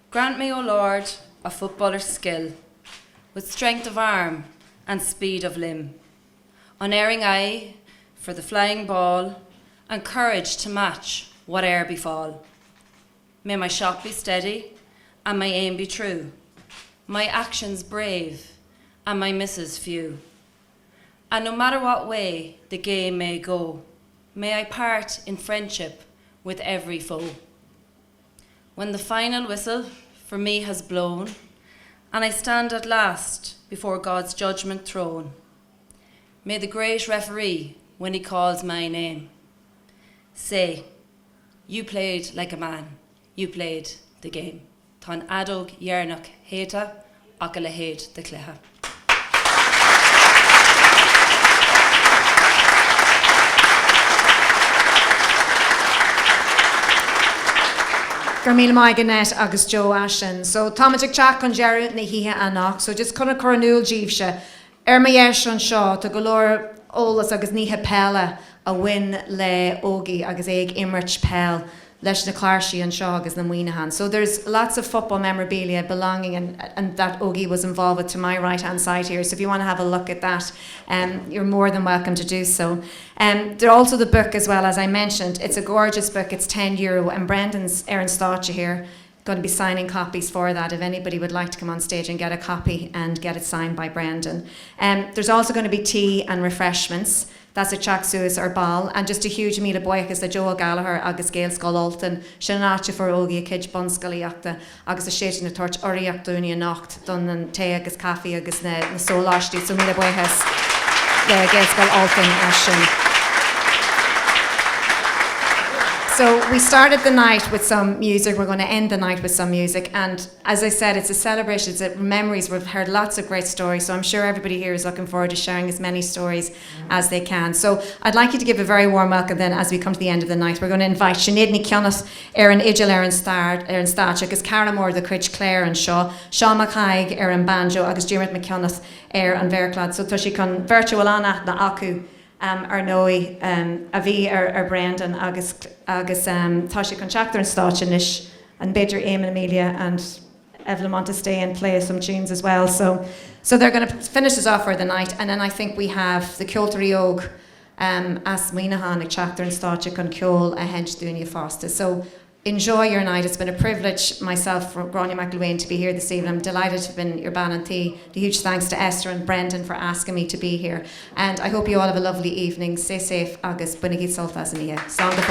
Grant me, O Lord, a footballer's skill, with strength of arm and speed of limb, unerring eye for the flying ball, and courage to match whate'er befall. May my shot be steady and my aim be true, my actions brave and my misses few. And no matter what way the game may go, may I part in friendship with every foe. When the final whistle for me has blown, and I stand at last before God's judgment throne, may the great referee, when he calls my name, say, you played like a man, you played the game. Tá adóg dhearnach héta ach le héad de cléthe.
Gur míle maith Gannet agus Joe Ashen. So táimeigh teach chun dearú na hithe annach, so just chuna cornúil díobse. Ma dhéis an seo, tá go leor ólas agus níthe péile a bhain le Ógie agus ag imirt péil leis na cláirsaí an seo agus na Monaghan. So there's lots of football memorabilia belonging and that Ógie was involved with to my right hand side here. So if you want to have a look at that, you're more than welcome to do so. There's also the book as well, as I mentioned. It's a gorgeous book, it's €10 and Brendan's Aaron Stotcha here going to be signing copies for that if anybody would like to come on stage and get a copy and get it signed by Brendan. There's also going to be tea and refreshments. That's a Teach Suas or ball, and just a huge meal of buchas the Joe Gallagher agus Gail Scolalton, Shanacha for Ógie a kid Bunscaliachta, agus a shit in the torch Oriach Dunia Nacht, done and tea agus coffee agus na solashti, so meal of buchas the Gail Scolalton ashen. So we started the night with some music, we're going to end the night with some music, and as I said, it's a celebration, it's a memories, we've heard lots of great stories, so I'm sure everybody here is looking forward to sharing as many stories as they can. So I'd like you to give a very warm welcome then as we come to the end of the night. We're going to invite Sinead Nicionas, Aaron Igil, Aaron Stach, agus Caramore, the Critch Clare and Shaw, Sean McCaig, Aaron Banjo, agus Dermot McConas, Unveil. So Tushi con virtual anna na aku. Ar nói a bhí ar Brendan agus tá sé contractor an stáis and beidir Éamon Amelia and Evelyn want to stay and play some tunes as well. So they're going to finish us off for the night, and then I think we have the Ceoltarí Óg as Monaghan ag teachtar an stáis chun ceol a hench dúine fásta. So enjoy your night. It's been a privilege myself, Gráinne McIlwain, to be here this evening. I'm delighted to have been your banantí. A huge thanks to Esther and Brendan for asking me to be here. And I hope you all have a lovely evening. Stay safe agus bunigid soltas in here. Song the